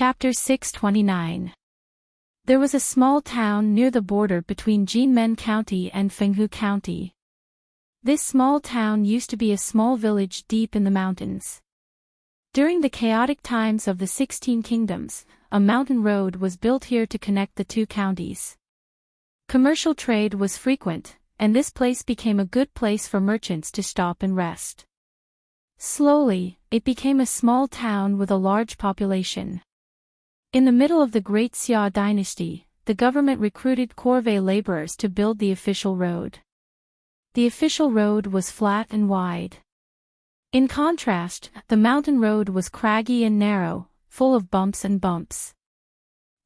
Chapter 629. There was a small town near the border between Jinmen County and Fenghu County. This small town used to be a small village deep in the mountains. During the chaotic times of the 16 Kingdoms, a mountain road was built here to connect the two counties. Commercial trade was frequent, and this place became a good place for merchants to stop and rest. Slowly, it became a small town with a large population. In the middle of the Great Xia dynasty, the government recruited corvée laborers to build the official road. The official road was flat and wide. In contrast, the mountain road was craggy and narrow, full of bumps and bumps.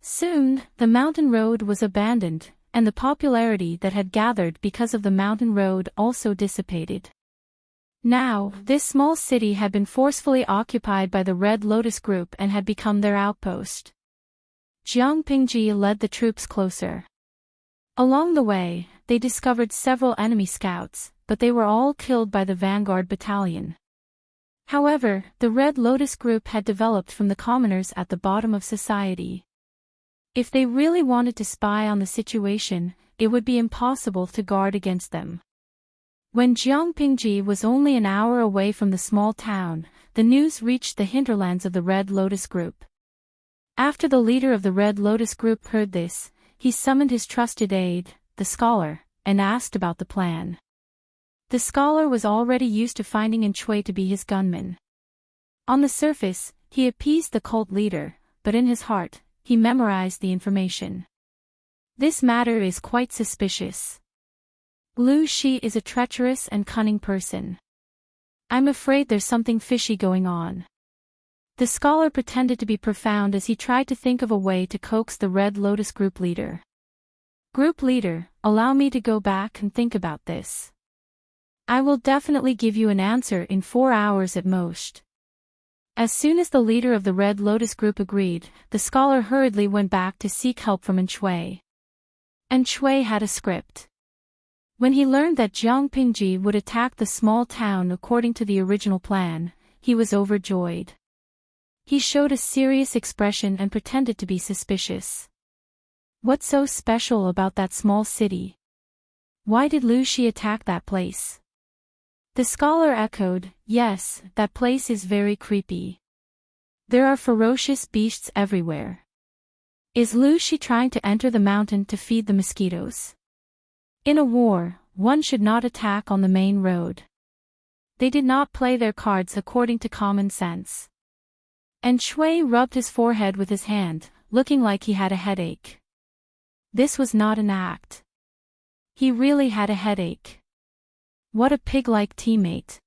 Soon, the mountain road was abandoned, and the popularity that had gathered because of the mountain road also dissipated. Now, this small city had been forcefully occupied by the Red Lotus Group and had become their outpost. Jiang Pingji led the troops closer. Along the way, they discovered several enemy scouts, but they were all killed by the vanguard battalion. However, the Red Lotus Group had developed from the commoners at the bottom of society. If they really wanted to spy on the situation, it would be impossible to guard against them. When Jiang Pingji was only an hour away from the small town, the news reached the hinterlands of the Red Lotus Group. After the leader of the Red Lotus Group heard this, he summoned his trusted aide, the scholar, and asked about the plan. The scholar was already used to finding Enchanting to be his gunman. On the surface, he appeased the cult leader, but in his heart, he memorized the information. This matter is quite suspicious. Lu Shi is a treacherous and cunning person. I'm afraid there's something fishy going on. The scholar pretended to be profound as he tried to think of a way to coax the Red Lotus Group leader. Group leader, allow me to go back and think about this. I will definitely give you an answer in 4 hours at most. As soon as the leader of the Red Lotus Group agreed, the scholar hurriedly went back to seek help from Enchanting. Enchanting had a script. When he learned that Jiang Pingji would attack the small town according to the original plan, he was overjoyed. He showed a serious expression and pretended to be suspicious. What's so special about that small city? Why did Lu Shi attack that place? The scholar echoed, yes, that place is very creepy. There are ferocious beasts everywhere. Is Lu Shi trying to enter the mountain to feed the mosquitoes? In a war, one should not attack on the main road. They did not play their cards according to common sense. Enchanting rubbed his forehead with his hand, looking like he had a headache. This was not an act. He really had a headache. What a pig-like teammate.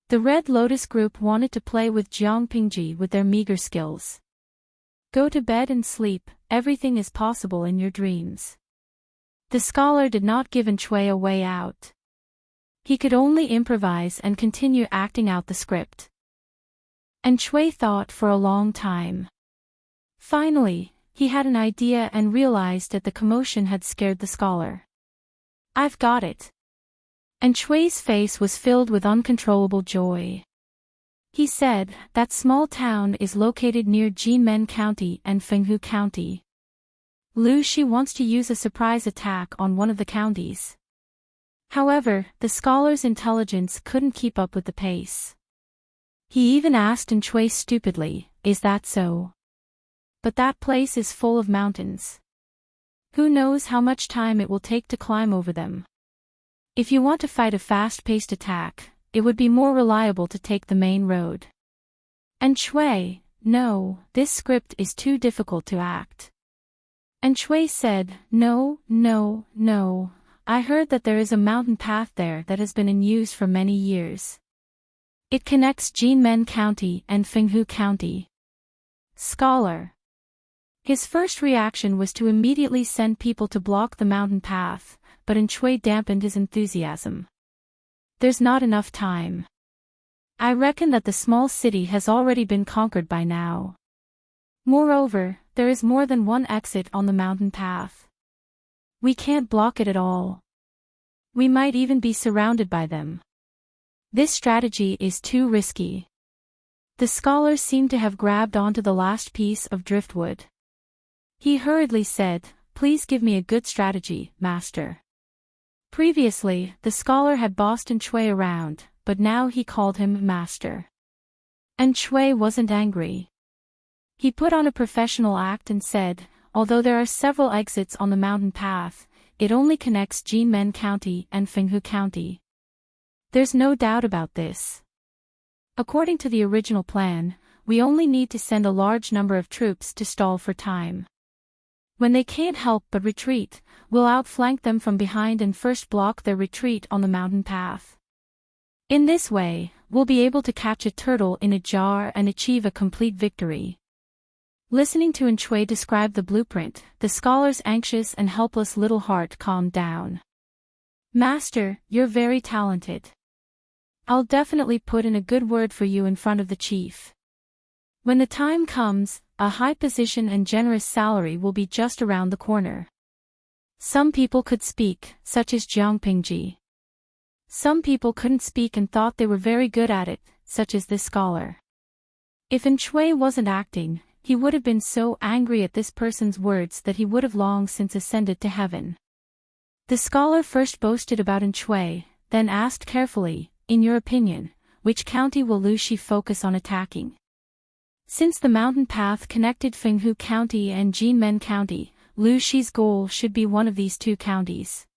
The Red Lotus Group wanted to play with Jiang Pingji with their meager skills. Go to bed and sleep, everything is possible in your dreams. The scholar did not give Enchanting a way out. He could only improvise and continue acting out the script. Enchanting thought for a long time. Finally, he had an idea and realized that the commotion had scared the scholar. I've got it. Enchanting's face was filled with uncontrollable joy. He said, that small town is located near Jinmen County and Fenghu County. Lu Shi wants to use a surprise attack on one of the counties. However, the scholar's intelligence couldn't keep up with the pace. He even asked Enchanting stupidly, is that so? But that place is full of mountains. Who knows how much time it will take to climb over them? If you want to fight a fast-paced attack, it would be more reliable to take the main road. Enchanting, no, this script is too difficult to act. Enchanting said, no, I heard that there is a mountain path there that has been in use for many years. It connects Jinmen County and Fenghu County. Scholar. His first reaction was to immediately send people to block the mountain path, but Enchanting dampened his enthusiasm. There's not enough time. I reckon that the small city has already been conquered by now. Moreover, there is more than one exit on the mountain path. We can't block it at all. We might even be surrounded by them. This strategy is too risky. The scholar seemed to have grabbed onto the last piece of driftwood. He hurriedly said, "Please give me a good strategy, master." Previously, the scholar had bossed Chui around, but now he called him master. And Chui wasn't angry. He put on a professional act and said, "Although there are several exits on the mountain path, it only connects Jinmen County and Fenghu County. There's no doubt about this. According to the original plan, we only need to send a large number of troops to stall for time. When they can't help but retreat, we'll outflank them from behind and first block their retreat on the mountain path. In this way, we'll be able to catch a turtle in a jar and achieve a complete victory." Listening to Chui describe the blueprint, the scholar's anxious and helpless little heart calmed down. "Master, you're very talented. I'll definitely put in a good word for you in front of the chief. When the time comes, a high position and generous salary will be just around the corner." Some people could speak, such as Jiang Pingji. Some people couldn't speak and thought they were very good at it, such as this scholar. If Chui wasn't acting, he would have been so angry at this person's words that he would have long since ascended to heaven. The scholar first boasted about Chui, then asked carefully, "In your opinion, which county will Lu Shi focus on attacking?" Since the mountain path connected Fenghu County and Jinmen County, Lu Shi's goal should be one of these two counties.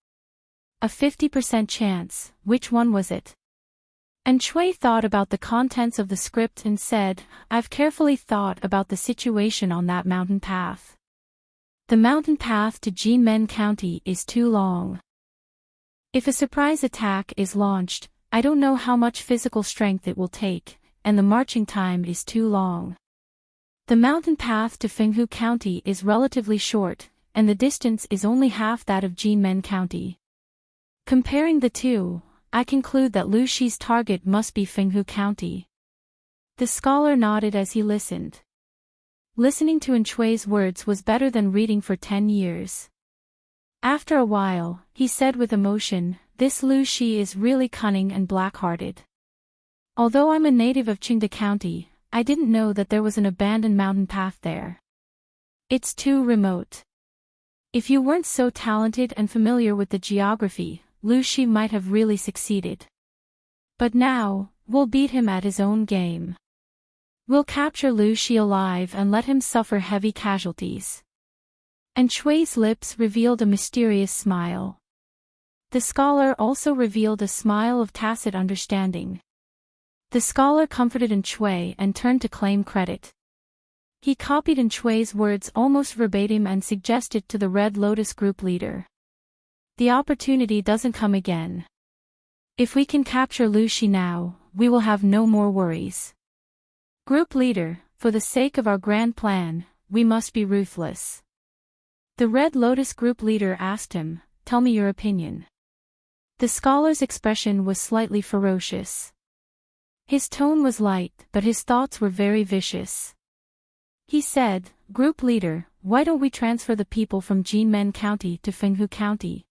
A 50% chance, which one was it? And Chui thought about the contents of the script and said, "I've carefully thought about the situation on that mountain path. The mountain path to Jinmen County is too long. If a surprise attack is launched, I don't know how much physical strength it will take, and the marching time is too long. The mountain path to Fenghu County is relatively short, and the distance is only half that of Jinmen County. Comparing the two, I conclude that Lu Shi's target must be Fenghu County." The scholar nodded as he listened. Listening to Chui's words was better than reading for 10 years. After a while, he said with emotion, "This Lu Shi is really cunning and black-hearted. Although I'm a native of Qingda County, I didn't know that there was an abandoned mountain path there. It's too remote. If you weren't so talented and familiar with the geography, Lu Shi might have really succeeded. But now, we'll beat him at his own game. We'll capture Lu Shi alive and let him suffer heavy casualties." And Chui's lips revealed a mysterious smile. The scholar also revealed a smile of tacit understanding. The scholar comforted Chui and turned to claim credit. He copied Chui's words almost verbatim and suggested to the Red Lotus group leader, "The opportunity doesn't come again. If we can capture Lu Shi now, we will have no more worries. Group leader, for the sake of our grand plan, we must be ruthless." The Red Lotus group leader asked him, "Tell me your opinion." The scholar's expression was slightly ferocious. His tone was light, but his thoughts were very vicious. He said, "Group leader, why don't we transfer the people from Jinmen County to Fenghu County?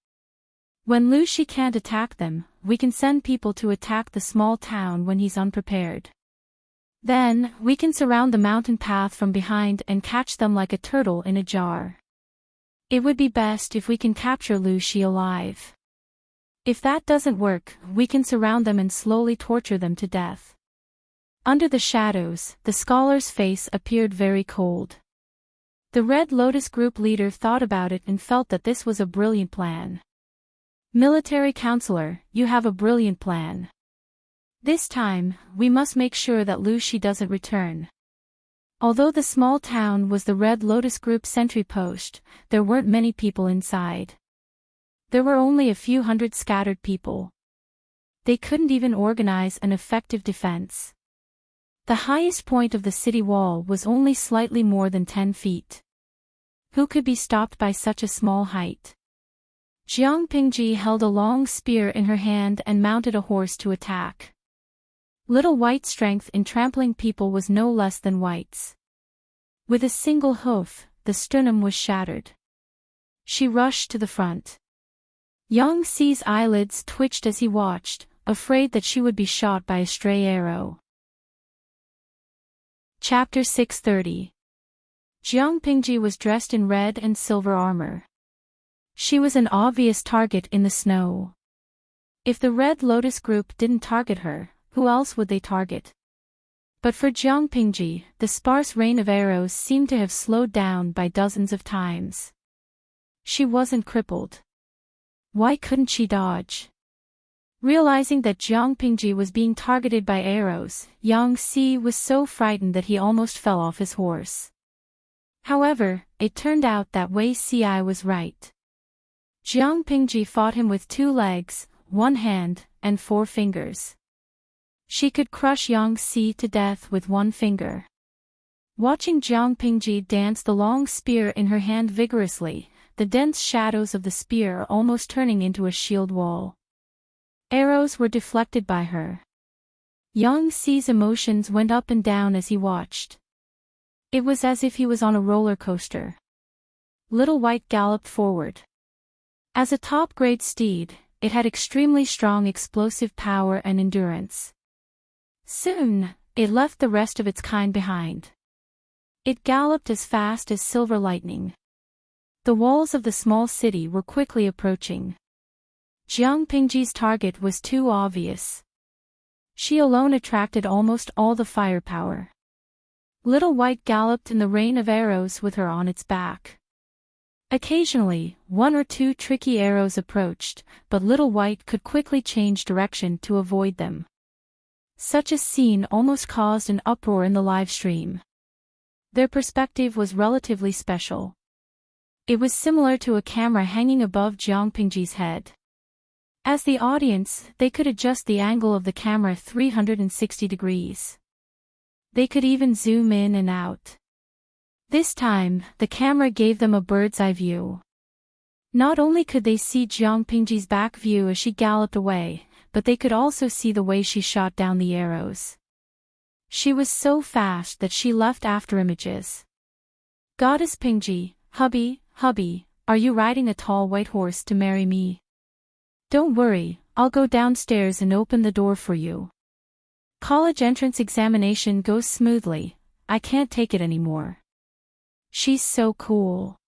When Lu Shi can't attack them, we can send people to attack the small town when he's unprepared. Then, we can surround the mountain path from behind and catch them like a turtle in a jar. It would be best if we can capture Lu Shi alive. If that doesn't work, we can surround them and slowly torture them to death." Under the shadows, the scholar's face appeared very cold. The Red Lotus group leader thought about it and felt that this was a brilliant plan. "Military counselor, you have a brilliant plan. This time, we must make sure that Lu Shi doesn't return." Although the small town was the Red Lotus Group sentry post, there weren't many people inside. There were only a few hundred scattered people. They couldn't even organize an effective defense. The highest point of the city wall was only slightly more than 10 feet. Who could be stopped by such a small height? Jiang Pingji held a long spear in her hand and mounted a horse to attack. Little White's strength in trampling people was no less than White's. With a single hoof, the sternum was shattered. She rushed to the front. Yang Xi's eyelids twitched as he watched, afraid that she would be shot by a stray arrow. Chapter 630. Jiang Pingji was dressed in red and silver armor. She was an obvious target in the snow. If the Red Lotus group didn't target her, who else would they target? But for Jiang Pingji, the sparse rain of arrows seemed to have slowed down by dozens of times. She wasn't crippled. Why couldn't she dodge? Realizing that Jiang Pingji was being targeted by arrows, Yang Si was so frightened that he almost fell off his horse. However, it turned out that Wei Si was right. Jiang Pingji fought him with 2 legs, 1 hand, and 4 fingers. She could crush Yang Si to death with 1 finger. Watching Jiang Pingji dance the long spear in her hand vigorously, the dense shadows of the spear almost turning into a shield wall. Arrows were deflected by her. Yang Si's emotions went up and down as he watched. It was as if he was on a roller coaster. Little White galloped forward. As a top-grade steed, it had extremely strong explosive power and endurance. Soon, it left the rest of its kind behind. It galloped as fast as silver lightning. The walls of the small city were quickly approaching. Jiang Pingji's target was too obvious. She alone attracted almost all the firepower. Little White galloped in the rain of arrows with her on its back. Occasionally, 1 or 2 tricky arrows approached, but Little White could quickly change direction to avoid them. Such a scene almost caused an uproar in the livestream. Their perspective was relatively special. It was similar to a camera hanging above Jiang Pingji's head. As the audience, they could adjust the angle of the camera 360 degrees. They could even zoom in and out. This time, the camera gave them a bird's-eye view. Not only could they see Jiang Pingji's back view as she galloped away, but they could also see the way she shot down the arrows. She was so fast that she left afterimages. Goddess Pingji, hubby, are you riding a tall white horse to marry me? Don't worry, I'll go downstairs and open the door for you. College entrance examination goes smoothly, I can't take it anymore. She's so cool.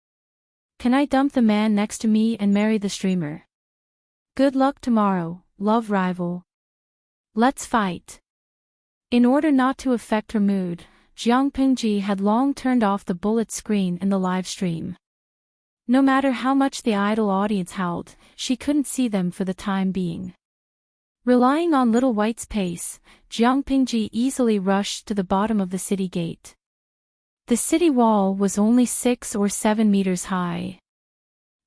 Can I dump the man next to me and marry the streamer? Good luck tomorrow, love rival. Let's fight. In order not to affect her mood, Jiang Pingji had long turned off the bullet screen in the live stream. No matter how much the idle audience howled, she couldn't see them for the time being. Relying on Little White's pace, Jiang Pingji easily rushed to the bottom of the city gate. The city wall was only 6 or 7 meters high.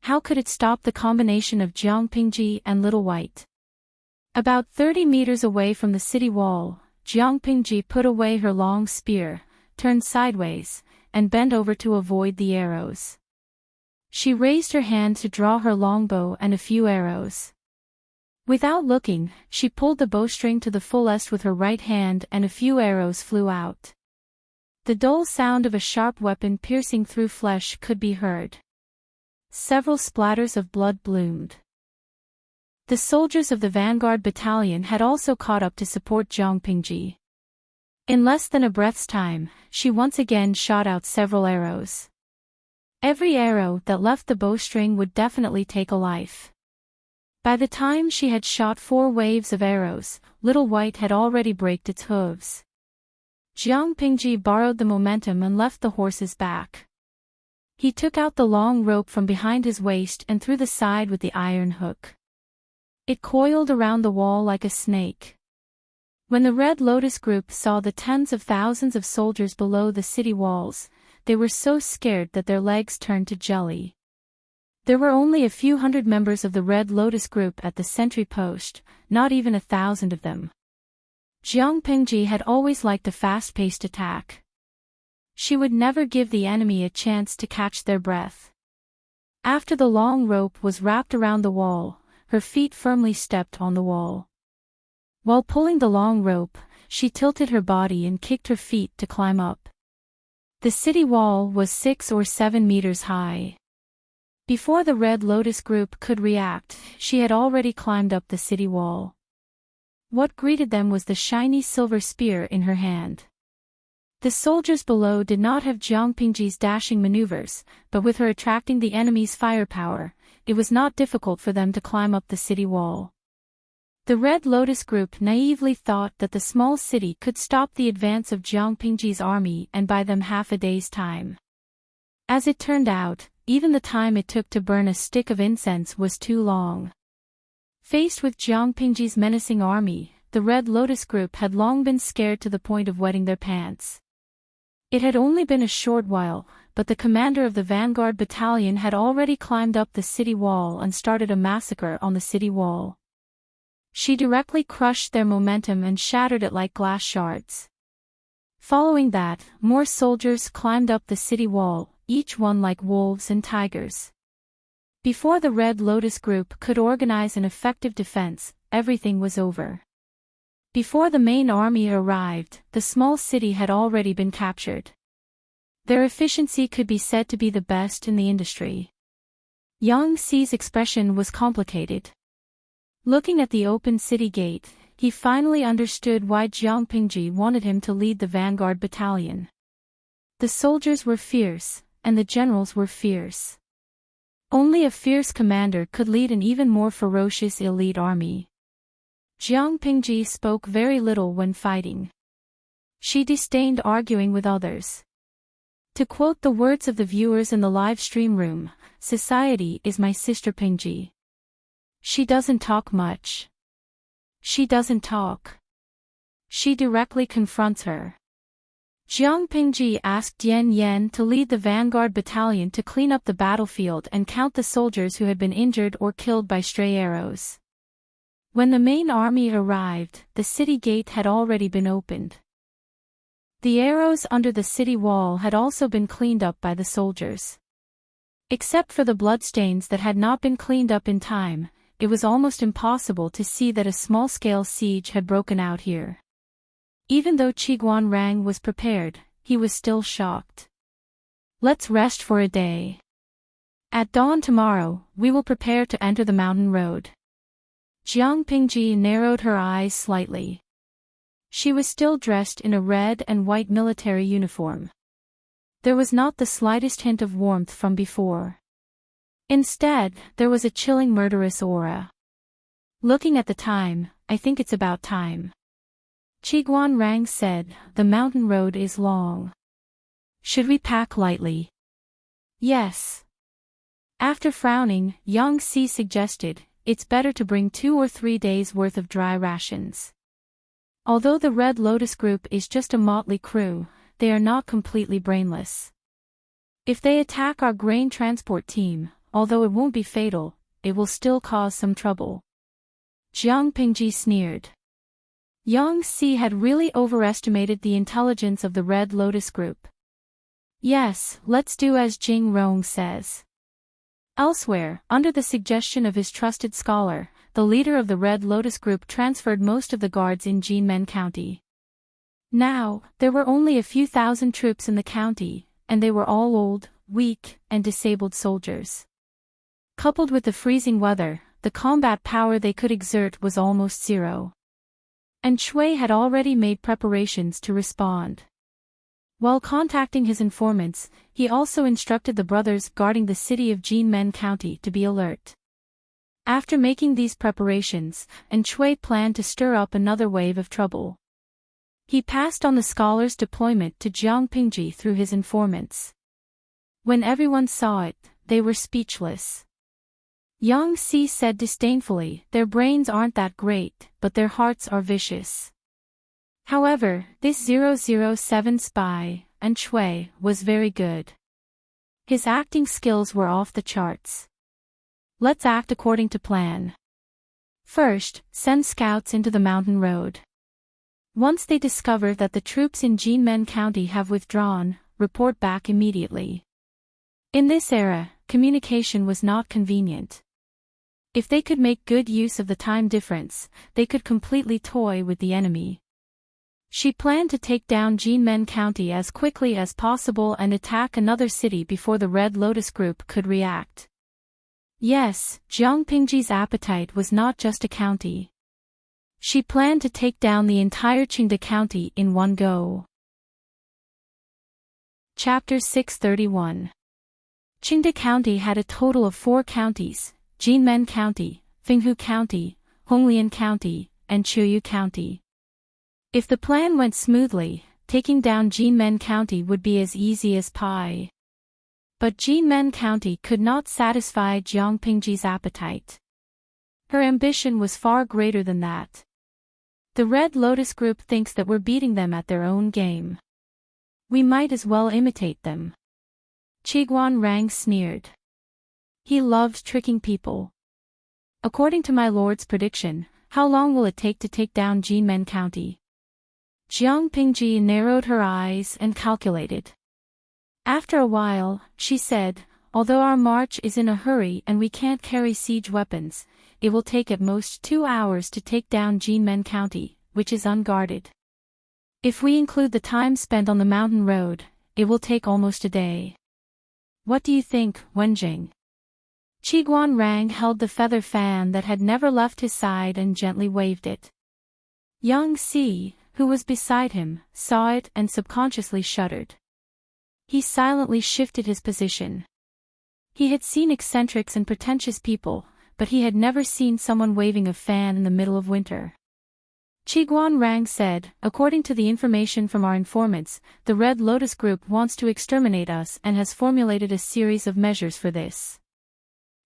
How could it stop the combination of Jiang Pingji and Little White? About 30 meters away from the city wall, Jiang Pingji put away her long spear, turned sideways, and bent over to avoid the arrows. She raised her hand to draw her longbow and a few arrows. Without looking, she pulled the bowstring to the fullest with her right hand and a few arrows flew out. The dull sound of a sharp weapon piercing through flesh could be heard. Several splatters of blood bloomed. The soldiers of the vanguard battalion had also caught up to support Jiang Pingji. In less than a breath's time, she once again shot out several arrows. Every arrow that left the bowstring would definitely take a life. By the time she had shot 4 waves of arrows, Little White had already braked its hooves. Jiang Pingji borrowed the momentum and left the horse's back. He took out the long rope from behind his waist and through the side with the iron hook. It coiled around the wall like a snake. When the Red Lotus group saw the tens of thousands of soldiers below the city walls, they were so scared that their legs turned to jelly. There were only a few hundred members of the Red Lotus group at the sentry post, not even 1,000 of them. Jiang Pingji had always liked a fast-paced attack. She would never give the enemy a chance to catch their breath. After the long rope was wrapped around the wall, her feet firmly stepped on the wall. While pulling the long rope, she tilted her body and kicked her feet to climb up. The city wall was 6 or 7 meters high. Before the Red Lotus group could react, she had already climbed up the city wall. What greeted them was the shiny silver spear in her hand. The soldiers below did not have Jiang Pingji's dashing maneuvers, but with her attracting the enemy's firepower, it was not difficult for them to climb up the city wall. The Red Lotus group naively thought that the small city could stop the advance of Jiang Pingji's army and buy them half a day's time. As it turned out, even the time it took to burn a stick of incense was too long. Faced with Jiang Pingji's menacing army, the Red Lotus group had long been scared to the point of wetting their pants. It had only been a short while, but the commander of the vanguard battalion had already climbed up the city wall and started a massacre on the city wall. She directly crushed their momentum and shattered it like glass shards. Following that, more soldiers climbed up the city wall, each one like wolves and tigers. Before the Red Lotus group could organize an effective defense, everything was over. Before the main army arrived, the small city had already been captured. Their efficiency could be said to be the best in the industry. Yang Xi's expression was complicated. Looking at the open city gate, he finally understood why Jiang Pingji wanted him to lead the vanguard battalion. The soldiers were fierce, and the generals were fierce. Only a fierce commander could lead an even more ferocious elite army. Jiang Pingji spoke very little when fighting. She disdained arguing with others. To quote the words of the viewers in the live stream room, "Society is my sister Pingji. She doesn't talk much. She doesn't talk. She directly confronts her." Jiang Pingji asked Yan Yan to lead the vanguard battalion to clean up the battlefield and count the soldiers who had been injured or killed by stray arrows. When the main army arrived, the city gate had already been opened. The arrows under the city wall had also been cleaned up by the soldiers. Except for the bloodstains that had not been cleaned up in time, it was almost impossible to see that a small-scale siege had broken out here. Even though Qiguan Rang was prepared, he was still shocked. "Let's rest for a day. At dawn tomorrow, we will prepare to enter the mountain road." Jiang Pingji narrowed her eyes slightly. She was still dressed in a red and white military uniform. There was not the slightest hint of warmth from before. Instead, there was a chilling murderous aura. "Looking at the time, I think it's about time." Qiguan Rang said, "The mountain road is long. Should we pack lightly?" "Yes." After frowning, Yang Xi suggested, "It's better to bring 2 or 3 days' worth of dry rations." Although the Red Lotus group is just a motley crew, they are not completely brainless. If they attack our grain transport team, although it won't be fatal, it will still cause some trouble. Jiang Pingji sneered. Yang Xi had really overestimated the intelligence of the Red Lotus group. "Yes, let's do as Jing Rong says." Elsewhere, under the suggestion of his trusted scholar, the leader of the Red Lotus group transferred most of the guards in Jinmen County. Now, there were only a few thousand troops in the county, and they were all old, weak, and disabled soldiers. Coupled with the freezing weather, the combat power they could exert was almost zero. And Shui had already made preparations to respond. While contacting his informants, he also instructed the brothers guarding the city of Jinmen County to be alert. After making these preparations, Shui planned to stir up another wave of trouble. He passed on the scholar's deployment to Jiang Pingji through his informants. When everyone saw it, they were speechless. Yang Xi said disdainfully, "Their brains aren't that great, but their hearts are vicious." However, this 007 spy, Shui, was very good. His acting skills were off the charts. "Let's act according to plan. First, send scouts into the mountain road. Once they discover that the troops in Jinmen County have withdrawn, report back immediately." In this era, communication was not convenient. If they could make good use of the time difference, they could completely toy with the enemy. She planned to take down Jinmen County as quickly as possible and attack another city before the Red Lotus group could react. Yes, Jiang Pingji's appetite was not just a county. She planned to take down the entire Qingde County in one go. Chapter 631. Qingde County had a total of 4 counties: Jinmen County, Fenghu County, Honglian County, and Chuyu County. If the plan went smoothly, taking down Jinmen County would be as easy as pie. But Jinmen County could not satisfy Jiang Pingji's appetite. Her ambition was far greater than that. The Red Lotus Group thinks that we're beating them at their own game. We might as well imitate them. Qiguan Rang sneered. He loved tricking people. According to my lord's prediction, how long will it take to take down Jinmen County? Jiang Pingji narrowed her eyes and calculated. After a while, she said, although our march is in a hurry and we can't carry siege weapons, it will take at most 2 hours to take down Jinmen County, which is unguarded. If we include the time spent on the mountain road, it will take almost a day. What do you think, Wenjing? Qiguan Rang held the feather fan that had never left his side and gently waved it. Yang Si, who was beside him, saw it and subconsciously shuddered. He silently shifted his position. He had seen eccentrics and pretentious people, but he had never seen someone waving a fan in the middle of winter. Qiguan Rang said, according to the information from our informants, the Red Lotus Group wants to exterminate us and has formulated a series of measures for this.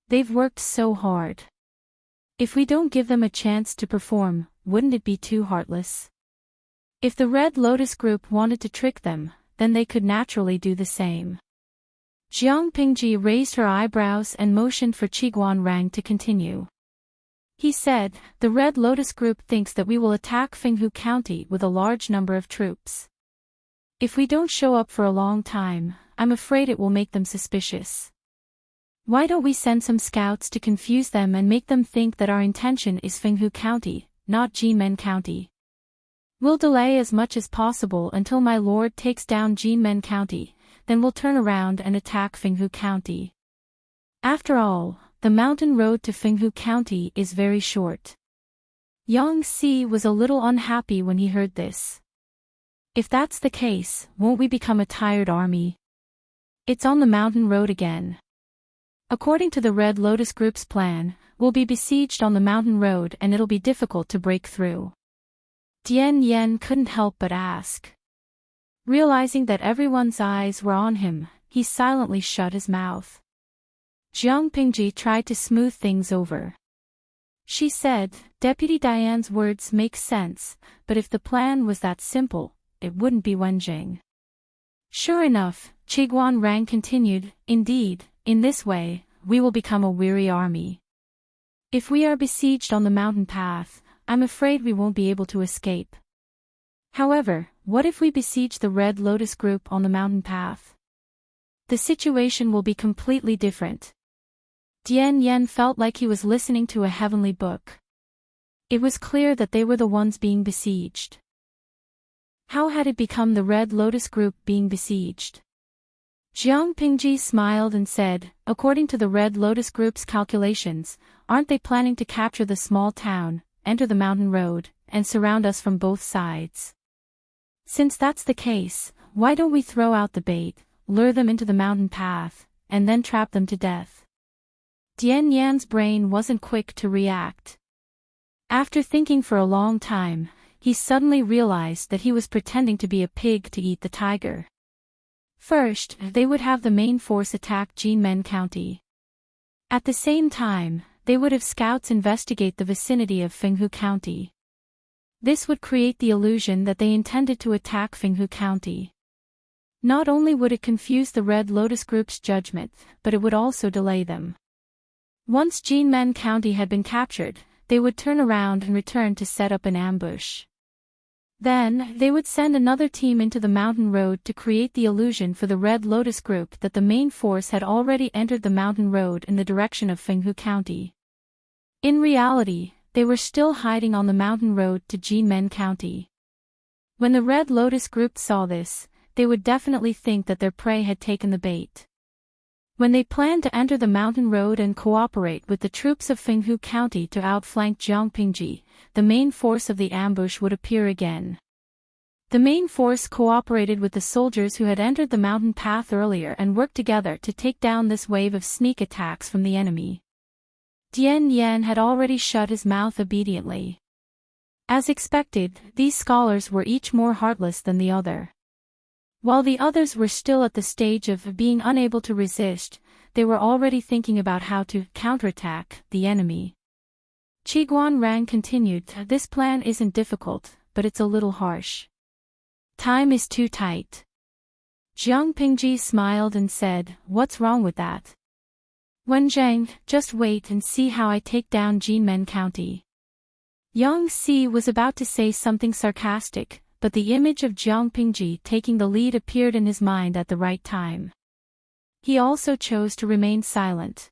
They've worked so hard. If we don't give them a chance to perform, wouldn't it be too heartless? If the Red Lotus Group wanted to trick them, then they could naturally do the same. Jiang Pingji raised her eyebrows and motioned for Qiguan Rang to continue. He said, the Red Lotus Group thinks that we will attack Fenghu County with a large number of troops. If we don't show up for a long time, I'm afraid it will make them suspicious. Why don't we send some scouts to confuse them and make them think that our intention is Fenghu County, not Jinmen County? We'll delay as much as possible until my lord takes down Jinmen County, then we'll turn around and attack Fenghu County. After all, the mountain road to Fenghu County is very short. Yang Si was a little unhappy when he heard this. If that's the case, won't we become a tired army? It's on the mountain road again. According to the Red Lotus Group's plan, we'll be besieged on the mountain road and it'll be difficult to break through. Dian Yen couldn't help but ask. Realizing that everyone's eyes were on him, he silently shut his mouth. Jiang Pingji tried to smooth things over. She said, Deputy Diane's words make sense, but if the plan was that simple, it wouldn't be Wenjing. Sure enough, Qiguan Rang continued, indeed, in this way, we will become a weary army. If we are besieged on the mountain path, I'm afraid we won't be able to escape. However, what if we besiege the Red Lotus Group on the mountain path? The situation will be completely different. Dian Yen felt like he was listening to a heavenly book. It was clear that they were the ones being besieged. How had it become the Red Lotus Group being besieged? Jiang Pingji smiled and said, according to the Red Lotus Group's calculations, aren't they planning to capture the small town, enter the mountain road, and surround us from both sides? Since that's the case, why don't we throw out the bait, lure them into the mountain path, and then trap them to death? Dian Yan's brain wasn't quick to react. After thinking for a long time, he suddenly realized that he was pretending to be a pig to eat the tiger. First, they would have the main force attack Jinmen County. At the same time, they would have scouts investigate the vicinity of Fenghu County. This would create the illusion that they intended to attack Fenghu County. Not only would it confuse the Red Lotus Group's judgment, but it would also delay them. Once Jinmen County had been captured, they would turn around and return to set up an ambush. Then, they would send another team into the mountain road to create the illusion for the Red Lotus Group that the main force had already entered the mountain road in the direction of Fenghu County. In reality, they were still hiding on the mountain road to Jinmen County. When the Red Lotus Group saw this, they would definitely think that their prey had taken the bait. When they planned to enter the mountain road and cooperate with the troops of Fenghu County to outflank Jiang Pingji, the main force of the ambush would appear again. The main force cooperated with the soldiers who had entered the mountain path earlier and worked together to take down this wave of sneak attacks from the enemy. Dian Yan had already shut his mouth obediently. As expected, these scholars were each more heartless than the other. While the others were still at the stage of being unable to resist, they were already thinking about how to counterattack the enemy. Qiguan Rang continued, "This plan isn't difficult, but it's a little harsh. Time is too tight." Jiang Pingji smiled and said, "What's wrong with that? Wen Zhang, just wait and see how I take down Jinmen County." Yang Si was about to say something sarcastic, but the image of Jiang Pingji taking the lead appeared in his mind at the right time. He also chose to remain silent.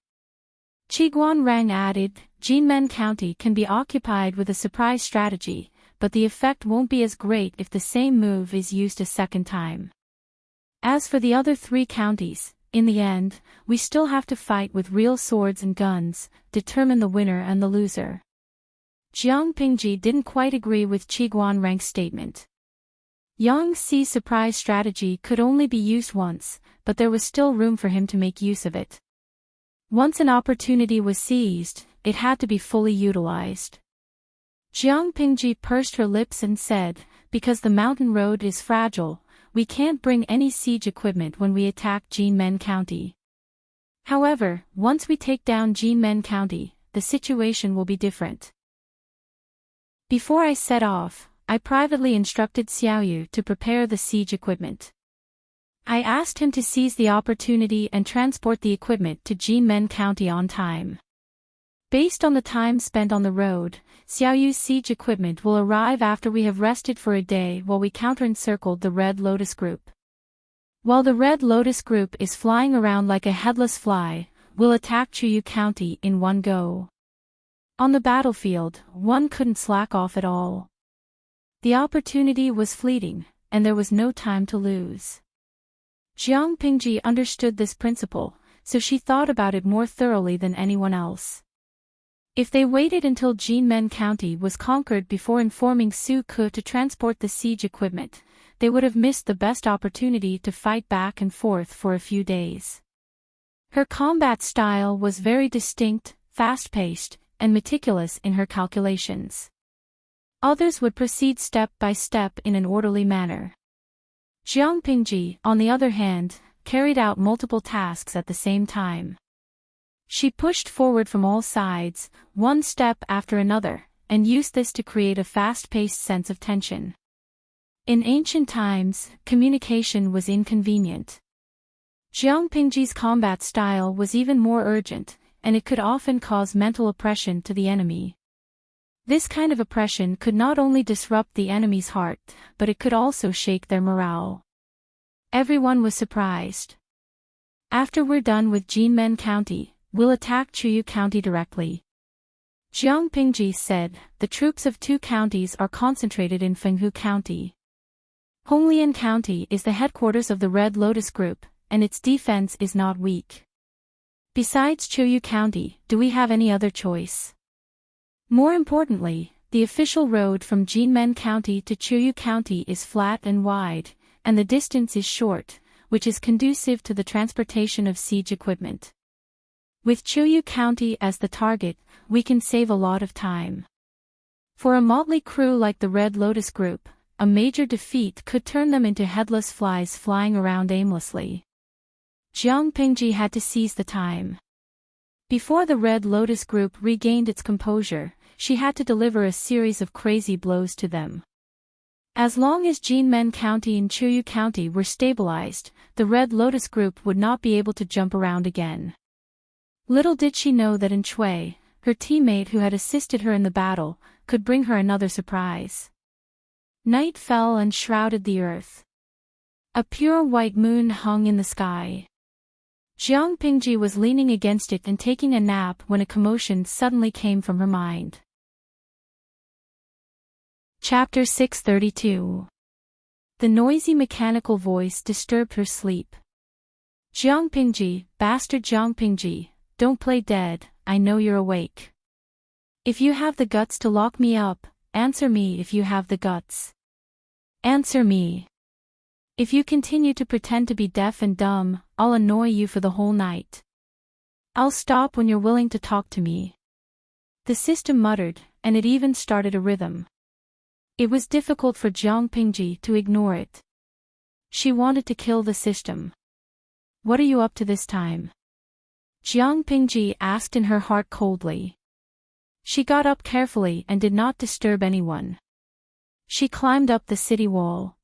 Qiguan Rang added, "Jinmen County can be occupied with a surprise strategy, but the effect won't be as great if the same move is used a second time. As for the other 3 counties, in the end, we still have to fight with real swords and guns, determine the winner and the loser." Jiang Pingji didn't quite agree with Qiguan Rang's statement. Yang Si's surprise strategy could only be used once, but there was still room for him to make use of it. Once an opportunity was seized, it had to be fully utilized. Jiang Pingji pursed her lips and said, "Because the mountain road is fragile, we can't bring any siege equipment when we attack Jinmen County. However, once we take down Jinmen County, the situation will be different. Before I set off, I privately instructed Xiaoyu to prepare the siege equipment. I asked him to seize the opportunity and transport the equipment to Jinmen County on time. Based on the time spent on the road, Xiaoyu's siege equipment will arrive after we have rested for a day while we counter-encircled the Red Lotus Group. While the Red Lotus Group is flying around like a headless fly, we'll attack Chuyu County in one go." On the battlefield, one couldn't slack off at all. The opportunity was fleeting, and there was no time to lose. Jiang Pingji understood this principle, so she thought about it more thoroughly than anyone else. If they waited until Jinmen County was conquered before informing Su Ke to transport the siege equipment, they would have missed the best opportunity to fight back and forth for a few days. Her combat style was very distinct, fast-paced, and meticulous in her calculations. Others would proceed step by step in an orderly manner. Jiang Pingji, on the other hand, carried out multiple tasks at the same time. She pushed forward from all sides, one step after another, and used this to create a fast-paced sense of tension. In ancient times, communication was inconvenient. Jiang Pingji's combat style was even more urgent, and it could often cause mental oppression to the enemy. This kind of oppression could not only disrupt the enemy's heart, but it could also shake their morale. Everyone was surprised. "After we're done with Jinmen County, we'll attack Chuyu County directly," Jiang Pingji said. "The troops of 2 counties are concentrated in Fenghu County. Honglian County is the headquarters of the Red Lotus Group, and its defense is not weak. Besides Chuyu County, do we have any other choice? More importantly, the official road from Jinmen County to Chuyu County is flat and wide, and the distance is short, which is conducive to the transportation of siege equipment. With Chuyu County as the target, we can save a lot of time. For a motley crew like the Red Lotus Group, a major defeat could turn them into headless flies flying around aimlessly." Jiang Pingji had to seize the time. Before the Red Lotus Group regained its composure, she had to deliver a series of crazy blows to them. As long as Jinmen County and Chuyu County were stabilized, the Red Lotus Group would not be able to jump around again. Little did she know that Enchui, her teammate who had assisted her in the battle, could bring her another surprise. Night fell and shrouded the earth. A pure white moon hung in the sky. Jiang Pingji was leaning against it and taking a nap when a commotion suddenly came from her mind. Chapter 632. The noisy mechanical voice disturbed her sleep. "Jiang Pingji, bastard Jiang Pingji, don't play dead, I know you're awake. If you have the guts to lock me up, answer me if you have the guts." Answer me. If you continue to pretend to be deaf and dumb, I'll annoy you for the whole night. I'll stop when you're willing to talk to me. The system muttered, and it even started a rhythm. It was difficult for Jiang Pingji to ignore it. She wanted to kill the system. What are you up to this time? Jiang Pingji asked in her heart coldly. She got up carefully and did not disturb anyone. She climbed up the city wall.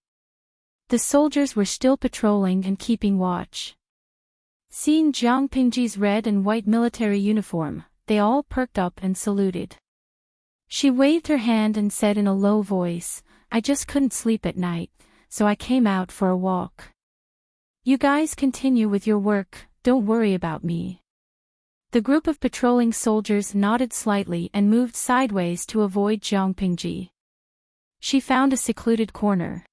The soldiers were still patrolling and keeping watch. Seeing Jiang Pingji's red and white military uniform, they all perked up and saluted. She waved her hand and said in a low voice, "I just couldn't sleep at night, so I came out for a walk. You guys continue with your work, don't worry about me." The group of patrolling soldiers nodded slightly and moved sideways to avoid Jiang Pingji. She found a secluded corner.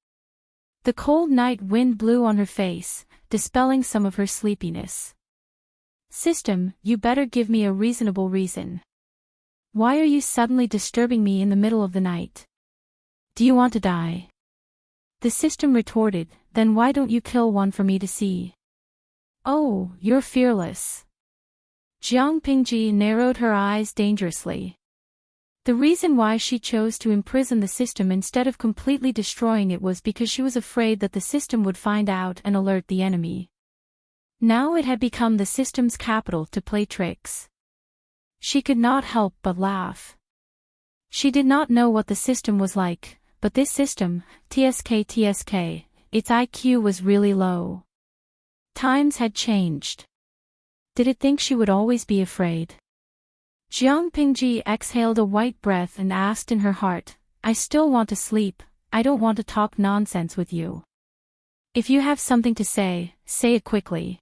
The cold night wind blew on her face, dispelling some of her sleepiness. "System, you better give me a reasonable reason. Why are you suddenly disturbing me in the middle of the night? Do you want to die?" The system retorted, "Then why don't you kill one for me to see?" "Oh, you're fearless." Jiang Pingji narrowed her eyes dangerously. The reason why she chose to imprison the system instead of completely destroying it was because she was afraid that the system would find out and alert the enemy. Now it had become the system's capital to play tricks. She could not help but laugh. She did not know what the system was like, but this system, TSK, its IQ was really low. Times had changed. Did it think she would always be afraid? Jiang Pingji exhaled a white breath and asked in her heart, "I still want to sleep, I don't want to talk nonsense with you. If you have something to say, say it quickly.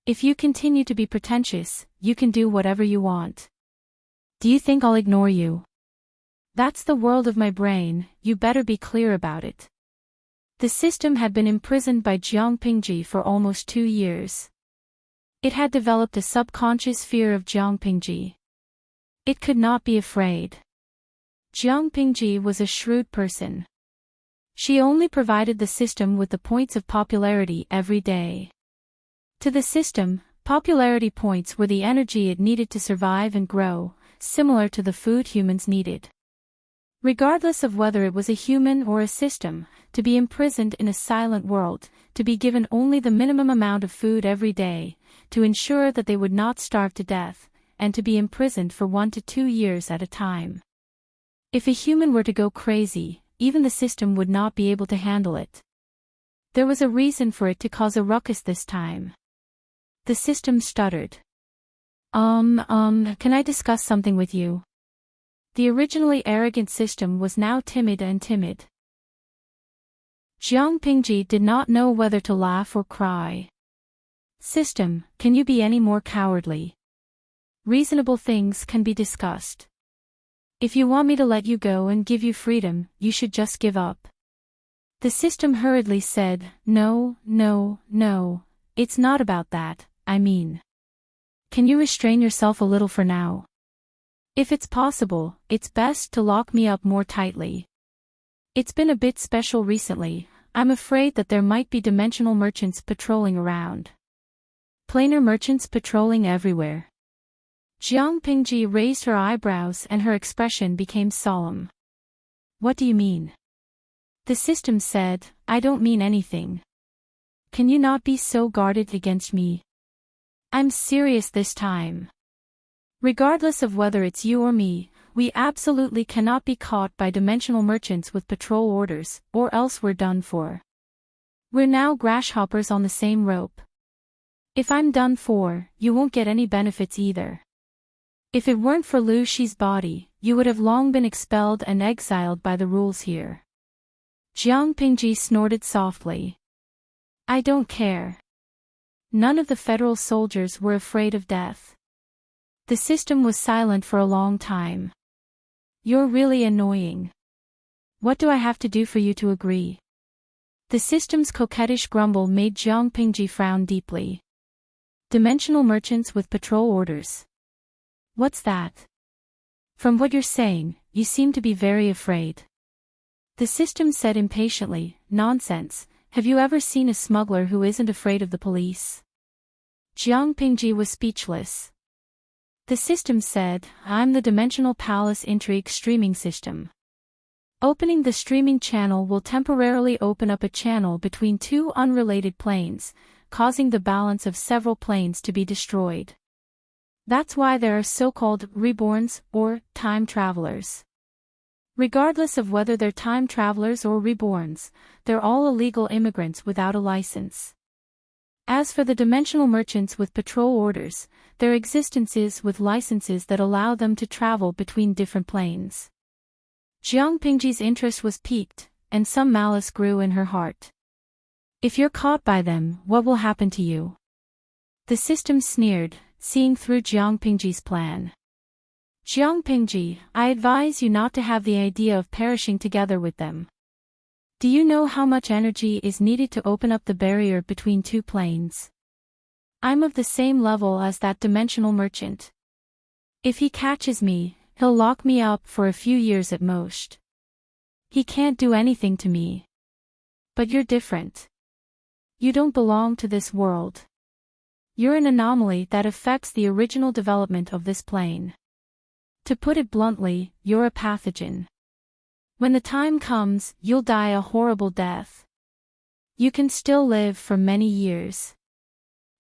If you continue to be pretentious, you can do whatever you want. Do you think I'll ignore you? That's the world of my brain, you better be clear about it." The system had been imprisoned by Jiang Pingji for almost 2 years. It had developed a subconscious fear of Jiang Pingji. It could not be afraid. Jiang Pingji was a shrewd person. She only provided the system with the points of popularity every day. To the system, popularity points were the energy it needed to survive and grow, similar to the food humans needed. Regardless of whether it was a human or a system, to be imprisoned in a silent world, to be given only the minimum amount of food every day, to ensure that they would not starve to death, and to be imprisoned for 1 to 2 years at a time. If a human were to go crazy, even the system would not be able to handle it. There was a reason for it to cause a ruckus this time. The system stuttered. Can I discuss something with you?" The originally arrogant system was now timid. Jiang Pingji did not know whether to laugh or cry. "System, can you be any more cowardly? Reasonable things can be discussed. If you want me to let you go and give you freedom, you should just give up." The system hurriedly said, No, it's not about that, I mean. Can you restrain yourself a little for now? If it's possible, it's best to lock me up more tightly. It's been a bit special recently, I'm afraid that there might be dimensional merchants patrolling around. Planar merchants patrolling everywhere. Jiang Pingji raised her eyebrows and her expression became solemn. "What do you mean?" The system said, "I don't mean anything. Can you not be so guarded against me? I'm serious this time. Regardless of whether it's you or me, we absolutely cannot be caught by dimensional merchants with patrol orders, or else we're done for. We're now grasshoppers on the same rope. If I'm done for, you won't get any benefits either. If it weren't for Lu Shi's body, you would have long been expelled and exiled by the rules here." Jiang Pingji snorted softly. "I don't care." None of the federal soldiers were afraid of death. The system was silent for a long time. "You're really annoying. What do I have to do for you to agree?" The system's coquettish grumble made Jiang Pingji frown deeply. "Dimensional merchants with patrol orders. What's that? From what you're saying, you seem to be very afraid." The system said impatiently, "Nonsense, have you ever seen a smuggler who isn't afraid of the police?" Jiang Pingji was speechless. The system said, "I'm the Dimensional Palace Intrigue streaming system. Opening the streaming channel will temporarily open up a channel between two unrelated planes, causing the balance of several planes to be destroyed. That's why there are so-called reborns or time travelers. Regardless of whether they're time travelers or reborns, they're all illegal immigrants without a license. As for the dimensional merchants with patrol orders, their existence is with licenses that allow them to travel between different planes." Jiang Pingji's interest was piqued, and some malice grew in her heart. "If you're caught by them, what will happen to you?" The system sneered, seeing through Jiang Pingji's plan. "Jiang Pingji, I advise you not to have the idea of perishing together with them. Do you know how much energy is needed to open up the barrier between two planes? I'm of the same level as that dimensional merchant. If he catches me, he'll lock me up for a few years at most. He can't do anything to me. But you're different. You don't belong to this world. You're an anomaly that affects the original development of this plane. To put it bluntly, you're a pathogen. When the time comes, you'll die a horrible death. You can still live for many years.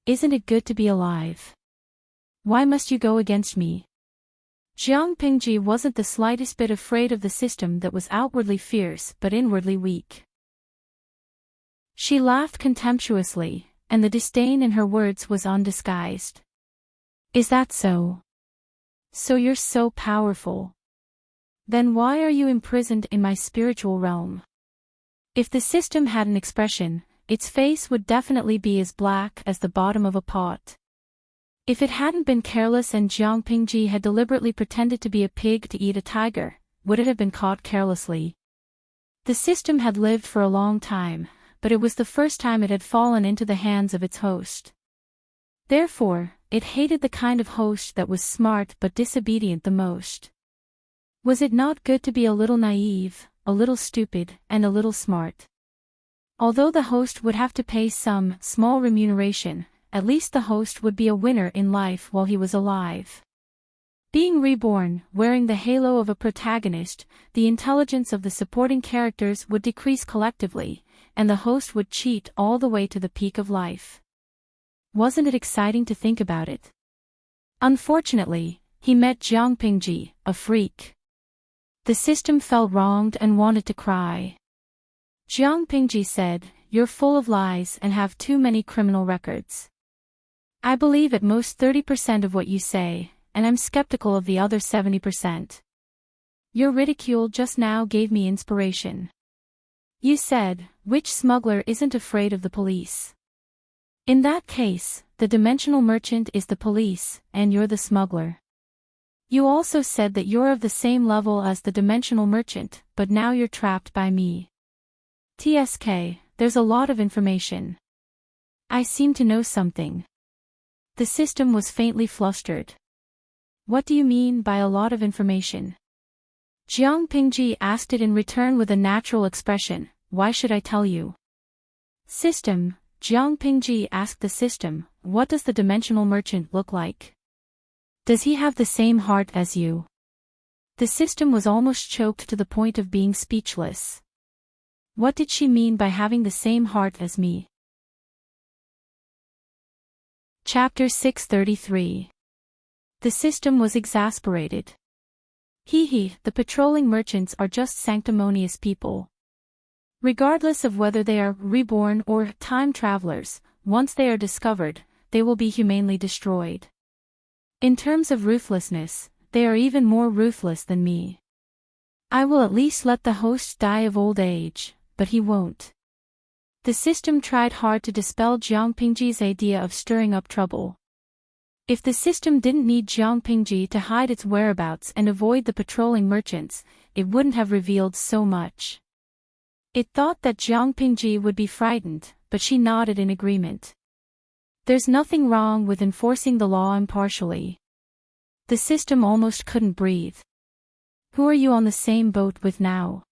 Isn't it good to be alive? Why must you go against me?" Jiang Pingji wasn't the slightest bit afraid of the system that was outwardly fierce but inwardly weak. She laughed contemptuously, and the disdain in her words was undisguised. "Is that so? So you're so powerful. Then why are you imprisoned in my spiritual realm?" If the system had an expression, its face would definitely be as black as the bottom of a pot. If it hadn't been careless and Jiang Pingji had deliberately pretended to be a pig to eat a tiger, would it have been caught carelessly? The system had lived for a long time, but it was the first time it had fallen into the hands of its host. Therefore, it hated the kind of host that was smart but disobedient the most. Was it not good to be a little naive, a little stupid, and a little smart? Although the host would have to pay some small remuneration, at least the host would be a winner in life while he was alive. Being reborn, wearing the halo of a protagonist, the intelligence of the supporting characters would decrease collectively, and the host would cheat all the way to the peak of life. Wasn't it exciting to think about it? Unfortunately, he met Jiang Pingji, a freak. The system felt wronged and wanted to cry. Jiang Pingji said, "You're full of lies and have too many criminal records. I believe at most 30% of what you say, and I'm skeptical of the other 70%. Your ridicule just now gave me inspiration. You said, which smuggler isn't afraid of the police? In that case, the dimensional merchant is the police, and you're the smuggler. You also said that you're of the same level as the dimensional merchant, but now you're trapped by me. TSK, there's a lot of information. I seem to know something." The system was faintly flustered. "What do you mean by a lot of information?" Jiang Pingji asked it in return with a natural expression, "Why should I tell you?" "System," Jiang Pingji asked the system, "what does the dimensional merchant look like? Does he have the same heart as you?" The system was almost choked to the point of being speechless. What did she mean by having the same heart as me? Chapter 633. The system was exasperated. Hee, the patrolling merchants are just sanctimonious people. Regardless of whether they are reborn or time travelers, once they are discovered, they will be humanely destroyed. In terms of ruthlessness, they are even more ruthless than me. I will at least let the host die of old age, but he won't. The system tried hard to dispel Jiang Pingji's idea of stirring up trouble. If the system didn't need Jiang Pingji to hide its whereabouts and avoid the patrolling merchants, it wouldn't have revealed so much. It thought that Jiang Pingji would be frightened, but she nodded in agreement. There's nothing wrong with enforcing the law impartially. The system almost couldn't breathe. Who are you on the same boat with now?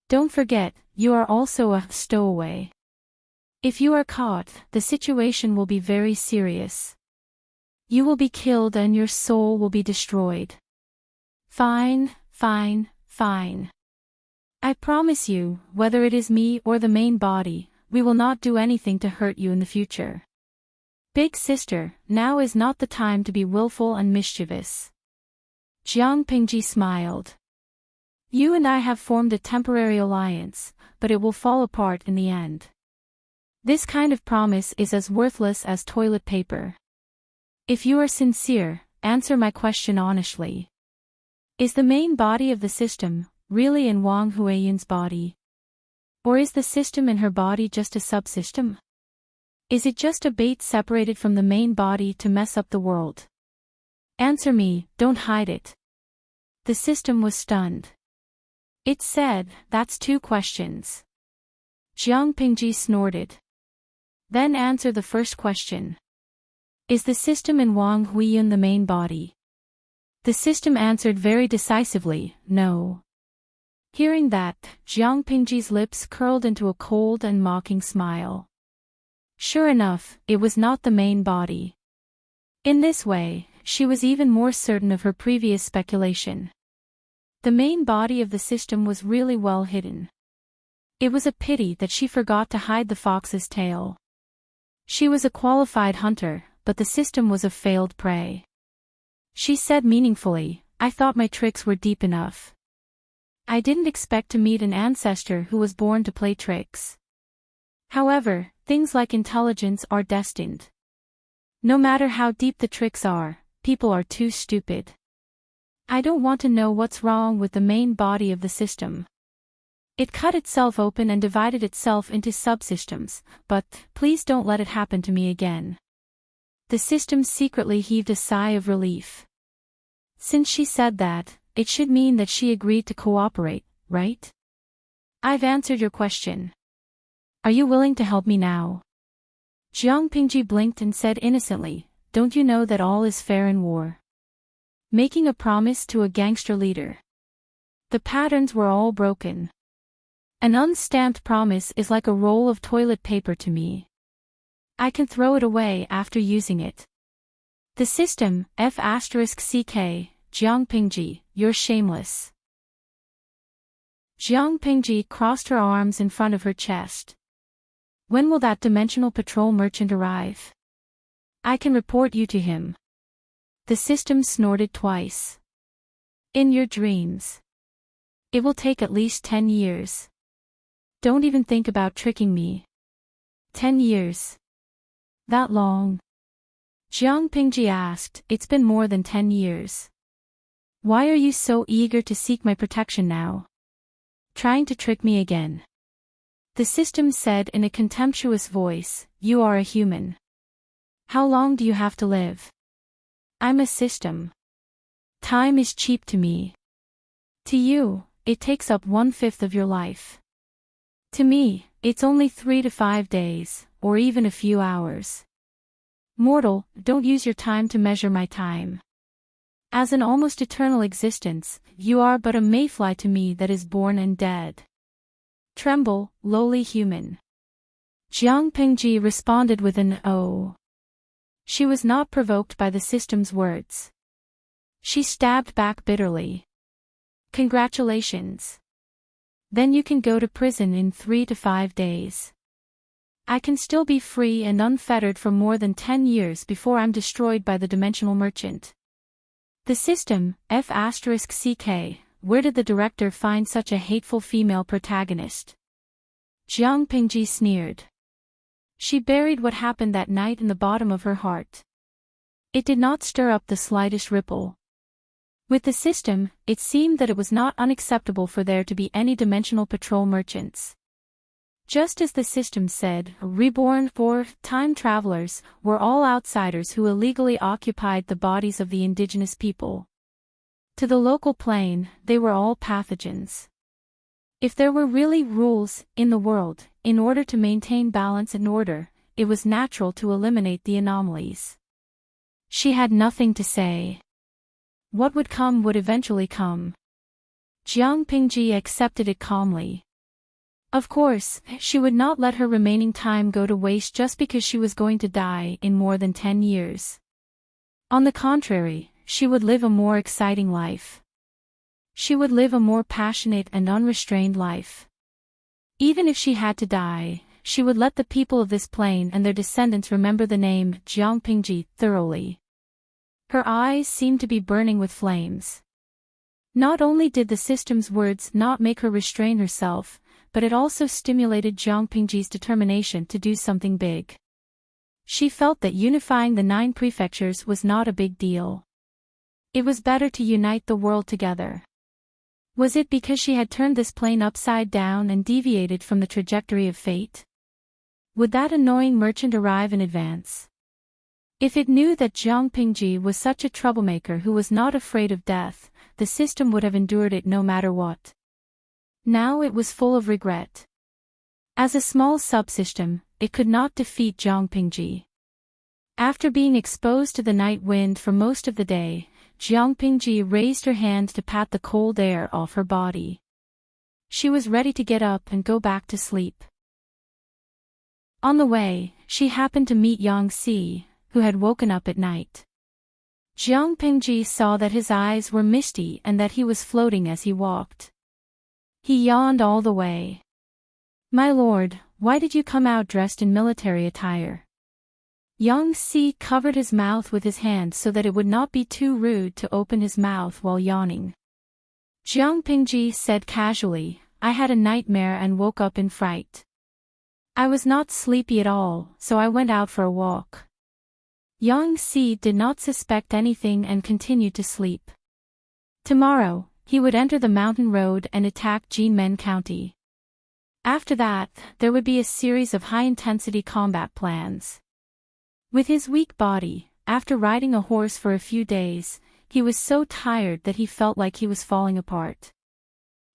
Don't forget, you are also a stowaway. If you are caught, the situation will be very serious. You will be killed and your soul will be destroyed. Fine, fine, fine. I promise you, whether it is me or the main body, we will not do anything to hurt you in the future. Big sister, now is not the time to be willful and mischievous. Jiang Pingji smiled. You and I have formed a temporary alliance, but it will fall apart in the end. This kind of promise is as worthless as toilet paper. If you are sincere, answer my question honestly. Is the main body of the system really in Wang Huiyun's body? Or is the system in her body just a subsystem? Is it just a bait separated from the main body to mess up the world? Answer me, don't hide it. The system was stunned. It said, that's 2 questions. Jiang Pingji snorted. Then answer the first question. Is the system in Wang Huiyun the main body? The system answered very decisively, no. Hearing that, Jiang Pingji's lips curled into a cold and mocking smile. Sure enough, it was not the main body. In this way, she was even more certain of her previous speculation. The main body of the system was really well hidden. It was a pity that she forgot to hide the fox's tail. She was a qualified hunter, but the system was a failed prey. She said meaningfully, I thought my tricks were deep enough. I didn't expect to meet an ancestor who was born to play tricks. However, things like intelligence are destined. No matter how deep the tricks are, people are too stupid. I don't want to know what's wrong with the main body of the system. It cut itself open and divided itself into subsystems, but please don't let it happen to me again. The system secretly heaved a sigh of relief. Since she said that, it should mean that she agreed to cooperate, right? I've answered your question. Are you willing to help me now? Jiang Pingji blinked and said innocently, don't you know that all is fair in war? Making a promise to a gangster leader. The patterns were all broken. An unstamped promise is like a roll of toilet paper to me. I can throw it away after using it. The system, F***CK, Jiang Pingji, you're shameless. Jiang Pingji crossed her arms in front of her chest. When will that dimensional patrol merchant arrive? I can report you to him. The system snorted twice. In your dreams. It will take at least 10 years. Don't even think about tricking me. 10 years. That long? Jiang Pingji asked, it's been more than 10 years. Why are you so eager to seek my protection now? Trying to trick me again. The system said in a contemptuous voice, you are a human. How long do you have to live? I'm a system. Time is cheap to me. To you, it takes up 1/5 of your life. To me, it's only 3 to 5 days, or even a few hours. Mortal, don't use your time to measure my time. As an almost eternal existence, you are but a mayfly to me that is born and dead. Tremble, lowly human. Jiang Pingji responded with an oh. She was not provoked by the system's words. She stabbed back bitterly. Congratulations. Then you can go to prison in 3 to 5 days. I can still be free and unfettered for more than 10 years before I'm destroyed by the dimensional merchant. The system, F***CK, where did the director find such a hateful female protagonist? Jiang Pingji sneered. She buried what happened that night in the bottom of her heart. It did not stir up the slightest ripple. With the system, it seemed that it was not unacceptable for there to be any dimensional patrol merchants. Just as the system said, reborn or time travelers were all outsiders who illegally occupied the bodies of the indigenous people. To the local plane, they were all pathogens. If there were really rules in the world, in order to maintain balance and order, it was natural to eliminate the anomalies. She had nothing to say. What would come would eventually come. Jiang Pingji accepted it calmly. Of course, she would not let her remaining time go to waste just because she was going to die in more than 10 years. On the contrary, she would live a more exciting life. She would live a more passionate and unrestrained life. Even if she had to die, she would let the people of this plane and their descendants remember the name Jiang Pingji thoroughly. Her eyes seemed to be burning with flames. Not only did the system's words not make her restrain herself, but it also stimulated Jiang Pingji's determination to do something big. She felt that unifying the 9 prefectures was not a big deal. It was better to unite the world together. Was it because she had turned this plane upside down and deviated from the trajectory of fate? Would that annoying merchant arrive in advance? If it knew that Jiang Pingji was such a troublemaker who was not afraid of death, the system would have endured it no matter what. Now it was full of regret. As a small subsystem, it could not defeat Jiang Pingji. After being exposed to the night wind for most of the day, Jiang Pingji raised her hand to pat the cold air off her body. She was ready to get up and go back to sleep. On the way, she happened to meet Yang Si, who had woken up at night. Jiang Pingji saw that his eyes were misty and that he was floating as he walked. He yawned all the way. "My lord, why did you come out dressed in military attire?" Yang Si covered his mouth with his hand so that it would not be too rude to open his mouth while yawning. Jiang Pingji said casually, "I had a nightmare and woke up in fright. I was not sleepy at all, so I went out for a walk." Yang Si did not suspect anything and continued to sleep. Tomorrow, he would enter the mountain road and attack Jinmen County. After that, there would be a series of high-intensity combat plans. With his weak body, after riding a horse for a few days, he was so tired that he felt like he was falling apart.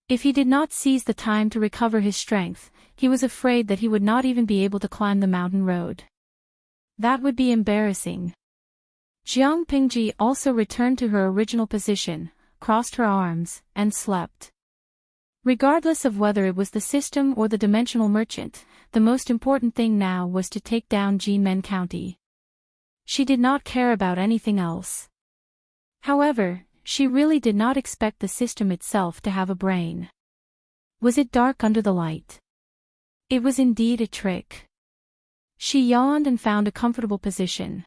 If he did not seize the time to recover his strength, he was afraid that he would not even be able to climb the mountain road. That would be embarrassing. Jiang Pingji also returned to her original position, crossed her arms, and slept. Regardless of whether it was the system or the dimensional merchant, the most important thing now was to take down Jinmen County. She did not care about anything else. However, she really did not expect the system itself to have a brain. Was it dark under the light? It was indeed a trick. She yawned and found a comfortable position.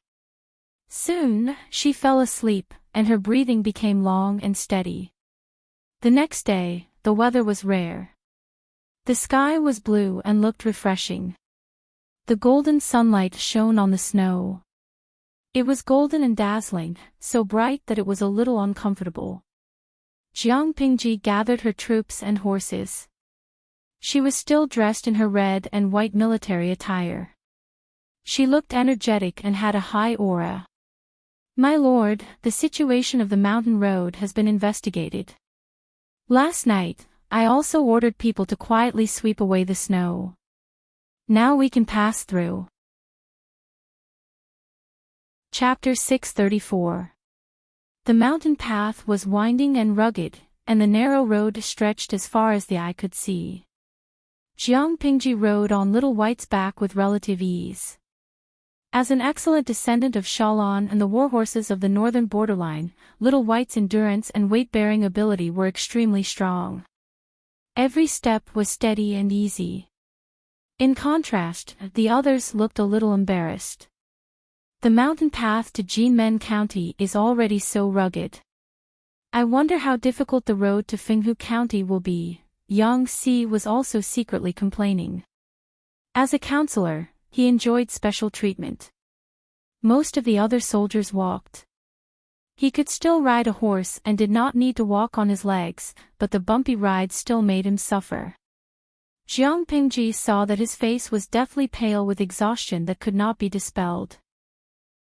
Soon, she fell asleep, and her breathing became long and steady. The next day, the weather was rare. The sky was blue and looked refreshing. The golden sunlight shone on the snow. It was golden and dazzling, so bright that it was a little uncomfortable. Jiang Pingji gathered her troops and horses. She was still dressed in her red and white military attire. She looked energetic and had a high aura. "My lord, the situation of the mountain road has been investigated. Last night, I also ordered people to quietly sweep away the snow. Now we can pass through." Chapter 634. The mountain path was winding and rugged, and the narrow road stretched as far as the eye could see. Jiang Pingji rode on Little White's back with relative ease. As an excellent descendant of Shalon and the warhorses of the northern borderline, Little White's endurance and weight-bearing ability were extremely strong. Every step was steady and easy. In contrast, the others looked a little embarrassed. The mountain path to Jinmen County is already so rugged. I wonder how difficult the road to Fenghu County will be, Yang Si was also secretly complaining. As a counselor, he enjoyed special treatment. Most of the other soldiers walked. He could still ride a horse and did not need to walk on his legs, but the bumpy ride still made him suffer. Jiang Pingji saw that his face was deathly pale with exhaustion that could not be dispelled.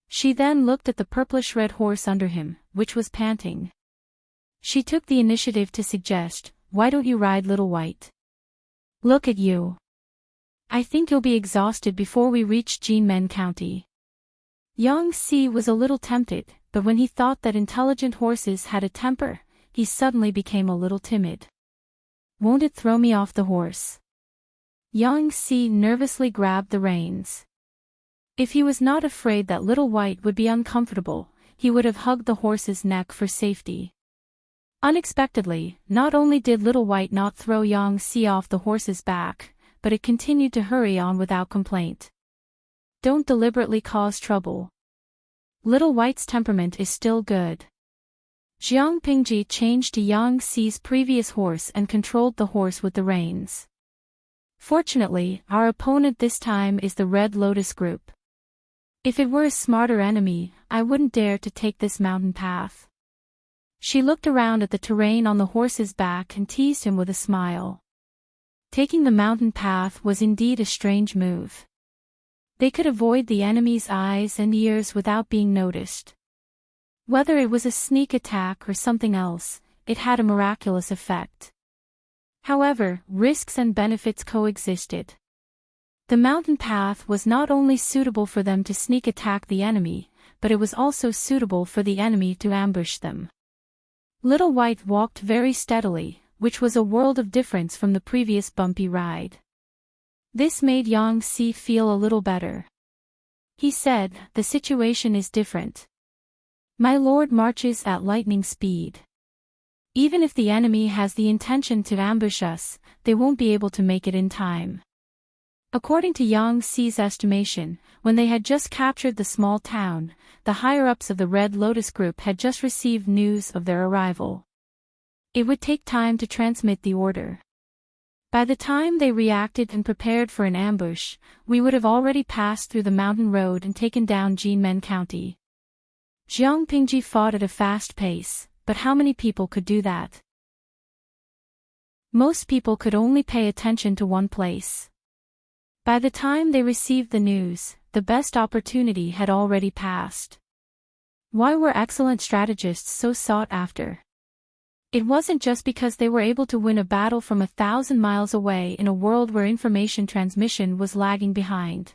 She then looked at the purplish-red horse under him, which was panting. She took the initiative to suggest, "Why don't you ride Little White? Look at you. I think you'll be exhausted before we reach Jinmen County." Yang Si was a little tempted, but when he thought that intelligent horses had a temper, he suddenly became a little timid. "Won't it throw me off the horse?" Yang Si nervously grabbed the reins. If he was not afraid that Little White would be uncomfortable, he would have hugged the horse's neck for safety. Unexpectedly, not only did Little White not throw Yang Si off the horse's back, but it continued to hurry on without complaint. Don't deliberately cause trouble. Little White's temperament is still good. Jiang Pingji changed to Yang Si's previous horse and controlled the horse with the reins. Fortunately, our opponent this time is the Red Lotus group. If it were a smarter enemy, I wouldn't dare to take this mountain path. She looked around at the terrain on the horse's back and teased him with a smile. Taking the mountain path was indeed a strange move. They could avoid the enemy's eyes and ears without being noticed. Whether it was a sneak attack or something else, it had a miraculous effect. However, risks and benefits coexisted. The mountain path was not only suitable for them to sneak attack the enemy, but it was also suitable for the enemy to ambush them. Little White walked very steadily, which was a world of difference from the previous bumpy ride. This made Yang Si feel a little better. He said, "The situation is different. My lord marches at lightning speed. Even if the enemy has the intention to ambush us, they won't be able to make it in time." According to Yang Si's estimation, when they had just captured the small town, the higher-ups of the Red Lotus group had just received news of their arrival. It would take time to transmit the order. By the time they reacted and prepared for an ambush, we would have already passed through the mountain road and taken down Jinmen County. Jiang Pingji fought at a fast pace, but how many people could do that? Most people could only pay attention to one place. By the time they received the news, the best opportunity had already passed. Why were excellent strategists so sought after? It wasn't just because they were able to win a battle from 1,000 miles away in a world where information transmission was lagging behind.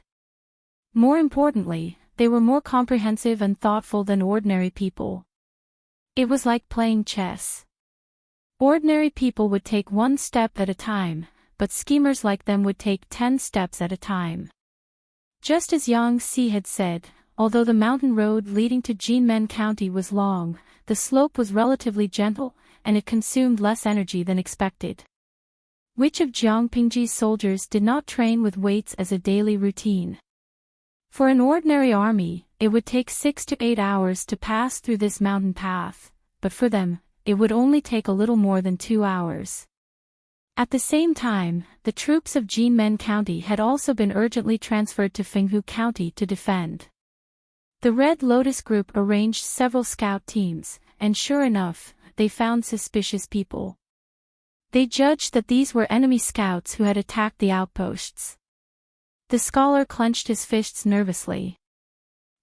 More importantly, they were more comprehensive and thoughtful than ordinary people. It was like playing chess. Ordinary people would take one step at a time, but schemers like them would take 10 steps at a time. Just as Yang Si had said, although the mountain road leading to Jinmen County was long, the slope was relatively gentle, and it consumed less energy than expected. Which of Jiang Pingji's soldiers did not train with weights as a daily routine? For an ordinary army, it would take 6 to 8 hours to pass through this mountain path, but for them, it would only take a little more than 2 hours. At the same time, the troops of Jinmen County had also been urgently transferred to Fenghu County to defend. The Red Lotus group arranged several scout teams, and sure enough, they found suspicious people. They judged that these were enemy scouts who had attacked the outposts. The scholar clenched his fists nervously.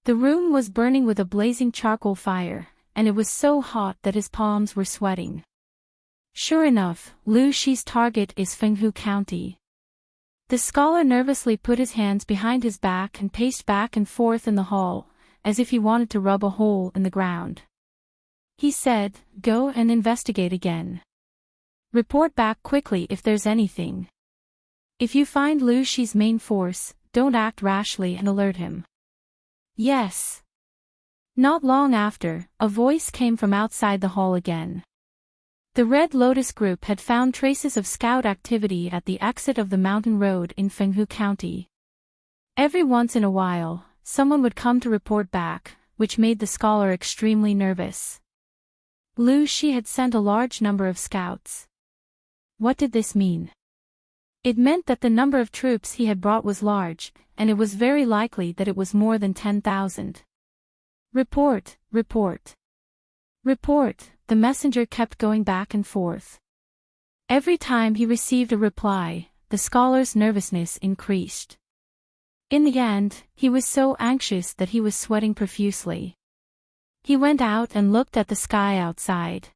The room was burning with a blazing charcoal fire, and it was so hot that his palms were sweating. Sure enough, Lu Shi's target is Fenghu County. The scholar nervously put his hands behind his back and paced back and forth in the hall, as if he wanted to rub a hole in the ground. He said, "Go and investigate again. Report back quickly if there's anything. If you find Lu Shi's main force, don't act rashly and alert him." "Yes." Not long after, a voice came from outside the hall again. The Red Lotus group had found traces of scout activity at the exit of the mountain road in Fenghu County. Every once in a while, someone would come to report back, which made the scholar extremely nervous. Lu Shi had sent a large number of scouts. What did this mean? It meant that the number of troops he had brought was large, and it was very likely that it was more than 10,000. Report, report. Report, the messenger kept going back and forth. Every time he received a reply, the scholar's nervousness increased. In the end, he was so anxious that he was sweating profusely. He went out and looked at the sky outside.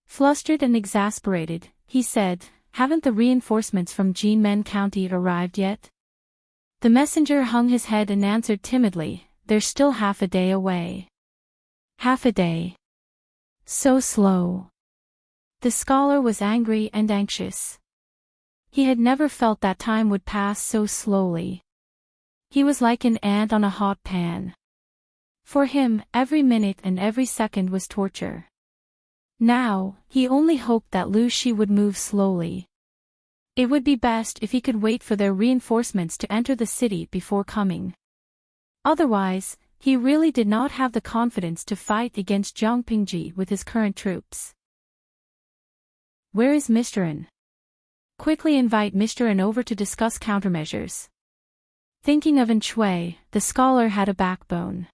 Flustered and exasperated, he said, "Haven't the reinforcements from Jinmen County arrived yet?" The messenger hung his head and answered timidly, "They're still half a day away." Half a day. So slow. The scholar was angry and anxious. He had never felt that time would pass so slowly. He was like an ant on a hot pan. For him, every minute and every second was torture. Now, he only hoped that Lu Shi would move slowly. It would be best if he could wait for their reinforcements to enter the city before coming. Otherwise, he really did not have the confidence to fight against Jiang Pingji with his current troops. Where is Mr. N? Quickly invite Mr. N over to discuss countermeasures. Thinking of An Shui, the scholar had a backbone.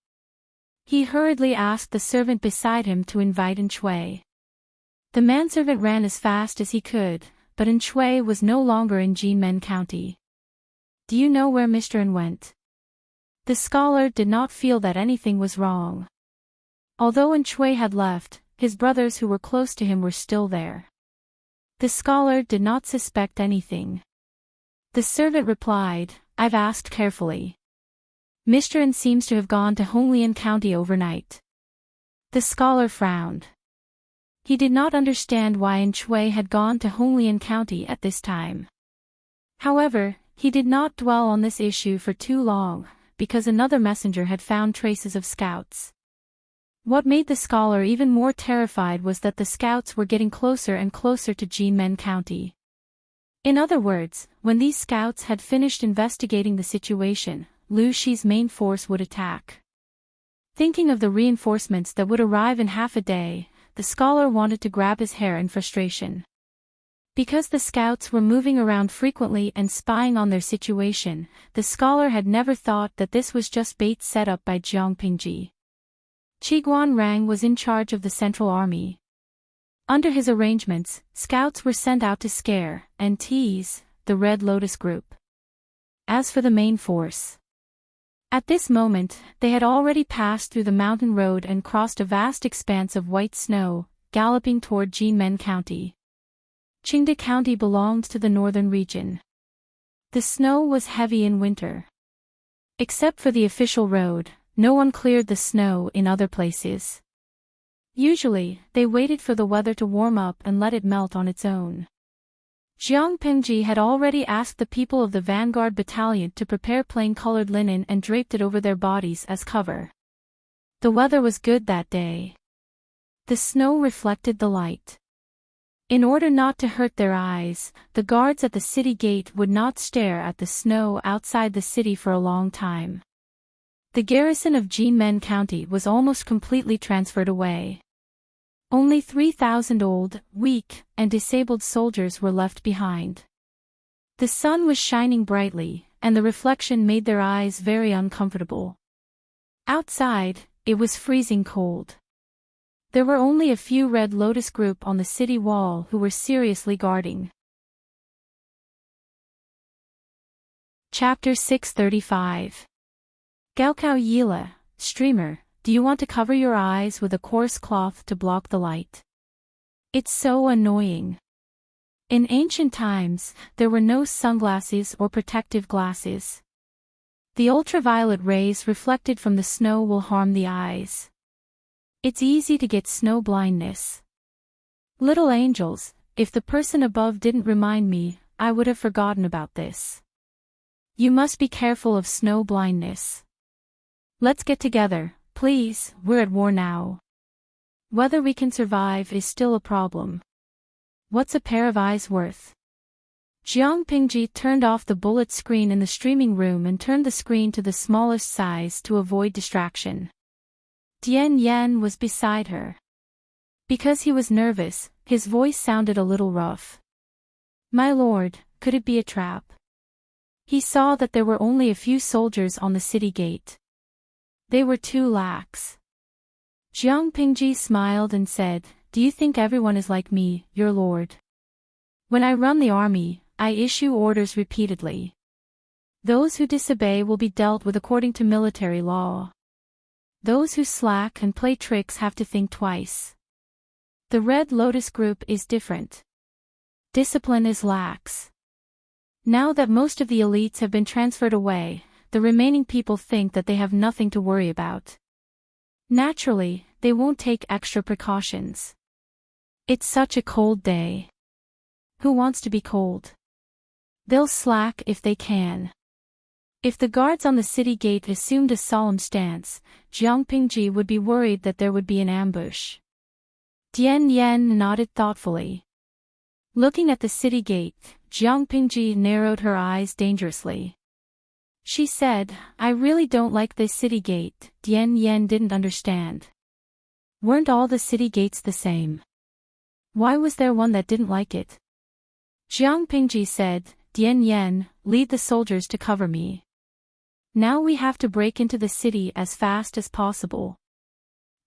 He hurriedly asked the servant beside him to invite An Shui. The manservant ran as fast as he could, but An Shui was no longer in Jinmen County. Do you know where Mr. N went? The scholar did not feel that anything was wrong. Although An Shui had left, his brothers who were close to him were still there. The scholar did not suspect anything. The servant replied, I've asked carefully. Mr. N seems to have gone to Honglian County overnight. The scholar frowned. He did not understand why An Shui had gone to Honglian County at this time. However, he did not dwell on this issue for too long, because another messenger had found traces of scouts. What made the scholar even more terrified was that the scouts were getting closer and closer to Jinmen County. In other words, when these scouts had finished investigating the situation, Lu Shi's main force would attack. Thinking of the reinforcements that would arrive in half a day, the scholar wanted to grab his hair in frustration. Because the scouts were moving around frequently and spying on their situation, the scholar had never thought that this was just bait set up by Jiang Pingji. Qiguan Rang was in charge of the Central Army. Under his arrangements, scouts were sent out to scare and tease the Red Lotus group. As for the main force, at this moment, they had already passed through the mountain road and crossed a vast expanse of white snow, galloping toward Jinmen County. Qingde County belonged to the northern region. The snow was heavy in winter. Except for the official road, no one cleared the snow in other places. Usually, they waited for the weather to warm up and let it melt on its own. Jiang Pingji had already asked the people of the vanguard battalion to prepare plain-colored linen and draped it over their bodies as cover. The weather was good that day. The snow reflected the light. In order not to hurt their eyes, the guards at the city gate would not stare at the snow outside the city for a long time. The garrison of Jinmen County was almost completely transferred away. Only 3,000 old, weak, and disabled soldiers were left behind. The sun was shining brightly, and the reflection made their eyes very uncomfortable. Outside, it was freezing cold. There were only a few Red Lotus group on the city wall who were seriously guarding. Chapter 635. Gaokao Yila, streamer, do you want to cover your eyes with a coarse cloth to block the light? It's so annoying. In ancient times, there were no sunglasses or protective glasses. The ultraviolet rays reflected from the snow will harm the eyes. It's easy to get snow blindness. Little angels, if the person above didn't remind me, I would have forgotten about this. You must be careful of snow blindness. Let's get together, please, we're at war now. Whether we can survive is still a problem. What's a pair of eyes worth? Jiang Pingji turned off the bullet screen in the streaming room and turned the screen to the smallest size to avoid distraction. Dian Yan was beside her. Because he was nervous, his voice sounded a little rough. My lord, could it be a trap? He saw that there were only a few soldiers on the city gate. They were too lax. Jiang Pingji smiled and said, do you think everyone is like me, your lord? When I run the army, I issue orders repeatedly. Those who disobey will be dealt with according to military law. Those who slack and play tricks have to think twice. The Red Lotus group is different. Discipline is lax. Now that most of the elites have been transferred away, the remaining people think that they have nothing to worry about. Naturally, they won't take extra precautions. It's such a cold day. Who wants to be cold? They'll slack if they can. If the guards on the city gate assumed a solemn stance, Jiang Pingji would be worried that there would be an ambush. Dian Yan nodded thoughtfully. Looking at the city gate, Jiang Pingji narrowed her eyes dangerously. She said, "I really don't like this city gate." Dian Yan didn't understand. Weren't all the city gates the same? Why was there one that didn't like it? Jiang Pingji said, "Dian Yan, lead the soldiers to cover me. Now we have to break into the city as fast as possible."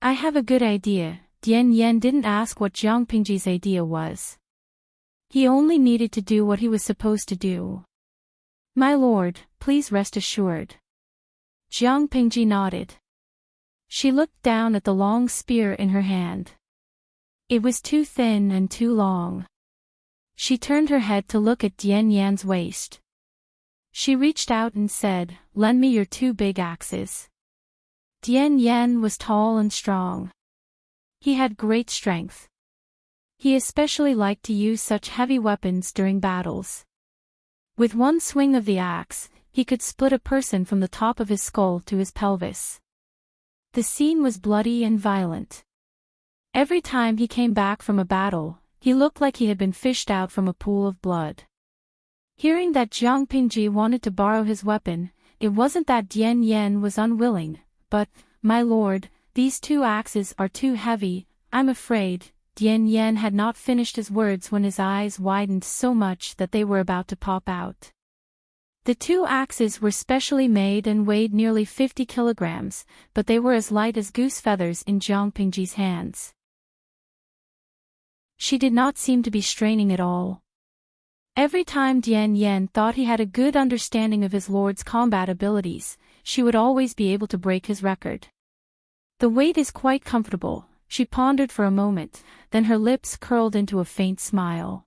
"I have a good idea." Dian Yan didn't ask what Jiang Pingji's idea was. He only needed to do what he was supposed to do. "My lord, please rest assured." Jiang Pingji nodded. She looked down at the long spear in her hand. It was too thin and too long. She turned her head to look at Dian Yan's waist. She reached out and said, "Lend me your 2 big axes." Dian Yan was tall and strong. He had great strength. He especially liked to use such heavy weapons during battles. With one swing of the axe, he could split a person from the top of his skull to his pelvis. The scene was bloody and violent. Every time he came back from a battle, he looked like he had been fished out from a pool of blood. Hearing that Jiang Pingji wanted to borrow his weapon, it wasn't that Dian Yan was unwilling, but, "My lord, these 2 axes are too heavy, I'm afraid." Dian Yan had not finished his words when his eyes widened so much that they were about to pop out. The 2 axes were specially made and weighed nearly 50 kilograms, but they were as light as goose feathers in Jiang Pingji's hands. She did not seem to be straining at all. Every time Dian Yan thought he had a good understanding of his lord's combat abilities, she would always be able to break his record. "The weight is quite comfortable," she pondered for a moment, then her lips curled into a faint smile.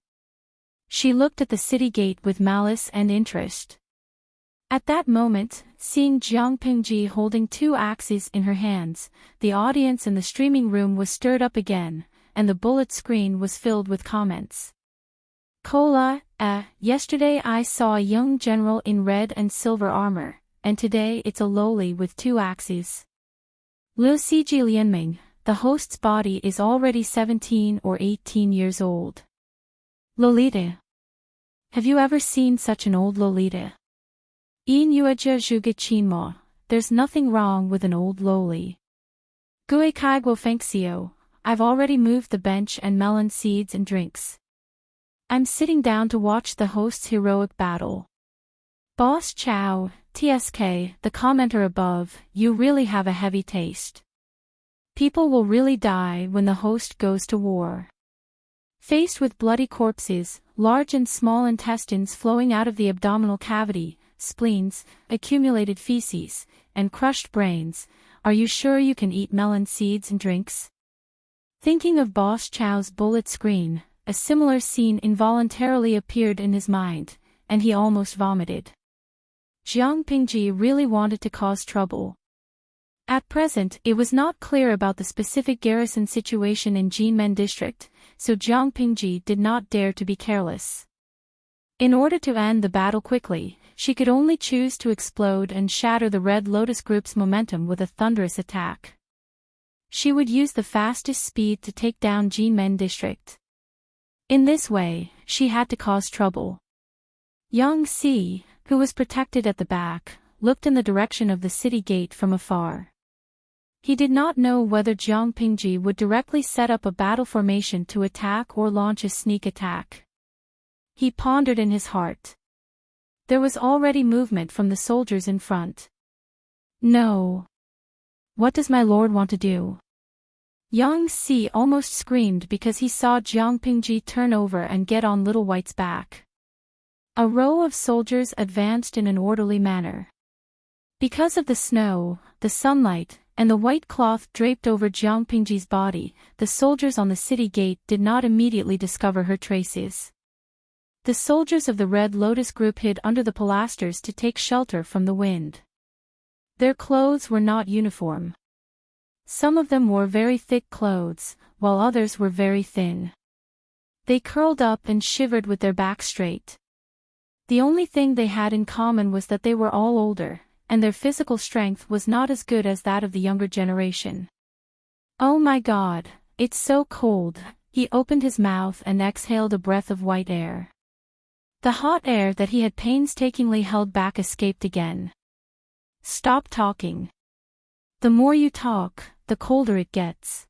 She looked at the city gate with malice and interest. At that moment, seeing Jiang Pingji holding 2 axes in her hands, the audience in the streaming room was stirred up again, and the bullet screen was filled with comments. "Cola, yesterday I saw a young general in red and silver armor, and today it's a lowly with 2 axes. Liu Siji Lianming, the host's body is already 17 or 18 years old. Lolita. Have you ever seen such an old Lolita? Yin Yuaja Zhuge Qinmo, there's nothing wrong with an old lowly. Gui Kai Guo Fengxiu, I've already moved the bench and melon seeds and drinks. I'm sitting down to watch the host's heroic battle. Boss Chow, TSK, the commenter above, you really have a heavy taste. People will really die when the host goes to war. Faced with bloody corpses, large and small intestines flowing out of the abdominal cavity, spleens, accumulated feces, and crushed brains, are you sure you can eat melon seeds and drinks?" Thinking of Boss Chow's bullet screen, a similar scene involuntarily appeared in his mind, and he almost vomited. Jiang Pingji really wanted to cause trouble. At present, it was not clear about the specific garrison situation in Jinmen district, so Jiang Pingji did not dare to be careless. In order to end the battle quickly, she could only choose to explode and shatter the Red Lotus Group's momentum with a thunderous attack. She would use the fastest speed to take down Jinmen district. In this way, she had to cause trouble. Yang Si, who was protected at the back, looked in the direction of the city gate from afar. He did not know whether Jiang Pingji would directly set up a battle formation to attack or launch a sneak attack. He pondered in his heart. There was already movement from the soldiers in front. No. What does my lord want to do? Yang Si almost screamed because he saw Jiang Pingji turn over and get on Little White's back. A row of soldiers advanced in an orderly manner. Because of the snow, the sunlight, and the white cloth draped over Jiang Pingji's body, the soldiers on the city gate did not immediately discover her traces. The soldiers of the Red Lotus Group hid under the pilasters to take shelter from the wind. Their clothes were not uniform. Some of them wore very thick clothes, while others were very thin. They curled up and shivered with their backs straight. The only thing they had in common was that they were all older, and their physical strength was not as good as that of the younger generation. "Oh my God, it's so cold." He opened his mouth and exhaled a breath of white air. The hot air that he had painstakingly held back escaped again. "Stop talking. The more you talk, the colder it gets.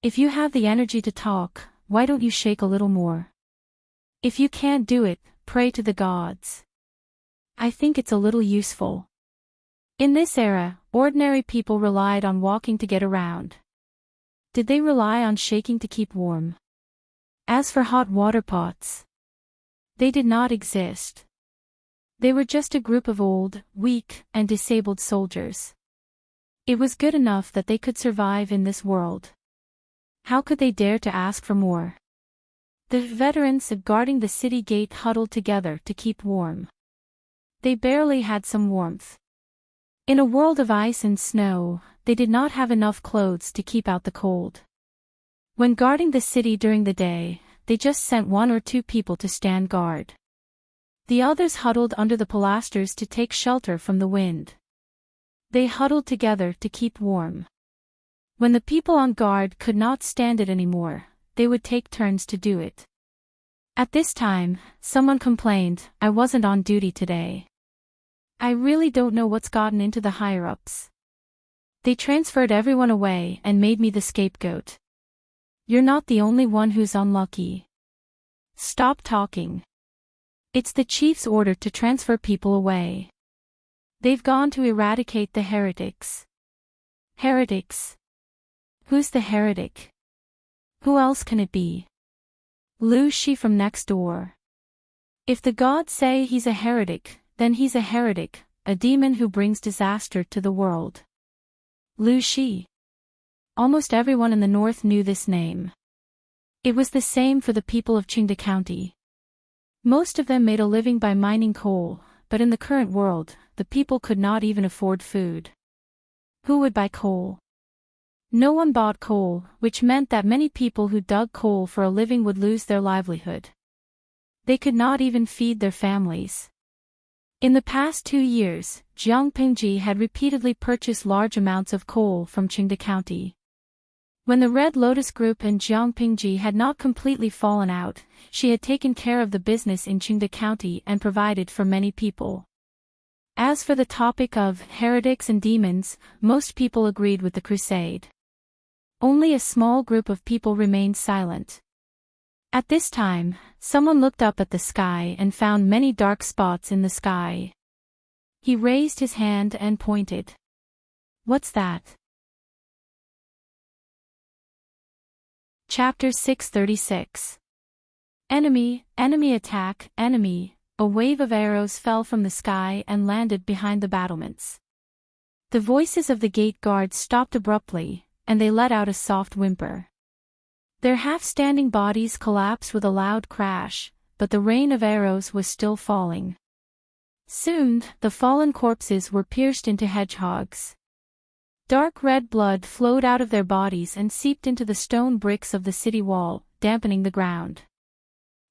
If you have the energy to talk, why don't you shake a little more? If you can't do it, pray to the gods. I think it's a little useful." In this era, ordinary people relied on walking to get around. Did they rely on shaking to keep warm? As for hot water pots, they did not exist. They were just a group of old, weak, and disabled soldiers. It was good enough that they could survive in this world. How could they dare to ask for more? The veterans guarding the city gate huddled together to keep warm. They barely had some warmth. In a world of ice and snow, they did not have enough clothes to keep out the cold. When guarding the city during the day, they just sent 1 or 2 people to stand guard. The others huddled under the pilasters to take shelter from the wind. They huddled together to keep warm. When the people on guard could not stand it anymore, they would take turns to do it. At this time, someone complained, "I wasn't on duty today. I really don't know what's gotten into the higher-ups. They transferred everyone away and made me the scapegoat. You're not the only one who's unlucky. Stop talking. It's the chief's order to transfer people away. They've gone to eradicate the heretics." Heretics? Who's the heretic? Who else can it be? Lu Shi from next door. If the gods say he's a heretic, then he's a heretic, a demon who brings disaster to the world. Lu Shi. Almost everyone in the north knew this name. It was the same for the people of Qingde County. Most of them made a living by mining coal, but in the current world, the people could not even afford food. Who would buy coal? No one bought coal, which meant that many people who dug coal for a living would lose their livelihood. They could not even feed their families. In the past 2 years, Jiang Pingji had repeatedly purchased large amounts of coal from Qingde County. When the Red Lotus Group and Jiang Pingji had not completely fallen out, she had taken care of the business in Qingde County and provided for many people. As for the topic of heretics and demons, most people agreed with the crusade. Only a small group of people remained silent. At this time, someone looked up at the sky and found many dark spots in the sky. He raised his hand and pointed. "What's that?" Chapter 636. Enemy attack, enemy. A wave of arrows fell from the sky and landed behind the battlements. The voices of the gate guards stopped abruptly, and they let out a soft whimper. Their half-standing bodies collapsed with a loud crash, but the rain of arrows was still falling. Soon, the fallen corpses were pierced into hedgehogs. Dark red blood flowed out of their bodies and seeped into the stone bricks of the city wall, dampening the ground.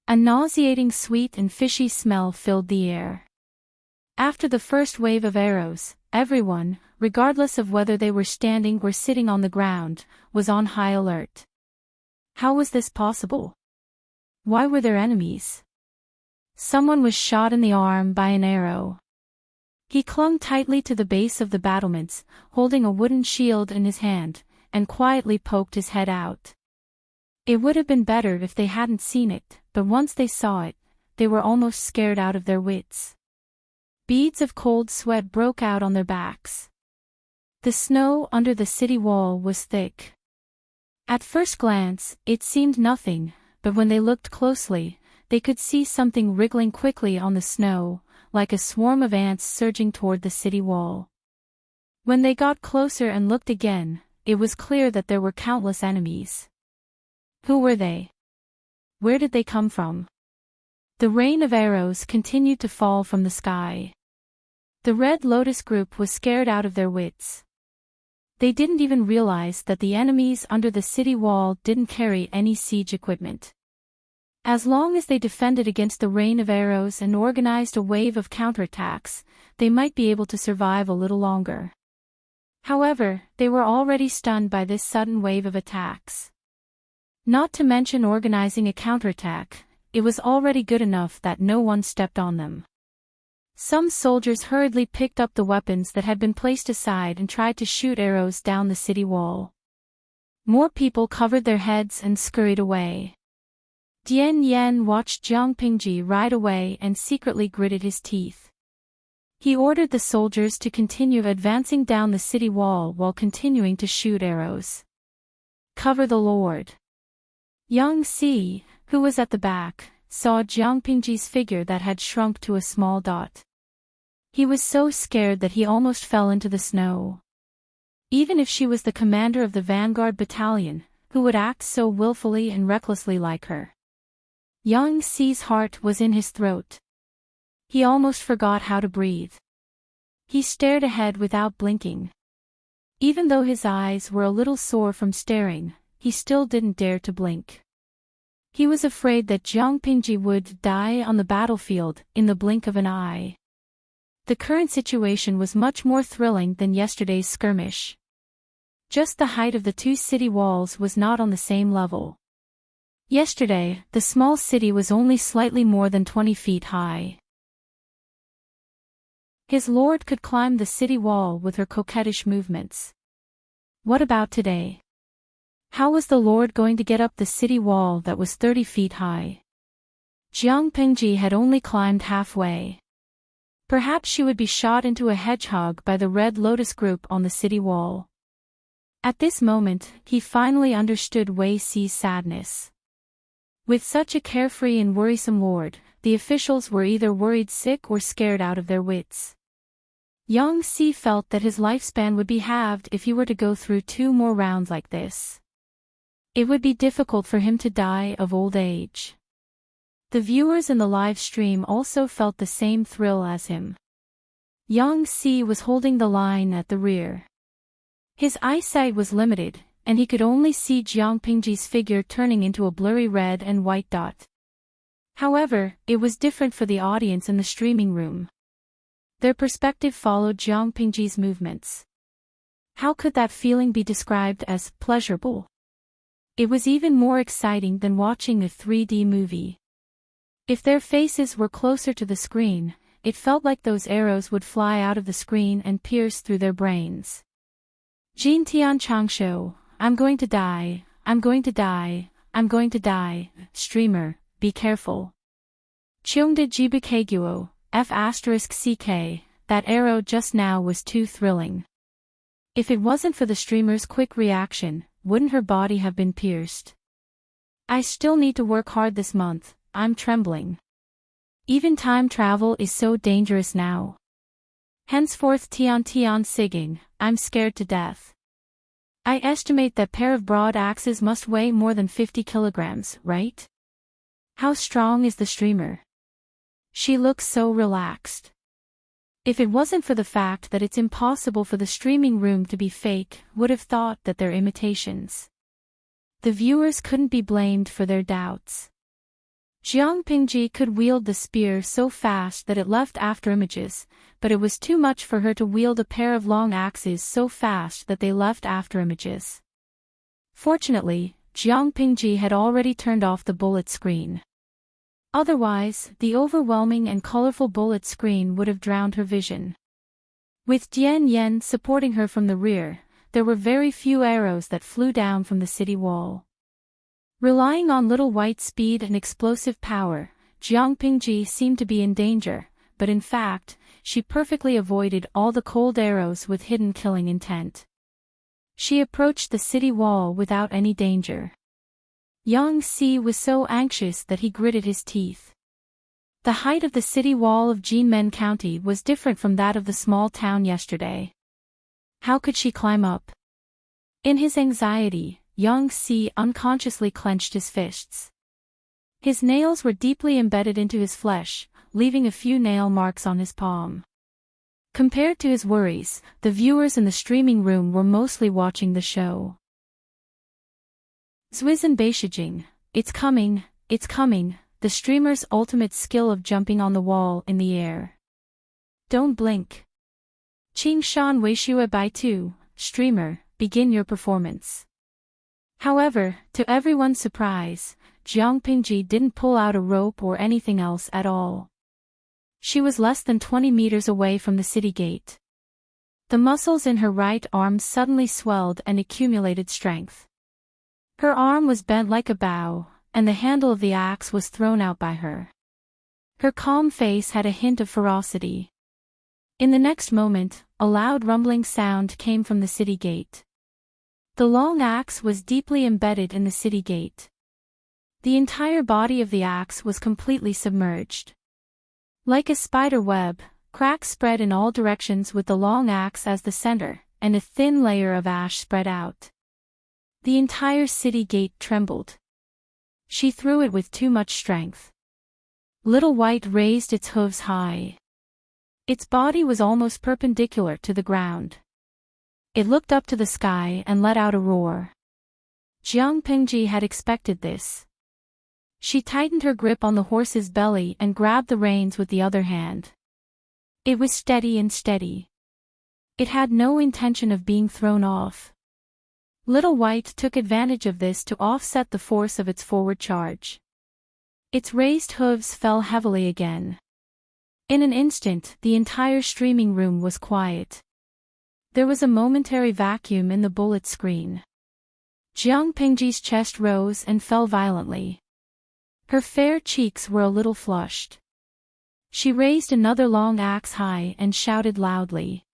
A nauseating sweet and fishy smell filled the air. After the first wave of arrows, everyone, regardless of whether they were standing or sitting on the ground, was on high alert. How was this possible? Why were there enemies? Someone was shot in the arm by an arrow. He clung tightly to the base of the battlements, holding a wooden shield in his hand, and quietly poked his head out. It would have been better if they hadn't seen it, but once they saw it, they were almost scared out of their wits. Beads of cold sweat broke out on their backs. The snow under the city wall was thick. At first glance, it seemed nothing, but when they looked closely, they could see something wriggling quickly on the snow, like a swarm of ants surging toward the city wall. When they got closer and looked again, it was clear that there were countless enemies. Who were they? Where did they come from? The rain of arrows continued to fall from the sky. The Red Lotus Group was scared out of their wits. They didn't even realize that the enemies under the city wall didn't carry any siege equipment. As long as they defended against the rain of arrows and organized a wave of counterattacks, they might be able to survive a little longer. However, they were already stunned by this sudden wave of attacks. Not to mention organizing a counterattack, it was already good enough that no one stepped on them. Some soldiers hurriedly picked up the weapons that had been placed aside and tried to shoot arrows down the city wall. More people covered their heads and scurried away. Dian Yen watched Jiang Pingji ride away and secretly gritted his teeth. He ordered the soldiers to continue advancing down the city wall while continuing to shoot arrows. Cover the Lord. Yang Si, who was at the back, saw Jiang Pingji's figure that had shrunk to a small dot. He was so scared that he almost fell into the snow. Even if she was the commander of the vanguard battalion, who would act so willfully and recklessly like her? Yang Si's heart was in his throat. He almost forgot how to breathe. He stared ahead without blinking. Even though his eyes were a little sore from staring, he still didn't dare to blink. He was afraid that Jiang Pingji would die on the battlefield in the blink of an eye. The current situation was much more thrilling than yesterday's skirmish. Just the height of the two city walls was not on the same level. Yesterday, the small city was only slightly more than 20 feet high. His lord could climb the city wall with her coquettish movements. What about today? How was the lord going to get up the city wall that was 30 feet high? Jiang Pingji had only climbed halfway. Perhaps she would be shot into a hedgehog by the Red Lotus group on the city wall. At this moment, he finally understood Wei Si's sadness. With such a carefree and worrisome lord, the officials were either worried sick or scared out of their wits. Yang Si felt that his lifespan would be halved if he were to go through 2 more rounds like this. It would be difficult for him to die of old age. The viewers in the live stream also felt the same thrill as him. Yang Si was holding the line at the rear. His eyesight was limited, and he could only see Jiang Pingji's figure turning into a blurry red and white dot. However, it was different for the audience in the streaming room. Their perspective followed Jiang Pingji's movements. How could that feeling be described as pleasurable? It was even more exciting than watching a 3D movie. If their faces were closer to the screen, it felt like those arrows would fly out of the screen and pierce through their brains. Jin Tian Changsho, I'm going to die, I'm going to die, I'm going to die, streamer, be careful. Cheongda Jibukagyo, F***CK, that arrow just now was too thrilling. If it wasn't for the streamer's quick reaction, wouldn't her body have been pierced? I still need to work hard this month, I'm trembling. Even time travel is so dangerous now. Henceforth Tian Sigging, I'm scared to death. I estimate that pair of broad axes must weigh more than 50 kilograms, right? How strong is the streamer? She looks so relaxed. If it wasn't for the fact that it's impossible for the streaming room to be fake, would have thought that they're imitations. The viewers couldn't be blamed for their doubts. Jiang Pingji could wield the spear so fast that it left afterimages, but it was too much for her to wield a pair of long axes so fast that they left afterimages. Fortunately, Jiang Pingji had already turned off the bullet screen. Otherwise, the overwhelming and colorful bullet screen would have drowned her vision. With Dian Yen supporting her from the rear, there were very few arrows that flew down from the city wall. Relying on Little White's speed and explosive power, Jiang Pingji seemed to be in danger, but in fact, she perfectly avoided all the cold arrows with hidden killing intent. She approached the city wall without any danger. Yang Si was so anxious that he gritted his teeth. The height of the city wall of Jinmen County was different from that of the small town yesterday. How could she climb up? In his anxiety, Yang Si unconsciously clenched his fists. His nails were deeply embedded into his flesh, leaving a few nail marks on his palm. Compared to his worries, the viewers in the streaming room were mostly watching the show. Zuizhen Beishijing, it's coming, it's coming, the streamer's ultimate skill of jumping on the wall in the air. Don't blink. Qing Shan Wei Shue Bai Tu, streamer, begin your performance. However, to everyone's surprise, Jiang Pingji didn't pull out a rope or anything else at all. She was less than 20 meters away from the city gate. The muscles in her right arm suddenly swelled and accumulated strength. Her arm was bent like a bow, and the handle of the axe was thrown out by her. Her calm face had a hint of ferocity. In the next moment, a loud rumbling sound came from the city gate. The long axe was deeply embedded in the city gate. The entire body of the axe was completely submerged. Like a spider web, cracks spread in all directions with the long axe as the center, and a thin layer of ash spread out. The entire city gate trembled. She threw it with too much strength. Little White raised its hooves high. Its body was almost perpendicular to the ground. It looked up to the sky and let out a roar. Jiang Pingji had expected this. She tightened her grip on the horse's belly and grabbed the reins with the other hand. It was steady and steady. It had no intention of being thrown off. Little White took advantage of this to offset the force of its forward charge. Its raised hooves fell heavily again. In an instant, the entire streaming room was quiet. There was a momentary vacuum in the bullet screen. Jiang Pingji's chest rose and fell violently. Her fair cheeks were a little flushed. She raised another long axe high and shouted loudly.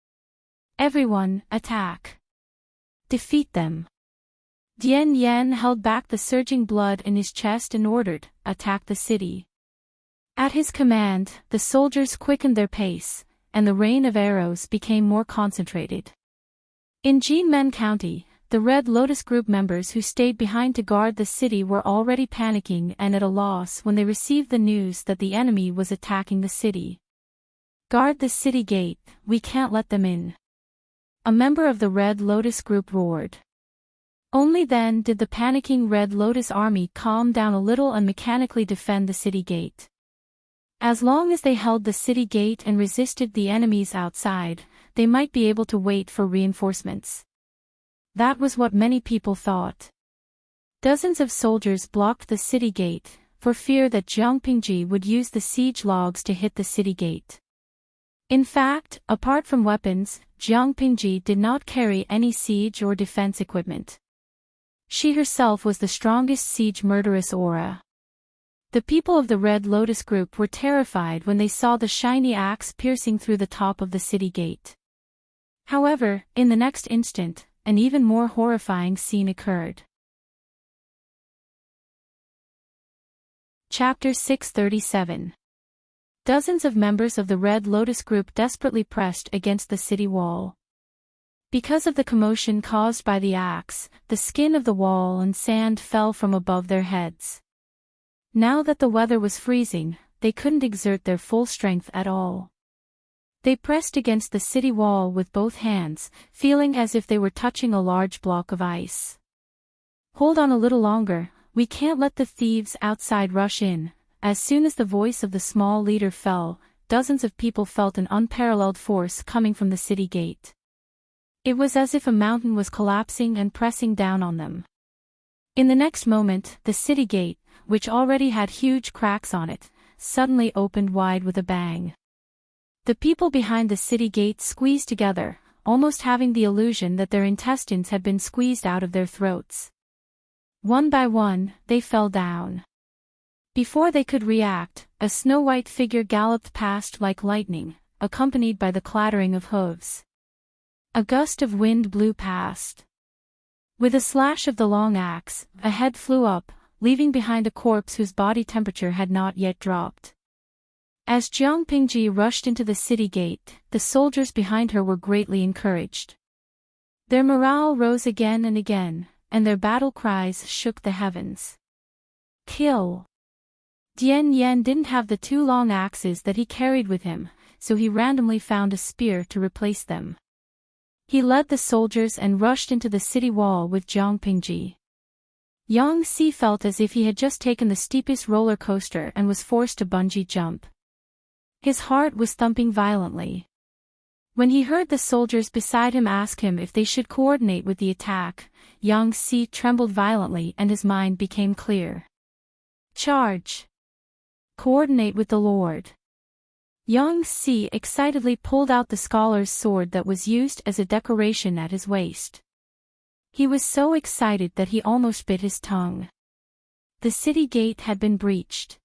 Everyone, attack! Defeat them! Dian Yan held back the surging blood in his chest and ordered, attack the city. At his command, the soldiers quickened their pace, and the rain of arrows became more concentrated. In Jinmen County, the Red Lotus Group members who stayed behind to guard the city were already panicking and at a loss when they received the news that the enemy was attacking the city. Guard the city gate, we can't let them in. A member of the Red Lotus Group roared. Only then did the panicking Red Lotus army calm down a little and mechanically defend the city gate. As long as they held the city gate and resisted the enemies outside, they might be able to wait for reinforcements. That was what many people thought. Dozens of soldiers blocked the city gate, for fear that Jiang Pingji would use the siege logs to hit the city gate. In fact, apart from weapons, Jiang Pingji did not carry any siege or defense equipment. She herself was the strongest siege murderess aura. The people of the Red Lotus Group were terrified when they saw the shiny axe piercing through the top of the city gate. However, in the next instant, an even more horrifying scene occurred. Chapter 637. Dozens of members of the Red Lotus Group desperately pressed against the city wall. Because of the commotion caused by the axe, the skin of the wall and sand fell from above their heads. Now that the weather was freezing, they couldn't exert their full strength at all. They pressed against the city wall with both hands, feeling as if they were touching a large block of ice. Hold on a little longer, we can't let the thieves outside rush in. As soon as the voice of the small leader fell, dozens of people felt an unparalleled force coming from the city gate. It was as if a mountain was collapsing and pressing down on them. In the next moment, the city gate, which already had huge cracks on it, suddenly opened wide with a bang. The people behind the city gate squeezed together, almost having the illusion that their intestines had been squeezed out of their throats. One by one, they fell down. Before they could react, a snow-white figure galloped past like lightning, accompanied by the clattering of hooves. A gust of wind blew past. With a slash of the long axe, a head flew up, leaving behind a corpse whose body temperature had not yet dropped. As Jiang Pingji rushed into the city gate, the soldiers behind her were greatly encouraged. Their morale rose again and again, and their battle cries shook the heavens. Kill! Dian Yan didn't have the two long axes that he carried with him, so he randomly found a spear to replace them. He led the soldiers and rushed into the city wall with Jiang Pingji. Yang Si felt as if he had just taken the steepest roller coaster and was forced to bungee jump. His heart was thumping violently. When he heard the soldiers beside him ask him if they should coordinate with the attack, Yang Si trembled violently and his mind became clear. Charge! Coordinate with the Lord. Yang Si excitedly pulled out the scholar's sword that was used as a decoration at his waist. He was so excited that he almost bit his tongue. The city gate had been breached.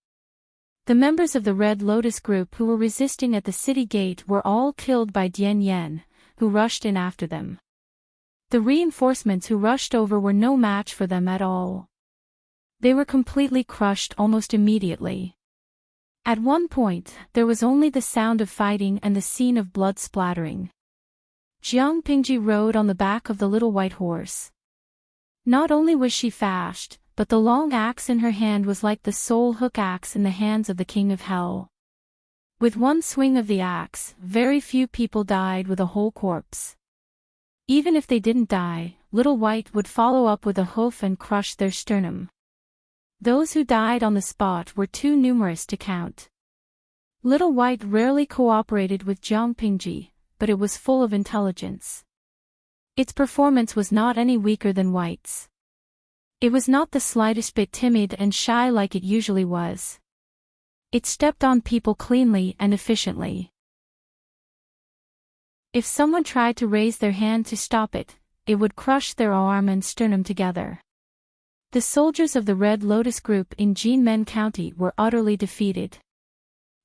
The members of the Red Lotus group who were resisting at the city gate were all killed by Dian Yen, who rushed in after them. The reinforcements who rushed over were no match for them at all. They were completely crushed almost immediately. At one point, there was only the sound of fighting and the scene of blood splattering. Jiang Pingji rode on the back of the little white horse. Not only was she fast, but the long axe in her hand was like the soul hook axe in the hands of the king of hell. With one swing of the axe, very few people died with a whole corpse. Even if they didn't die, Little White would follow up with a hoof and crush their sternum. Those who died on the spot were too numerous to count. Little White rarely cooperated with Jiang Pingji, but it was full of intelligence. Its performance was not any weaker than White's. It was not the slightest bit timid and shy like it usually was. It stepped on people cleanly and efficiently. If someone tried to raise their hand to stop it, it would crush their arm and sternum together. The soldiers of the Red Lotus group in Jinmen County were utterly defeated.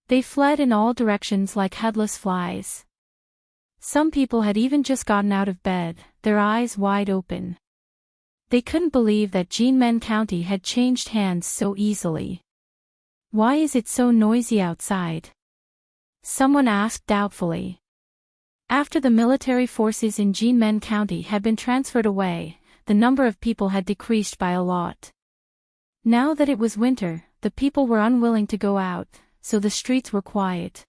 They fled in all directions like headless flies. Some people had even just gotten out of bed, their eyes wide open. They couldn't believe that Jinmen County had changed hands so easily. Why is it so noisy outside? Someone asked doubtfully. After the military forces in Jinmen County had been transferred away, the number of people had decreased by a lot. Now that it was winter, the people were unwilling to go out, so the streets were quiet.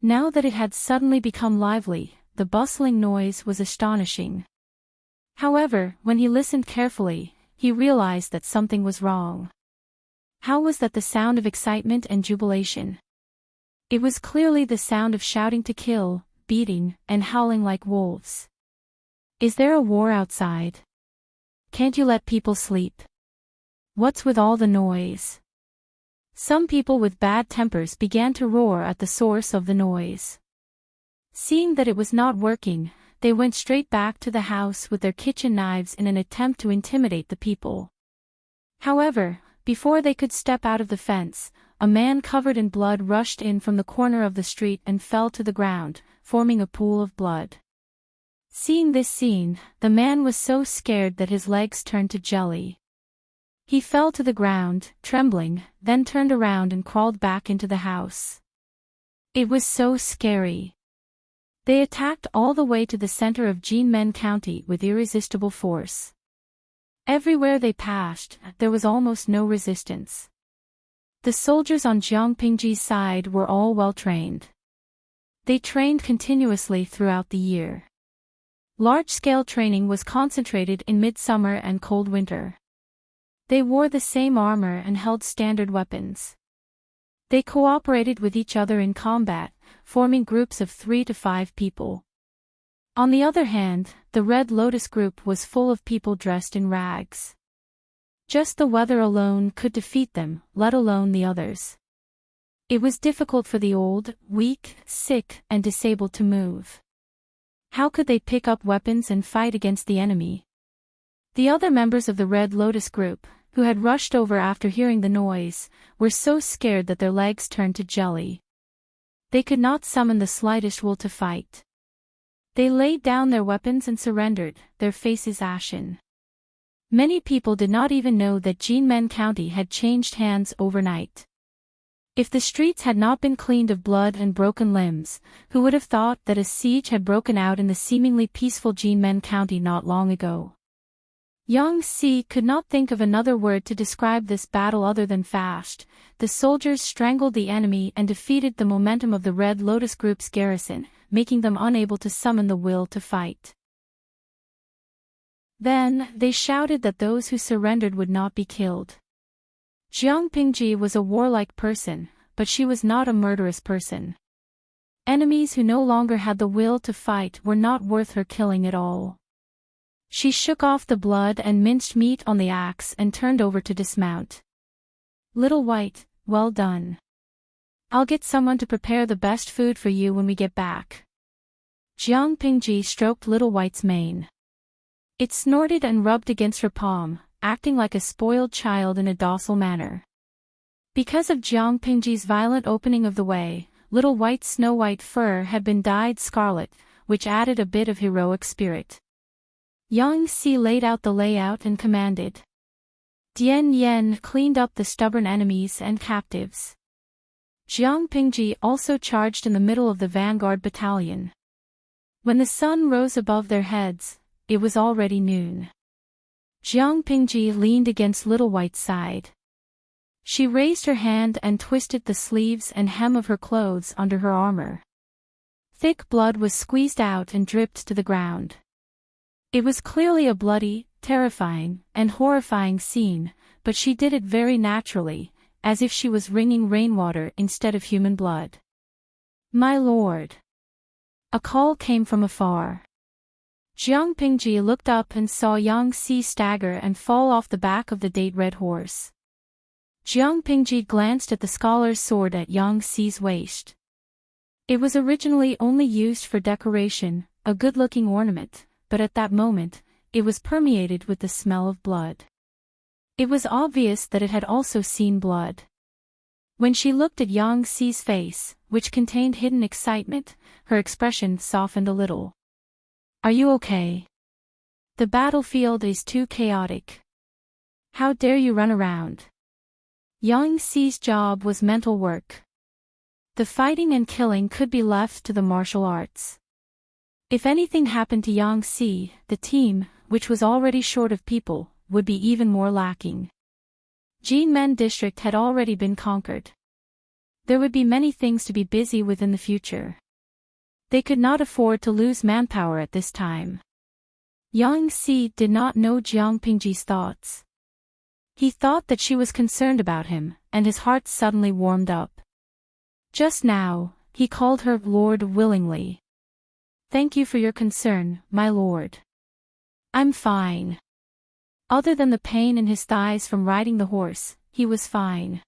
Now that it had suddenly become lively, the bustling noise was astonishing. However, when he listened carefully, he realized that something was wrong. How was that the sound of excitement and jubilation? It was clearly the sound of shouting to kill, beating, and howling like wolves. Is there a war outside? Can't you let people sleep? What's with all the noise? Some people with bad tempers began to roar at the source of the noise. Seeing that it was not working, they went straight back to the house with their kitchen knives in an attempt to intimidate the people. However, before they could step out of the fence, a man covered in blood rushed in from the corner of the street and fell to the ground, forming a pool of blood. Seeing this scene, the man was so scared that his legs turned to jelly. He fell to the ground, trembling, then turned around and crawled back into the house. It was so scary. They attacked all the way to the center of Jinmen County with irresistible force. Everywhere they passed, there was almost no resistance. The soldiers on Jiang Pingji's side were all well trained. They trained continuously throughout the year. Large-scale training was concentrated in midsummer and cold winter. They wore the same armor and held standard weapons. They cooperated with each other in combat, forming groups of 3 to 5 people. On the other hand, the Red Lotus group was full of people dressed in rags. Just the weather alone could defeat them, let alone the others. It was difficult for the old, weak, sick, and disabled to move. How could they pick up weapons and fight against the enemy? The other members of the Red Lotus group, who had rushed over after hearing the noise, were so scared that their legs turned to jelly. They could not summon the slightest will to fight. They laid down their weapons and surrendered, their faces ashen. Many people did not even know that Jinmen County had changed hands overnight. If the streets had not been cleaned of blood and broken limbs, who would have thought that a siege had broken out in the seemingly peaceful Jinmen County not long ago? Yang Si could not think of another word to describe this battle other than fast. The soldiers strangled the enemy and defeated the momentum of the Red Lotus group's garrison, making them unable to summon the will to fight. Then, they shouted that those who surrendered would not be killed. Jiang Pingji was a warlike person, but she was not a murderous person. Enemies who no longer had the will to fight were not worth her killing at all. She shook off the blood and minced meat on the axe and turned over to dismount. Little White, well done. I'll get someone to prepare the best food for you when we get back. Jiang Pingji stroked Little White's mane. It snorted and rubbed against her palm, acting like a spoiled child in a docile manner. Because of Jiang Pingji's violent opening of the way, Little White's snow-white fur had been dyed scarlet, which added a bit of heroic spirit. Yang Si laid out the layout and commanded. Dian Yen cleaned up the stubborn enemies and captives. Jiang Pingji also charged in the middle of the vanguard battalion. When the sun rose above their heads, it was already noon. Jiang Pingji leaned against Little White's side. She raised her hand and twisted the sleeves and hem of her clothes under her armor. Thick blood was squeezed out and dripped to the ground. It was clearly a bloody, terrifying, and horrifying scene, but she did it very naturally, as if she was wringing rainwater instead of human blood. My lord. A call came from afar. Jiang Pingji looked up and saw Yang Si stagger and fall off the back of the date-red horse. Jiang Pingji glanced at the scholar's sword at Yang Si's waist. It was originally only used for decoration, a good-looking ornament, but at that moment, it was permeated with the smell of blood. It was obvious that it had also seen blood. When she looked at Yang Si's face, which contained hidden excitement, her expression softened a little. Are you okay? The battlefield is too chaotic. How dare you run around? Yang Si's job was mental work. The fighting and killing could be left to the martial arts. If anything happened to Yang Si, the team, which was already short of people, would be even more lacking. Jinmen district had already been conquered. There would be many things to be busy with in the future. They could not afford to lose manpower at this time. Yang Si did not know Jiang Pingji's thoughts. He thought that she was concerned about him, and his heart suddenly warmed up. Just now, he called her Lord willingly. Thank you for your concern, my lord. I'm fine. Other than the pain in his thighs from riding the horse, he was fine.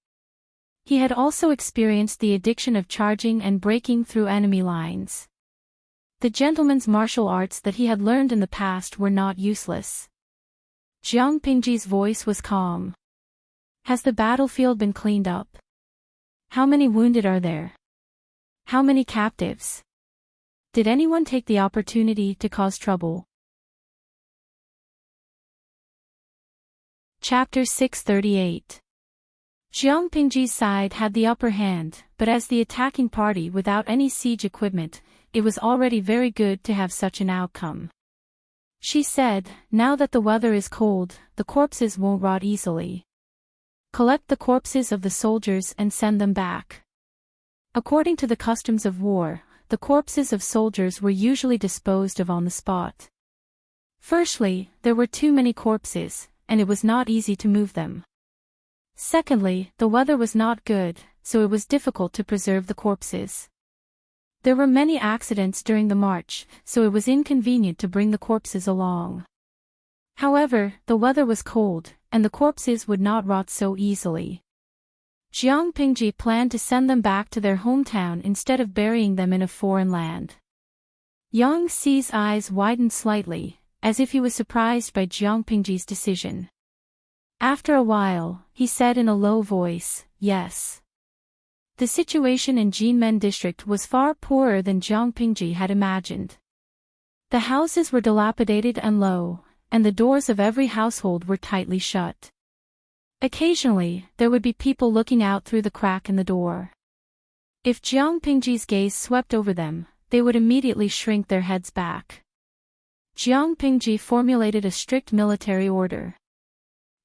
He had also experienced the addiction of charging and breaking through enemy lines. The gentleman's martial arts that he had learned in the past were not useless. Jiang Pingji's voice was calm. Has the battlefield been cleaned up? How many wounded are there? How many captives? Did anyone take the opportunity to cause trouble? Chapter 638. Jiang Pingji's side had the upper hand, but as the attacking party without any siege equipment, it was already very good to have such an outcome. She said, now that the weather is cold, the corpses won't rot easily. Collect the corpses of the soldiers and send them back. According to the customs of war, the corpses of soldiers were usually disposed of on the spot. Firstly, there were too many corpses, and it was not easy to move them. Secondly, the weather was not good, so it was difficult to preserve the corpses. There were many accidents during the march, so it was inconvenient to bring the corpses along. However, the weather was cold, and the corpses would not rot so easily. Jiang Pingji planned to send them back to their hometown instead of burying them in a foreign land. Yang Si's eyes widened slightly, as if he was surprised by Jiang Pingji's decision. After a while, he said in a low voice, yes. The situation in Jinmen district was far poorer than Jiang Pingji had imagined. The houses were dilapidated and low, and the doors of every household were tightly shut. Occasionally, there would be people looking out through the crack in the door. If Jiang Pingji's gaze swept over them, they would immediately shrink their heads back. Jiang Pingji formulated a strict military order.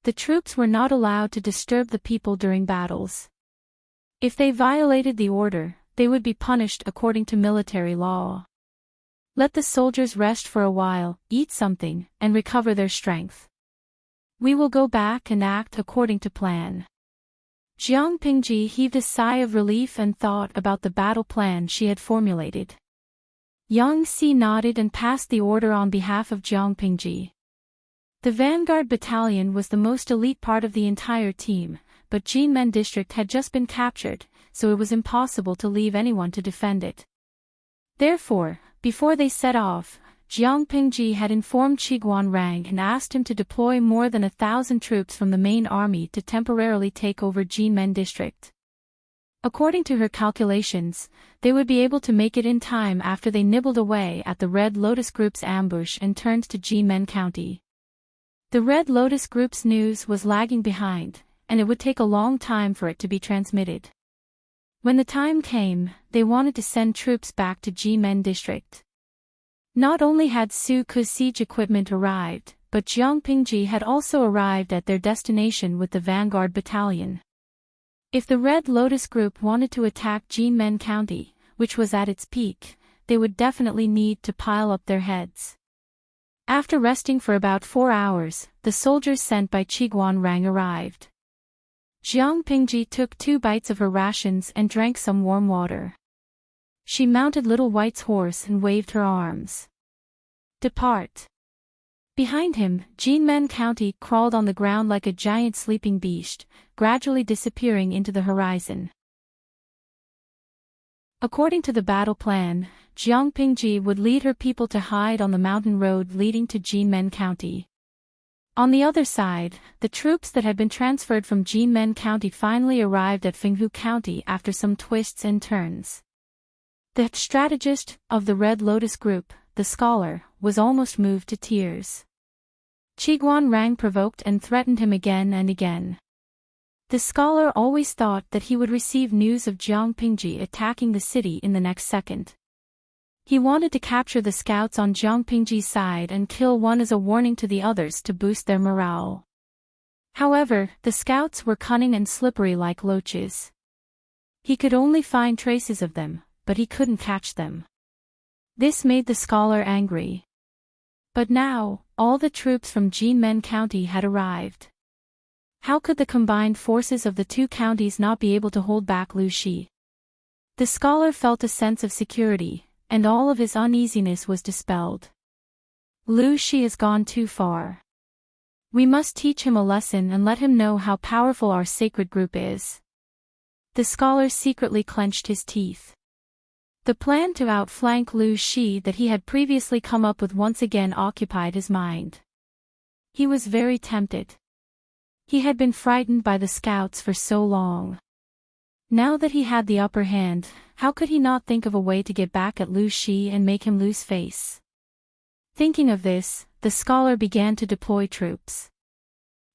The troops were not allowed to disturb the people during battles. If they violated the order, they would be punished according to military law. Let the soldiers rest for a while, eat something, and recover their strength. We will go back and act according to plan. Jiang Pingji heaved a sigh of relief and thought about the battle plan she had formulated. Yang Si nodded and passed the order on behalf of Jiang Pingji. The vanguard battalion was the most elite part of the entire team, but Jinmen district had just been captured, so it was impossible to leave anyone to defend it. Therefore, before they set off, Jiang Pingji had informed Qiguan Rang and asked him to deploy more than 1,000 troops from the main army to temporarily take over Jinmen district. According to her calculations, they would be able to make it in time after they nibbled away at the Red Lotus Group's ambush and turned to Jinmen County. The Red Lotus Group's news was lagging behind, and it would take a long time for it to be transmitted. When the time came, they wanted to send troops back to Jinmen district. Not only had Su Ke's siege equipment arrived, but Jiang Pingji had also arrived at their destination with the vanguard battalion. If the Red Lotus Group wanted to attack Jinmen County, which was at its peak, they would definitely need to pile up their heads. After resting for about 4 hours, the soldiers sent by Qiguan Rang arrived. Jiang Pingji took 2 bites of her rations and drank some warm water. She mounted Little White's horse and waved her arms. Depart. Behind him, Jinmen County crawled on the ground like a giant sleeping beast, gradually disappearing into the horizon. According to the battle plan, Jiang Pingji would lead her people to hide on the mountain road leading to Jinmen County. On the other side, the troops that had been transferred from Jinmen County finally arrived at Fenghu County after some twists and turns. The strategist of the Red Lotus Group, the scholar, was almost moved to tears. Qiguan Rang provoked and threatened him again and again. The scholar always thought that he would receive news of Jiang Pingji attacking the city in the next second. He wanted to capture the scouts on Jiang Pingji's side and kill one as a warning to the others to boost their morale. However, the scouts were cunning and slippery like loaches. He could only find traces of them, but he couldn't catch them. This made the scholar angry. But now, all the troops from Jinmen County had arrived. How could the combined forces of the 2 counties not be able to hold back Lu Shi? The scholar felt a sense of security, and all of his uneasiness was dispelled. Lu Shi has gone too far. We must teach him a lesson and let him know how powerful our sacred group is. The scholar secretly clenched his teeth. The plan to outflank Lu Shi that he had previously come up with once again occupied his mind. He was very tempted. He had been frightened by the scouts for so long. Now that he had the upper hand, how could he not think of a way to get back at Lu Shi and make him lose face? Thinking of this, the scholar began to deploy troops.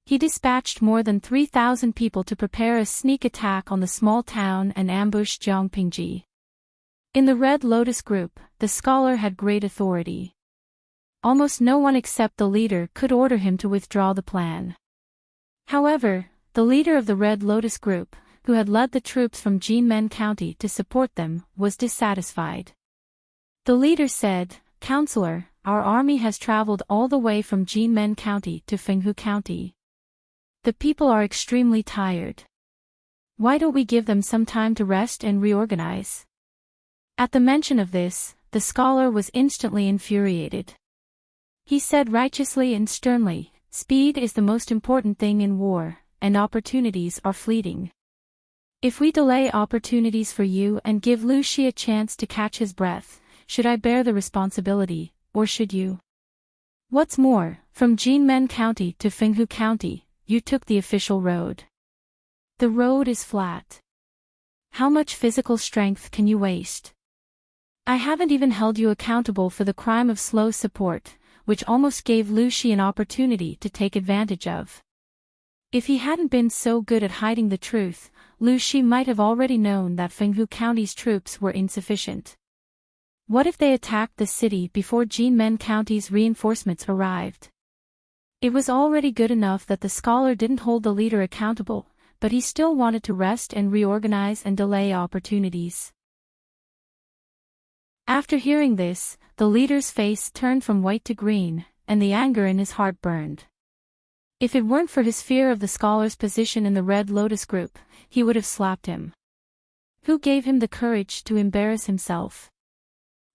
He dispatched more than 3,000 people to prepare a sneak attack on the small town and ambush Jiang Pingji. In the Red Lotus Group, the scholar had great authority. Almost no one except the leader could order him to withdraw the plan. However, the leader of the Red Lotus Group, who had led the troops from Jinmen County to support them, was dissatisfied. The leader said, "Counselor, our army has traveled all the way from Jinmen County to Fenghu County. The people are extremely tired. Why don't we give them some time to rest and reorganize?" At the mention of this, the scholar was instantly infuriated. He said righteously and sternly, "Speed is the most important thing in war, and opportunities are fleeting. If we delay opportunities for you and give Lu Shi a chance to catch his breath, should I bear the responsibility, or should you? What's more, from Jinmen County to Fenghu County, you took the official road. The road is flat. How much physical strength can you waste? I haven't even held you accountable for the crime of slow support, which almost gave Lu Shi an opportunity to take advantage of. If he hadn't been so good at hiding the truth, Lu Shi might have already known that Fenghu County's troops were insufficient. What if they attacked the city before Jinmen County's reinforcements arrived? It was already good enough that the scholar didn't hold the leader accountable, but he still wanted to rest and reorganize and delay opportunities. After hearing this, the leader's face turned from white to green, and the anger in his heart burned. If it weren't for his fear of the scholar's position in the Red Lotus group, he would have slapped him. Who gave him the courage to embarrass himself?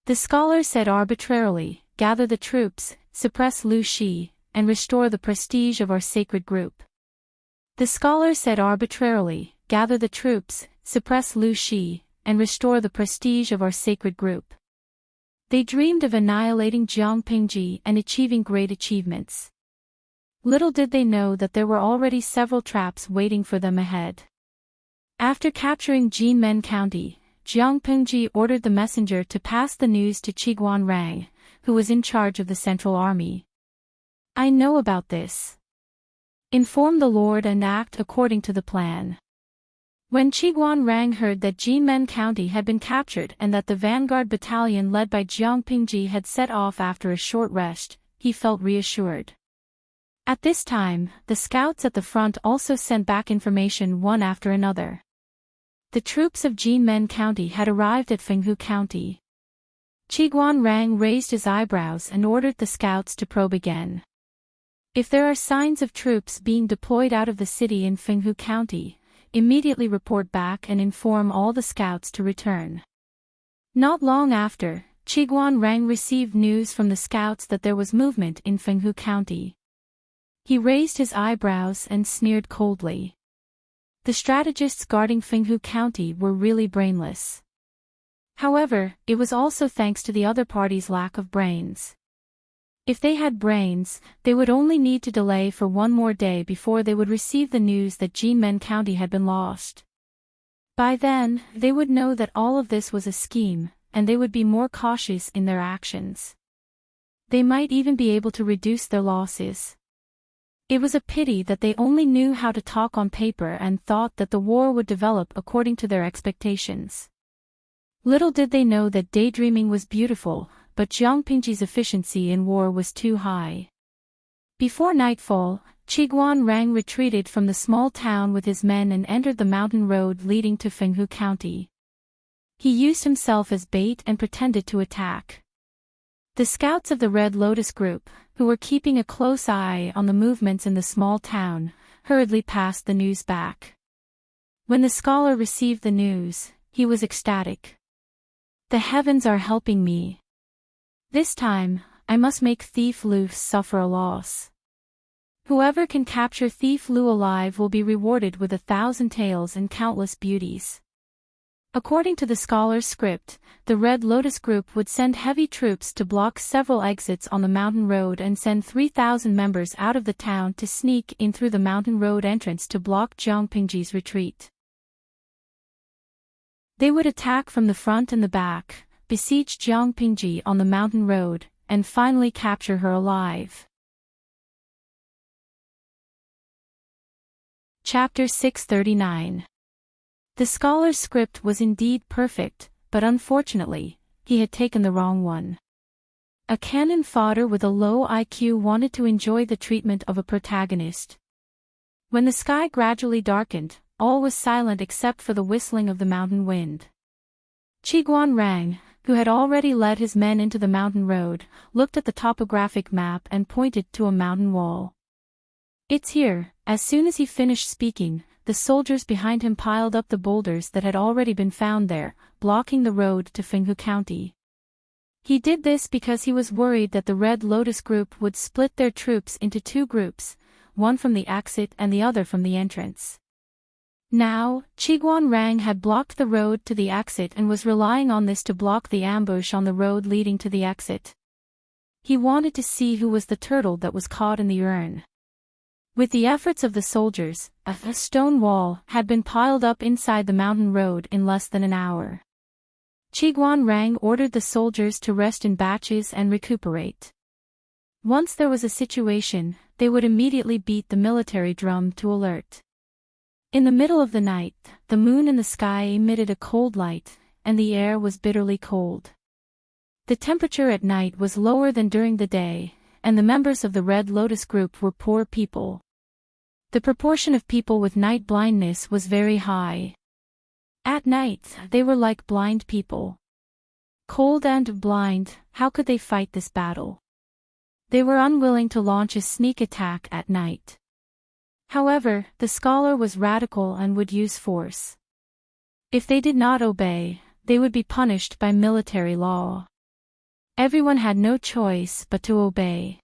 The scholar said arbitrarily, "Gather the troops, suppress Lu Shi, and restore the prestige of our sacred group." The scholar said arbitrarily, "Gather the troops, suppress Lu Shi, and restore the prestige of our sacred group." They dreamed of annihilating Jiang Pingji and achieving great achievements. Little did they know that there were already several traps waiting for them ahead. After capturing Jinmen County, Jiang Pingji ordered the messenger to pass the news to Qiguan Rang, who was in charge of the Central Army. "I know about this. Inform the Lord and act according to the plan." When Qiguan Rang heard that Jinmen County had been captured and that the vanguard battalion led by Jiang Pingji had set off after a short rest, he felt reassured. At this time, the scouts at the front also sent back information one after another. The troops of Jinmen County had arrived at Fenghu County. Qiguan Rang raised his eyebrows and ordered the scouts to probe again. If there are signs of troops being deployed out of the city in Fenghu County, immediately report back and inform all the scouts to return. Not long after, Qiguan Rang received news from the scouts that there was movement in Fenghu County. He raised his eyebrows and sneered coldly. The strategists guarding Fenghu County were really brainless. However, it was also thanks to the other party's lack of brains. If they had brains, they would only need to delay for one more day before they would receive the news that Jinmen County had been lost. By then, they would know that all of this was a scheme, and they would be more cautious in their actions. They might even be able to reduce their losses. It was a pity that they only knew how to talk on paper and thought that the war would develop according to their expectations. Little did they know that daydreaming was beautiful, but Jiang Pingji's efficiency in war was too high. Before nightfall, Qiguan Rang retreated from the small town with his men and entered the mountain road leading to Fenghu County. He used himself as bait and pretended to attack. The scouts of the Red Lotus group, who were keeping a close eye on the movements in the small town, hurriedly passed the news back. When the scholar received the news, he was ecstatic. "The heavens are helping me. This time, I must make Thief Lu suffer a loss. Whoever can capture Thief Lu alive will be rewarded with 1,000 taels and countless beauties." According to the scholar's script, the Red Lotus group would send heavy troops to block several exits on the mountain road and send 3,000 members out of the town to sneak in through the mountain road entrance to block Jiang Pingji's retreat. They would attack from the front and the back, besiege Jiang Pingji on the mountain road, and finally capture her alive. Chapter 639. The scholar's script was indeed perfect, but unfortunately, he had taken the wrong one. A cannon fodder with a low IQ wanted to enjoy the treatment of a protagonist. When the sky gradually darkened, all was silent except for the whistling of the mountain wind. Qiguan Rang, who had already led his men into the mountain road, looked at the topographic map and pointed to a mountain wall. "It's here." As soon as he finished speaking, the soldiers behind him piled up the boulders that had already been found there, blocking the road to Fenghu County. He did this because he was worried that the Red Lotus group would split their troops into two groups, one from the exit and the other from the entrance. Now, Qiguan Rang had blocked the road to the exit and was relying on this to block the ambush on the road leading to the exit. He wanted to see who was the turtle that was caught in the urn. With the efforts of the soldiers, a stone wall had been piled up inside the mountain road in less than an hour. Qiguan Rang ordered the soldiers to rest in batches and recuperate. Once there was a situation, they would immediately beat the military drum to alert. In the middle of the night, the moon in the sky emitted a cold light, and the air was bitterly cold. The temperature at night was lower than during the day, and the members of the Red Lotus group were poor people. The proportion of people with night blindness was very high. At night, they were like blind people. Cold and blind, how could they fight this battle? They were unwilling to launch a sneak attack at night. However, the scholar was radical and would use force. If they did not obey, they would be punished by military law. Everyone had no choice but to obey.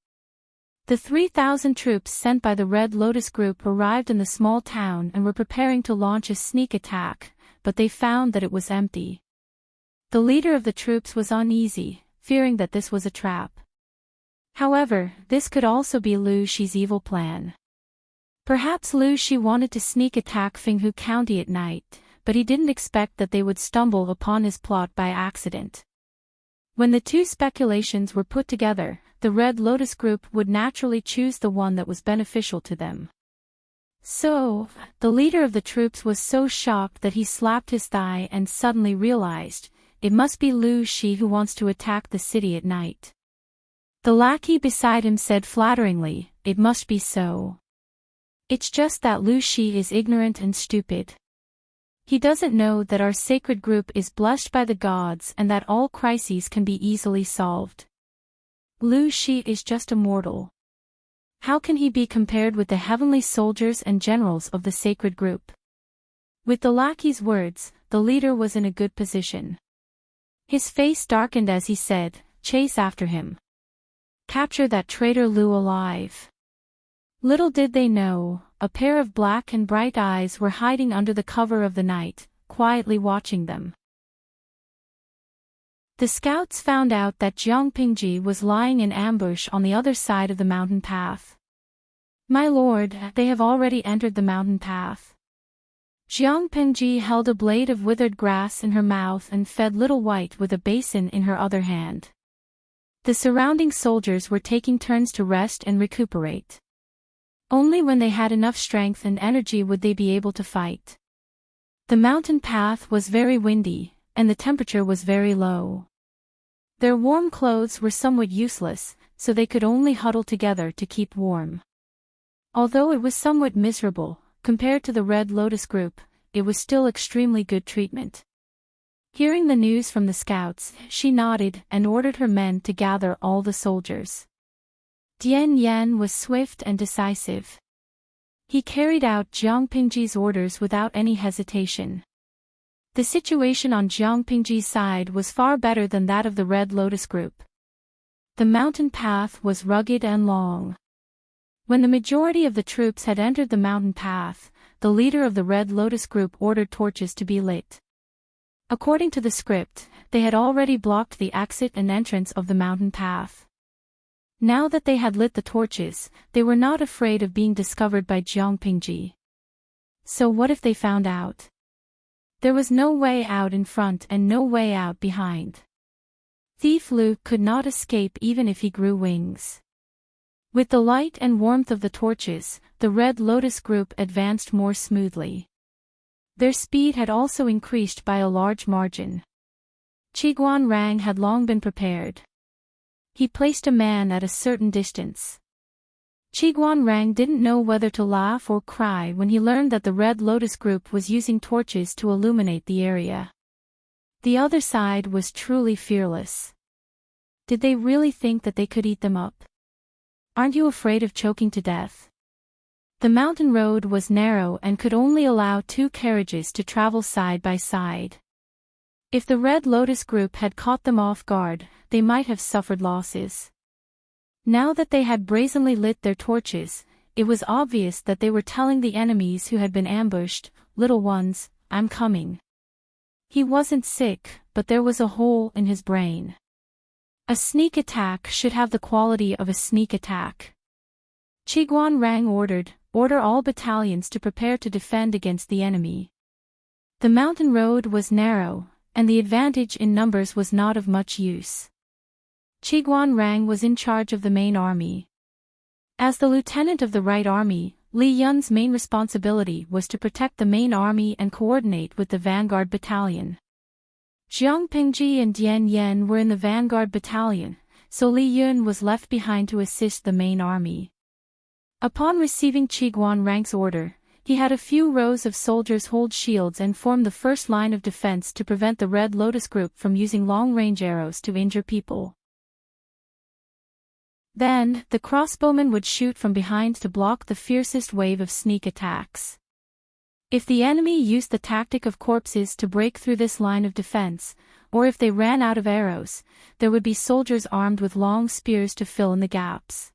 The 3,000 troops sent by the Red Lotus group arrived in the small town and were preparing to launch a sneak attack, but they found that it was empty. The leader of the troops was uneasy, fearing that this was a trap. However, this could also be Lu Shi's evil plan. Perhaps Lu Shi wanted to sneak attack Fenghu County at night, but he didn't expect that they would stumble upon his plot by accident. When the two speculations were put together, the Red Lotus group would naturally choose the one that was beneficial to them. So, the leader of the troops was so shocked that he slapped his thigh and suddenly realized, it must be Lu Shi who wants to attack the city at night. The lackey beside him said flatteringly, it must be so. It's just that Lu Shi is ignorant and stupid. He doesn't know that our sacred group is blessed by the gods and that all crises can be easily solved. Lu Shi is just a mortal. How can he be compared with the heavenly soldiers and generals of the sacred group? With the lackey's words, the leader was in a good position. His face darkened as he said, chase after him. Capture that traitor Lu alive. Little did they know, a pair of black and bright eyes were hiding under the cover of the night, quietly watching them. The scouts found out that Jiang Pingji was lying in ambush on the other side of the mountain path. My lord, they have already entered the mountain path. Jiang Pingji held a blade of withered grass in her mouth and fed Little White with a basin in her other hand. The surrounding soldiers were taking turns to rest and recuperate. Only when they had enough strength and energy would they be able to fight. The mountain path was very windy, and the temperature was very low. Their warm clothes were somewhat useless, so they could only huddle together to keep warm. Although it was somewhat miserable, compared to the Red Lotus group, it was still extremely good treatment. Hearing the news from the scouts, she nodded and ordered her men to gather all the soldiers. Dian Yan was swift and decisive. He carried out Jiang Pingji's orders without any hesitation. The situation on Jiang Pingji's side was far better than that of the Red Lotus group. The mountain path was rugged and long. When the majority of the troops had entered the mountain path, the leader of the Red Lotus group ordered torches to be lit. According to the script, they had already blocked the exit and entrance of the mountain path. Now that they had lit the torches, they were not afraid of being discovered by Jiang Pingji. So what if they found out? There was no way out in front and no way out behind. Thief Lu could not escape even if he grew wings. With the light and warmth of the torches, the Red Lotus group advanced more smoothly. Their speed had also increased by a large margin. Qiguan Rang had long been prepared. He placed a man at a certain distance. Qiguan Rang didn't know whether to laugh or cry when he learned that the Red Lotus group was using torches to illuminate the area. The other side was truly fearless. Did they really think that they could eat them up? Aren't you afraid of choking to death? The mountain road was narrow and could only allow 2 carriages to travel side by side. If the Red Lotus group had caught them off guard, they might have suffered losses. Now that they had brazenly lit their torches, it was obvious that they were telling the enemies who had been ambushed, "Little ones, I'm coming." He wasn't sick, but there was a hole in his brain. A sneak attack should have the quality of a sneak attack. Qiguan Rang order all battalions to prepare to defend against the enemy. The mountain road was narrow, and the advantage in numbers was not of much use. Qiguan Rang was in charge of the main army. As the lieutenant of the Right Army, Li Yun's main responsibility was to protect the main army and coordinate with the vanguard battalion. Jiang Pingji and Dian Yan were in the vanguard battalion, so Li Yun was left behind to assist the main army. Upon receiving Qiguan Rang's order, He had a few rows of soldiers hold shields and form the first line of defense to prevent the Red Lotus group from using long-range arrows to injure people. Then, the crossbowmen would shoot from behind to block the fiercest wave of sneak attacks. If the enemy used the tactic of corpses to break through this line of defense, or if they ran out of arrows, there would be soldiers armed with long spears to fill in the gaps.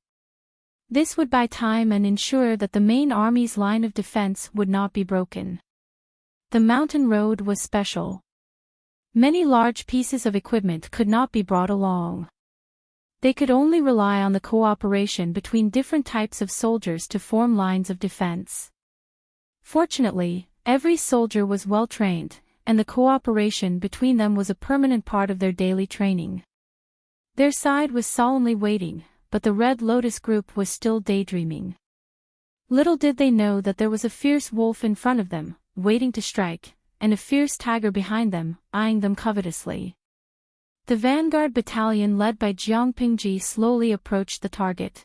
This would buy time and ensure that the main army's line of defense would not be broken. The mountain road was special. Many large pieces of equipment could not be brought along. They could only rely on the cooperation between different types of soldiers to form lines of defense. Fortunately, every soldier was well trained, and the cooperation between them was a permanent part of their daily training. Their side was solemnly waiting, but the Red Lotus group was still daydreaming. Little did they know that there was a fierce wolf in front of them, waiting to strike, and a fierce tiger behind them, eyeing them covetously. The vanguard battalion led by Jiang Pingji slowly approached the target.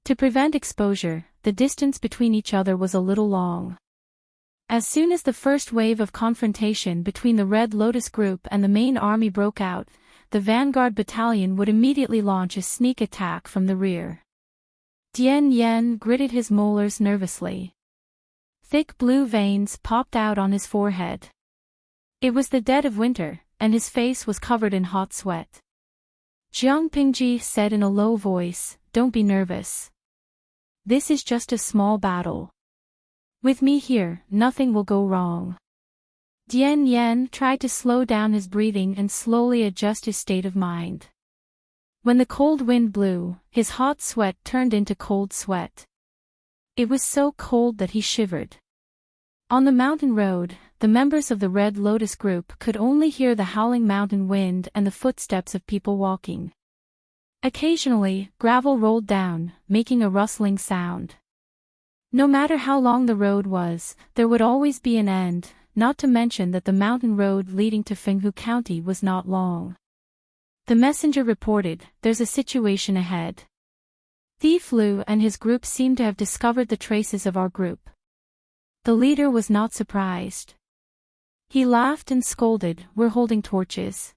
To prevent exposure, the distance between each other was a little long. As soon as the first wave of confrontation between the Red Lotus group and the main army broke out, the vanguard battalion would immediately launch a sneak attack from the rear. Dian Yen gritted his molars nervously. Thick blue veins popped out on his forehead. It was the dead of winter, and his face was covered in hot sweat. Jiang Pingji said in a low voice, "Don't be nervous. This is just a small battle. With me here, nothing will go wrong." Dian Yen tried to slow down his breathing and slowly adjust his state of mind. When the cold wind blew, his hot sweat turned into cold sweat. It was so cold that he shivered. On the mountain road, the members of the Red Lotus group could only hear the howling mountain wind and the footsteps of people walking. Occasionally, gravel rolled down, making a rustling sound. No matter how long the road was, there would always be an end, not to mention that the mountain road leading to Fenghu County was not long. The messenger reported, "There's a situation ahead. Thief Lu and his group seem to have discovered the traces of our group." The leader was not surprised. He laughed and scolded, "We're holding torches.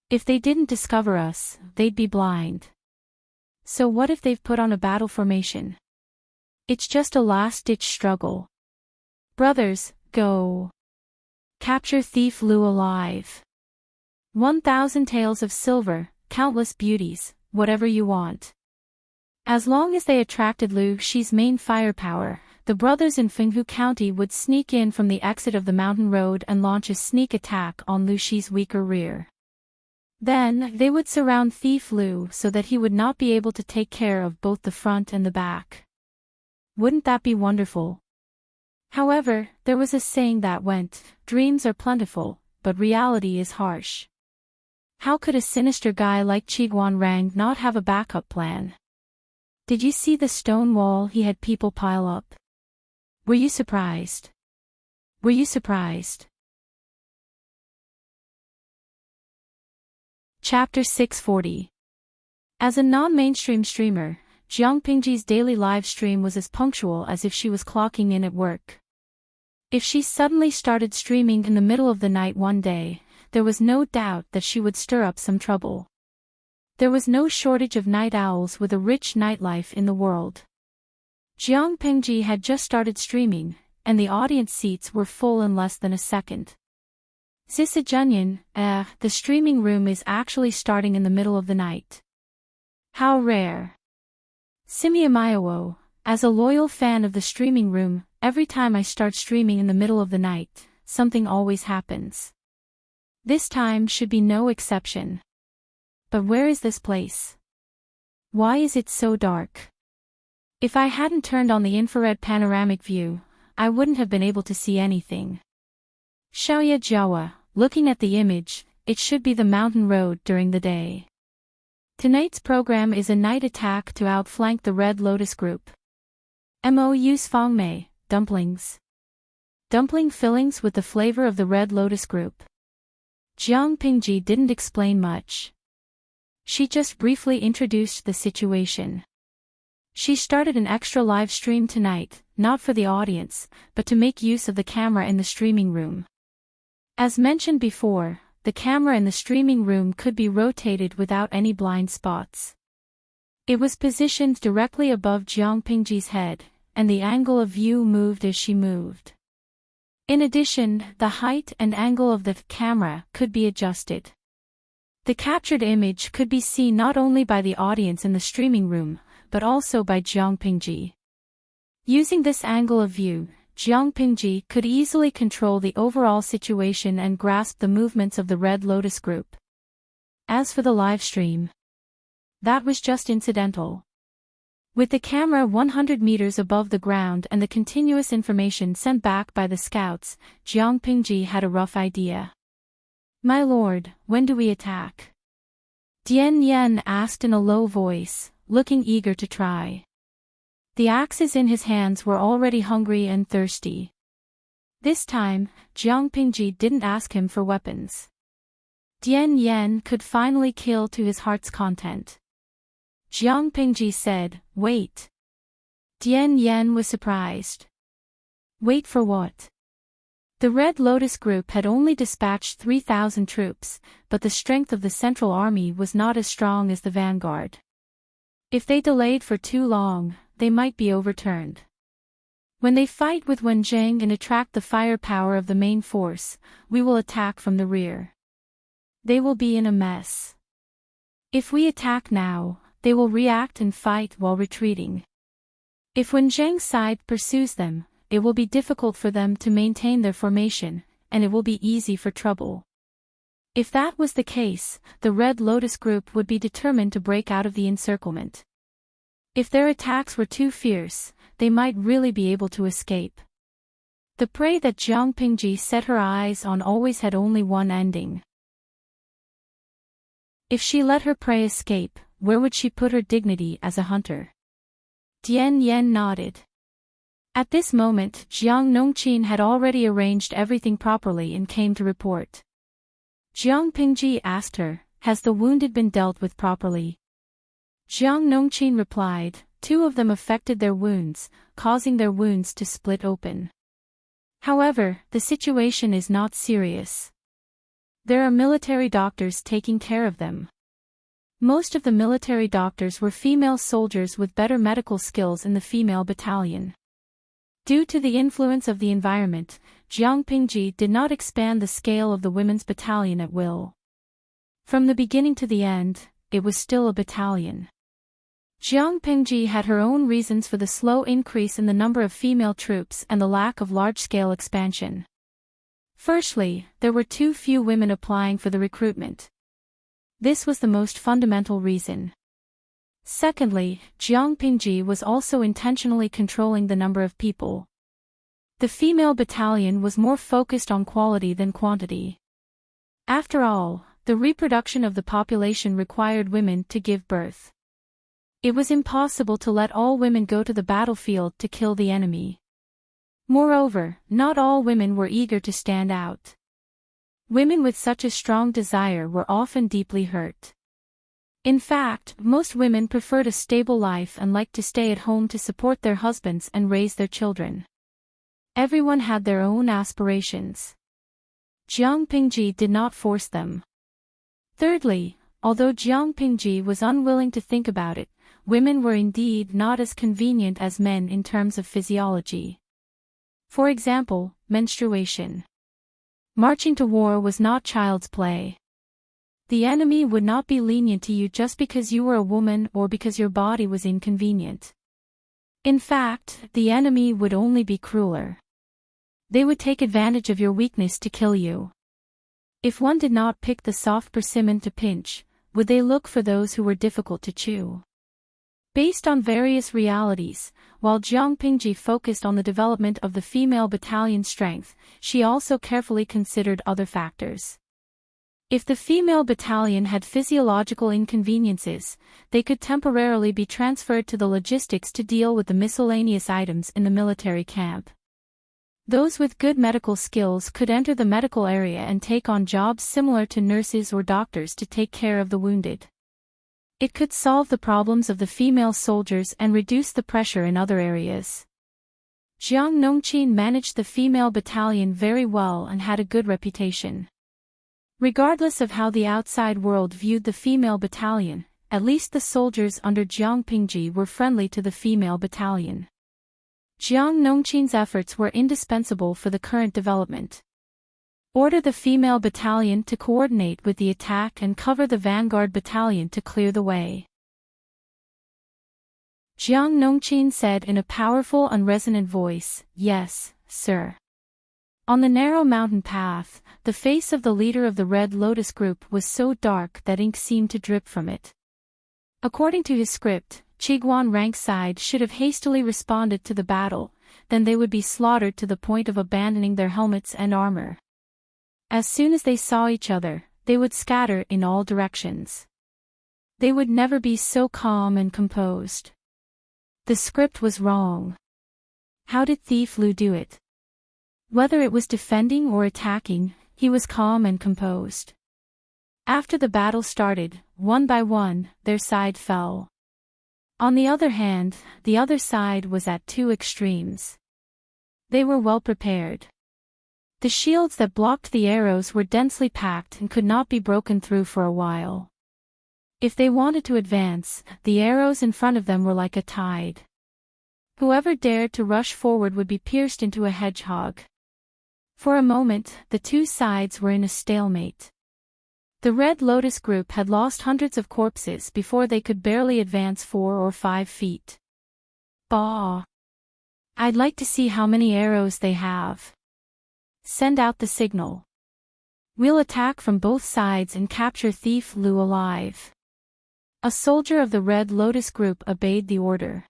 If they didn't discover us, they'd be blind. So what if they've put on a battle formation? It's just a last-ditch struggle. Brothers, go. Capture Thief Lu alive. 1,000 taels of silver, countless beauties, whatever you want." As long as they attracted Lu Shi's main firepower, the brothers in Fenghu County would sneak in from the exit of the mountain road and launch a sneak attack on Lu Shi's weaker rear. Then, they would surround Thief Lu so that he would not be able to take care of both the front and the back. Wouldn't that be wonderful? However, there was a saying that went, "Dreams are plentiful, but reality is harsh." How could a sinister guy like Chiguan Rang not have a backup plan? Did you see the stone wall he had people pile up? Were you surprised? Were you surprised? Chapter 640. As a non-mainstream streamer, Jiang Pingji's daily live stream was as punctual as if she was clocking in at work. If she suddenly started streaming in the middle of the night one day, there was no doubt that she would stir up some trouble. There was no shortage of night owls with a rich nightlife in the world. Jiang Pingji had just started streaming, and the audience seats were full in less than a second. Zisa Junyan, the streaming room is actually starting in the middle of the night. How rare. Simia Mayawo, as a loyal fan of the streaming room, every time I start streaming in the middle of the night, something always happens. This time should be no exception. But where is this place? Why is it so dark? If I hadn't turned on the infrared panoramic view, I wouldn't have been able to see anything. Xiaoya Jiawa, looking at the image, it should be the mountain road during the day. Tonight's program is a night attack to outflank the Red Lotus group. Mou's Fangmei, dumplings. Dumpling fillings with the flavor of the Red Lotus group. Jiang Pingji didn't explain much. She just briefly introduced the situation. She started an extra live stream tonight, not for the audience, but to make use of the camera in the streaming room. As mentioned before, the camera in the streaming room could be rotated without any blind spots. It was positioned directly above Jiang Pingji's head, and the angle of view moved as she moved. In addition, the height and angle of the camera could be adjusted. The captured image could be seen not only by the audience in the streaming room, but also by Jiang Pingji. Using this angle of view, Jiang Pingji could easily control the overall situation and grasp the movements of the Red Lotus group. As for the live stream, that was just incidental. With the camera 100 meters above the ground and the continuous information sent back by the scouts, Jiang Pingji had a rough idea. "My lord, when do we attack?" Dian Yen asked in a low voice, looking eager to try. The axes in his hands were already hungry and thirsty. This time, Jiang Pingji didn't ask him for weapons. Dian Yen could finally kill to his heart's content. Jiang Pingji said, "Wait." Dian Yen was surprised. Wait for what? The Red Lotus group had only dispatched 3,000 troops, but the strength of the Central Army was not as strong as the vanguard. If they delayed for too long, they might be overturned. When they fight with Wenjing and attract the firepower of the main force, we will attack from the rear. They will be in a mess. If we attack now, they will react and fight while retreating. If Wenjing's side pursues them, it will be difficult for them to maintain their formation, and it will be easy for trouble. If that was the case, the Red Lotus group would be determined to break out of the encirclement. If their attacks were too fierce, they might really be able to escape. The prey that Jiang Pingji set her eyes on always had only one ending. If she let her prey escape, where would she put her dignity as a hunter? Dian Yen nodded. At this moment, Jiang Nongqin had already arranged everything properly and came to report. Jiang Pingji asked her, "Has the wounded been dealt with properly?" Jiang Nongqin replied, "Two of them affected their wounds, causing their wounds to split open. However, the situation is not serious. There are military doctors taking care of them." Most of the military doctors were female soldiers with better medical skills in the female battalion. Due to the influence of the environment, Jiang Pingji did not expand the scale of the women's battalion at will. From the beginning to the end, it was still a battalion. Jiang Pingji had her own reasons for the slow increase in the number of female troops and the lack of large-scale expansion. Firstly, there were too few women applying for the recruitment. This was the most fundamental reason. Secondly, Jiang Pingji was also intentionally controlling the number of people. The female battalion was more focused on quality than quantity. After all, the reproduction of the population required women to give birth. It was impossible to let all women go to the battlefield to kill the enemy. Moreover, not all women were eager to stand out. Women with such a strong desire were often deeply hurt. In fact, most women preferred a stable life and liked to stay at home to support their husbands and raise their children. Everyone had their own aspirations. Jiang Pingji did not force them. Thirdly, although Jiang Pingji was unwilling to think about it, women were indeed not as convenient as men in terms of physiology. For example, menstruation. Marching to war was not child's play. The enemy would not be lenient to you just because you were a woman or because your body was inconvenient. In fact, the enemy would only be crueler. They would take advantage of your weakness to kill you. If one did not pick the soft persimmon to pinch, would they look for those who were difficult to chew? Based on various realities, while Jiang Pingji focused on the development of the female battalion strength, she also carefully considered other factors. If the female battalion had physiological inconveniences, they could temporarily be transferred to the logistics to deal with the miscellaneous items in the military camp. Those with good medical skills could enter the medical area and take on jobs similar to nurses or doctors to take care of the wounded. It could solve the problems of the female soldiers and reduce the pressure in other areas. Jiang Nongqin managed the female battalion very well and had a good reputation. Regardless of how the outside world viewed the female battalion, at least the soldiers under Jiang Pingji were friendly to the female battalion. Jiang Nongqin's efforts were indispensable for the current development. Order the female battalion to coordinate with the attack and cover the vanguard battalion to clear the way. Jiang Nongqin said in a powerful and resonant voice, "Yes, sir." On the narrow mountain path, the face of the leader of the Red Lotus group was so dark that ink seemed to drip from it. According to his script, Chiguan rank side should have hastily responded to the battle, then they would be slaughtered to the point of abandoning their helmets and armor. As soon as they saw each other, they would scatter in all directions. They would never be so calm and composed. The script was wrong. How did Thief Lu do it? Whether it was defending or attacking, he was calm and composed. After the battle started, one by one, their side fell. On the other hand, the other side was at two extremes. They were well prepared. The shields that blocked the arrows were densely packed and could not be broken through for a while. If they wanted to advance, the arrows in front of them were like a tide. Whoever dared to rush forward would be pierced into a hedgehog. For a moment, the two sides were in a stalemate. The Red Lotus group had lost hundreds of corpses before they could barely advance 4 or 5 feet. Bah! I'd like to see how many arrows they have. Send out the signal. We'll attack from both sides and capture Thief Lu alive. A soldier of the Red Lotus group obeyed the order.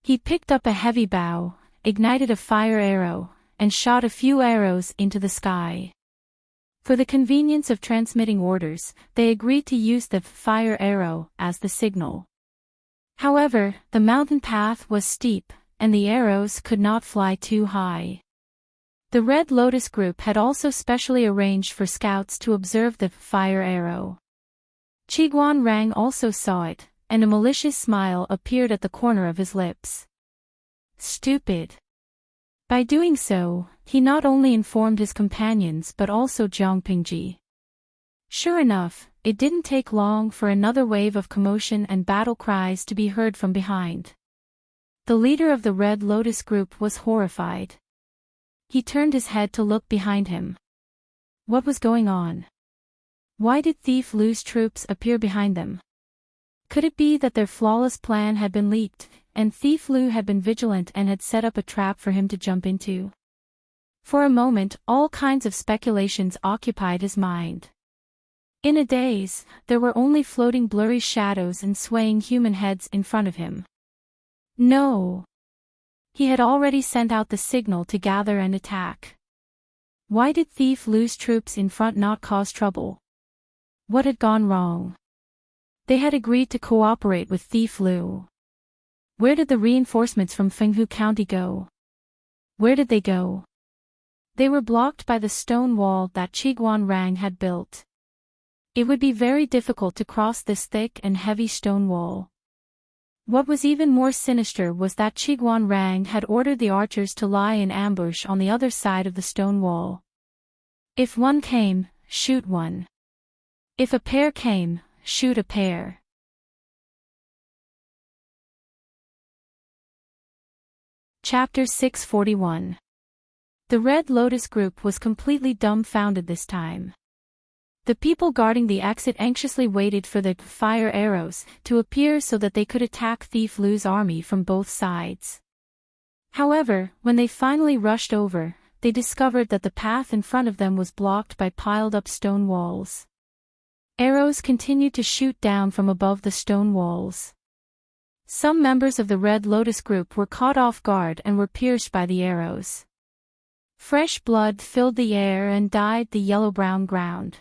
He picked up a heavy bow, ignited a fire arrow, and shot a few arrows into the sky. For the convenience of transmitting orders, they agreed to use the fire arrow as the signal. However, the mountain path was steep, and the arrows could not fly too high. The Red Lotus group had also specially arranged for scouts to observe the fire arrow. Chiguan Rang also saw it, and a malicious smile appeared at the corner of his lips. Stupid! By doing so, he not only informed his companions but also Jiang Pingji. Sure enough, it didn't take long for another wave of commotion and battle cries to be heard from behind. The leader of the Red Lotus group was horrified. He turned his head to look behind him. What was going on? Why did Thief Lu's troops appear behind them? Could it be that their flawless plan had been leaked, and Thief Lu had been vigilant and had set up a trap for him to jump into? For a moment, all kinds of speculations occupied his mind. In a daze, there were only floating blurry shadows and swaying human heads in front of him. No! He had already sent out the signal to gather and attack. Why did Thief Lu's troops in front not cause trouble? What had gone wrong? They had agreed to cooperate with Thief Lu. Where did the reinforcements from Fenghu County go? Where did they go? They were blocked by the stone wall that Chiguan Rang had built. It would be very difficult to cross this thick and heavy stone wall. What was even more sinister was that Chiguan Rang had ordered the archers to lie in ambush on the other side of the stone wall. If one came, shoot one. If a pair came, shoot a pair. Chapter 641. The Red Lotus group was completely dumbfounded this time. The people guarding the exit anxiously waited for the fire arrows to appear so that they could attack Thief Lu's army from both sides. However, when they finally rushed over, they discovered that the path in front of them was blocked by piled-up stone walls. Arrows continued to shoot down from above the stone walls. Some members of the Red Lotus group were caught off guard and were pierced by the arrows. Fresh blood filled the air and dyed the yellow-brown ground.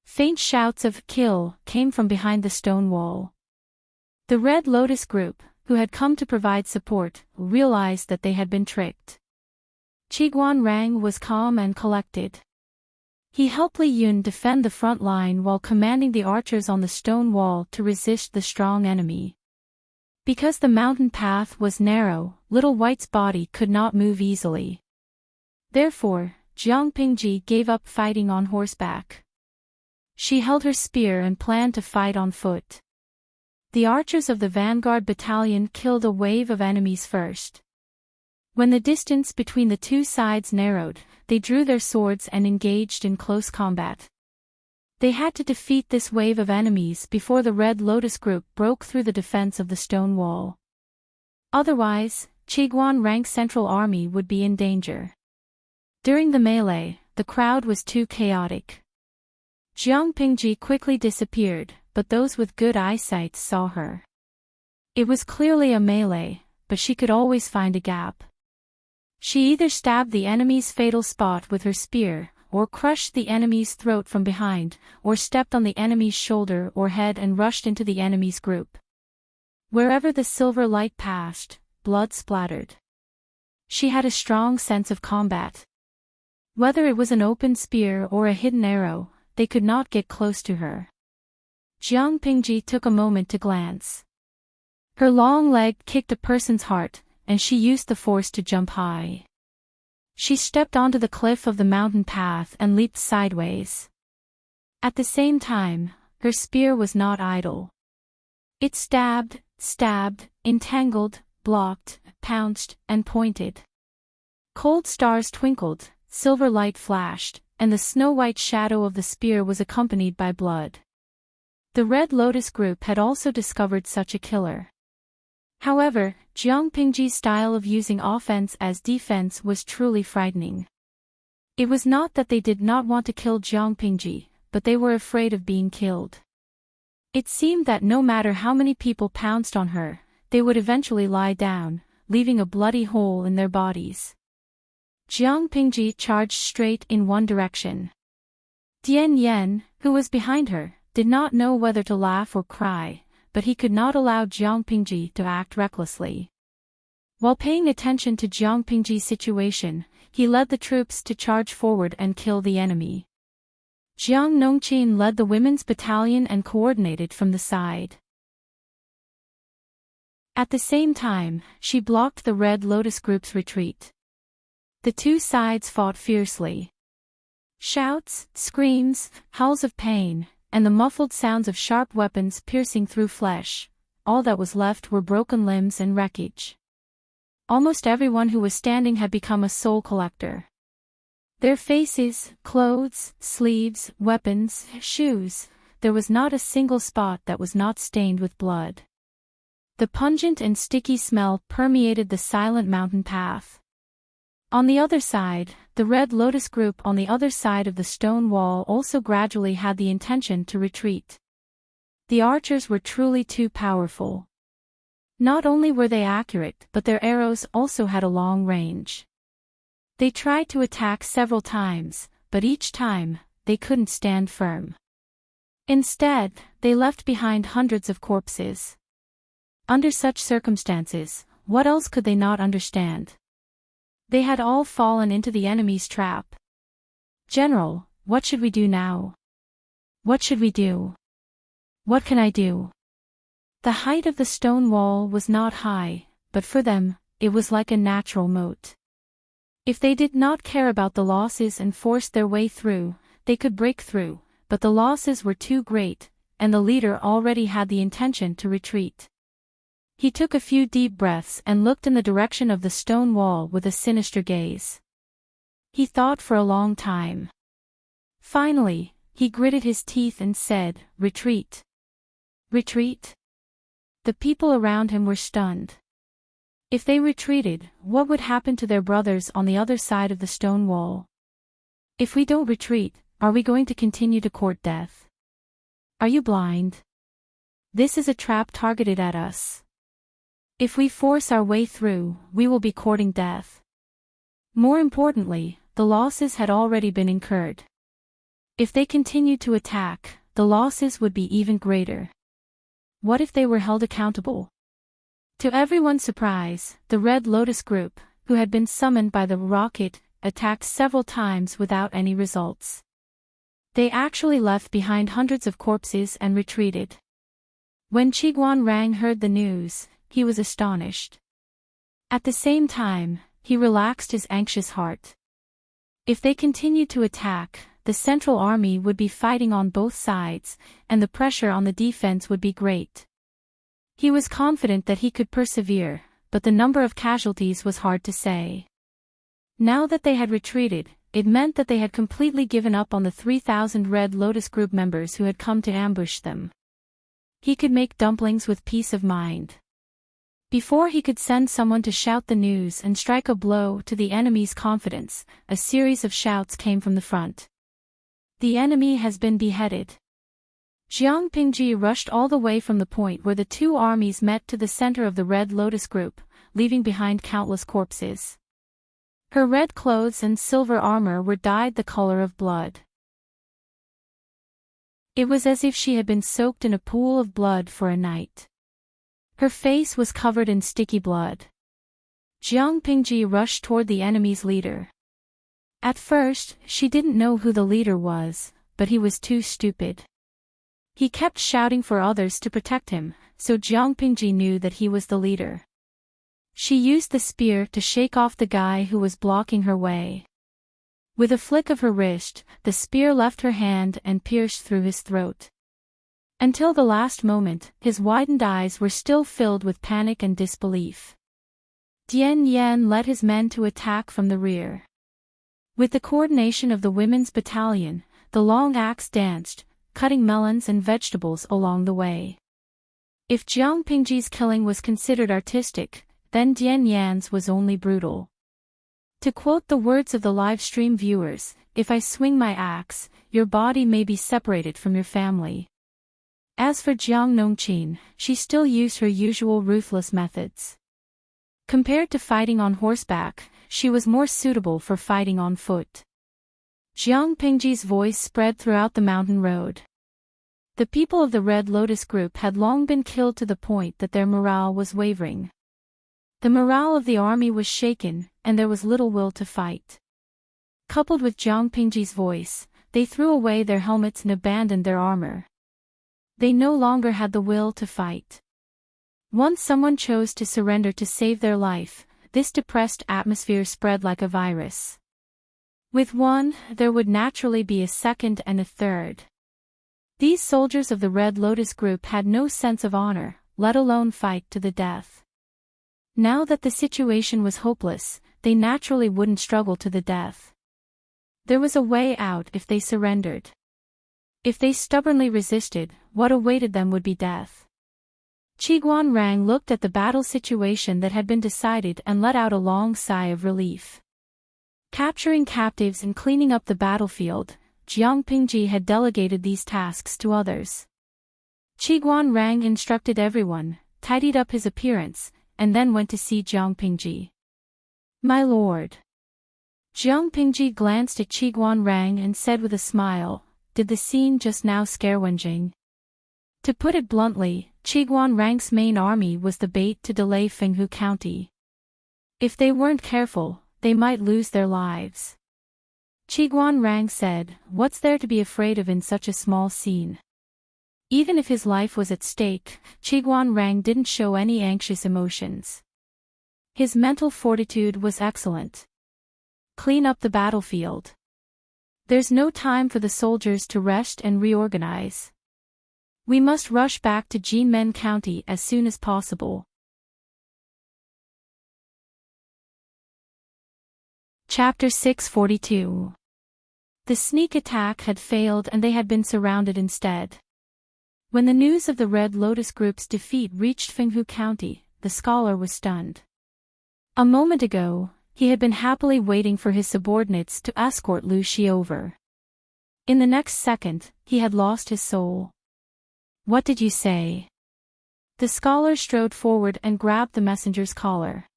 Faint shouts of "kill" came from behind the stone wall. The Red Lotus group, who had come to provide support, realized that they had been tricked. Chiguan Rang was calm and collected. He helped Li Yun defend the front line while commanding the archers on the stone wall to resist the strong enemy. Because the mountain path was narrow, Little White's body could not move easily. Therefore, Jiang Pingji gave up fighting on horseback. She held her spear and planned to fight on foot. The archers of the vanguard battalion killed a wave of enemies first. When the distance between the two sides narrowed, they drew their swords and engaged in close combat. They had to defeat this wave of enemies before the Red Lotus group broke through the defense of the stone wall. Otherwise, Chiguan Rank's central army would be in danger. During the melee, the crowd was too chaotic. Jiang Pingji quickly disappeared, but those with good eyesight saw her. It was clearly a melee, but she could always find a gap. She either stabbed the enemy's fatal spot with her spear, or crushed the enemy's throat from behind, or stepped on the enemy's shoulder or head and rushed into the enemy's group. Wherever the silver light passed, blood splattered. She had a strong sense of combat. Whether it was an open spear or a hidden arrow, they could not get close to her. Jiang Pingji took a moment to glance. Her long leg kicked a person's heart, and she used the force to jump high. She stepped onto the cliff of the mountain path and leaped sideways. At the same time, her spear was not idle. It stabbed, entangled, blocked, pounced, and pointed. Cold stars twinkled, silver light flashed, and the snow-white shadow of the spear was accompanied by blood. The Red Lotus group had also discovered such a killer. However, Jiang Pingji's style of using offense as defense was truly frightening. It was not that they did not want to kill Jiang Pingji, but they were afraid of being killed. It seemed that no matter how many people pounced on her, they would eventually lie down, leaving a bloody hole in their bodies. Jiang Pingji charged straight in one direction. Dian Yan, who was behind her, did not know whether to laugh or cry, but he could not allow Jiang Pingji to act recklessly. While paying attention to Jiang Pingji's situation, he led the troops to charge forward and kill the enemy. Jiang Nongqin led the women's battalion and coordinated from the side. At the same time, she blocked the Red Lotus group's retreat. The two sides fought fiercely. Shouts, screams, howls of pain, and the muffled sounds of sharp weapons piercing through flesh, all that was left were broken limbs and wreckage. Almost everyone who was standing had become a soul collector. Their faces, clothes, sleeves, weapons, shoes, there was not a single spot that was not stained with blood. The pungent and sticky smell permeated the silent mountain path. On the other side, the Red Lotus group on the other side of the stone wall also gradually had the intention to retreat. The archers were truly too powerful. Not only were they accurate, but their arrows also had a long range. They tried to attack several times, but each time, they couldn't stand firm. Instead, they left behind hundreds of corpses. Under such circumstances, what else could they not understand? They had all fallen into the enemy's trap. General, what should we do now? What should we do? What can I do? The height of the stone wall was not high, but for them, it was like a natural moat. If they did not care about the losses and forced their way through, they could break through, but the losses were too great, and the leader already had the intention to retreat. He took a few deep breaths and looked in the direction of the stone wall with a sinister gaze. He thought for a long time. Finally, he gritted his teeth and said, "Retreat." Retreat? The people around him were stunned. If they retreated, what would happen to their brothers on the other side of the stone wall? If we don't retreat, are we going to continue to court death? Are you blind? This is a trap targeted at us. If we force our way through, we will be courting death. More importantly, the losses had already been incurred. If they continued to attack, the losses would be even greater. What if they were held accountable? To everyone's surprise, the Red Lotus group, who had been summoned by the rocket, attacked several times without any results. They actually left behind hundreds of corpses and retreated. When Chiguanrang heard the news, he was astonished. At the same time, he relaxed his anxious heart. If they continued to attack, the Central Army would be fighting on both sides, and the pressure on the defense would be great. He was confident that he could persevere, but the number of casualties was hard to say. Now that they had retreated, it meant that they had completely given up on the 3,000 Red Lotus group members who had come to ambush them. He could make dumplings with peace of mind. Before he could send someone to shout the news and strike a blow to the enemy's confidence, a series of shouts came from the front. The enemy has been beheaded. Jiang Pingji rushed all the way from the point where the two armies met to the center of the Red Lotus group, leaving behind countless corpses. Her red clothes and silver armor were dyed the color of blood. It was as if she had been soaked in a pool of blood for a night. Her face was covered in sticky blood. Jiang Pingji rushed toward the enemy's leader. At first, she didn't know who the leader was, but he was too stupid. He kept shouting for others to protect him, so Jiang Pingji knew that he was the leader. She used the spear to shake off the guy who was blocking her way. With a flick of her wrist, the spear left her hand and pierced through his throat. Until the last moment, his widened eyes were still filled with panic and disbelief. Dian Yan led his men to attack from the rear. With the coordination of the women's battalion, the long axe danced, cutting melons and vegetables along the way. If Jiang Pingji's killing was considered artistic, then Dian Yan's was only brutal. To quote the words of the Livestream viewers, "If I swing my axe, your body may be separated from your family." As for Jiang Nongqin, she still used her usual ruthless methods. Compared to fighting on horseback, she was more suitable for fighting on foot. Jiang Pingji's voice spread throughout the mountain road. The people of the Red Lotus group had long been killed to the point that their morale was wavering. The morale of the army was shaken, and there was little will to fight. Coupled with Jiang Pingji's voice, they threw away their helmets and abandoned their armor. They no longer had the will to fight. Once someone chose to surrender to save their life, this depressed atmosphere spread like a virus. With one, there would naturally be a second and a third. These soldiers of the Red Lotus group had no sense of honor, let alone fight to the death. Now that the situation was hopeless, they naturally wouldn't struggle to the death. There was a way out if they surrendered. If they stubbornly resisted, what awaited them would be death. Chiguanrang looked at the battle situation that had been decided and let out a long sigh of relief. Capturing captives and cleaning up the battlefield, Jiang Pingji had delegated these tasks to others. Chiguanrang instructed everyone, tidied up his appearance, and then went to see Jiang Pingji. "My lord." Jiang Pingji glanced at Chiguanrang and said with a smile, "Did the scene just now scare Wenjing?" To put it bluntly, Chiguanrang's main army was the bait to delay Fenghu County. If they weren't careful, they might lose their lives. Chiguanrang said, "What's there to be afraid of in such a small scene?" Even if his life was at stake, Chiguanrang didn't show any anxious emotions. His mental fortitude was excellent. Clean up the battlefield. There's no time for the soldiers to rest and reorganize. We must rush back to Jinmen County as soon as possible. Chapter 642. The sneak attack had failed and they had been surrounded instead. When the news of the Red Lotus Group's defeat reached Fenghu County, the scholar was stunned. A moment ago, he had been happily waiting for his subordinates to escort Lu Shi over. In the next second, he had lost his soul. "What did you say?" The scholar strode forward and grabbed the messenger's collar.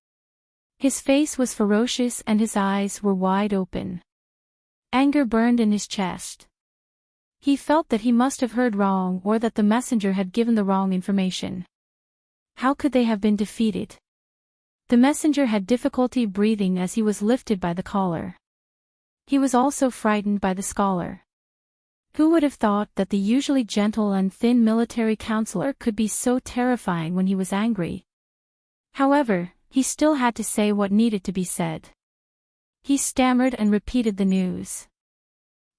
His face was ferocious and his eyes were wide open. Anger burned in his chest. He felt that he must have heard wrong or that the messenger had given the wrong information. How could they have been defeated? The messenger had difficulty breathing as he was lifted by the collar. He was also frightened by the scholar. Who would have thought that the usually gentle and thin military counselor could be so terrifying when he was angry? However, he still had to say what needed to be said. He stammered and repeated the news.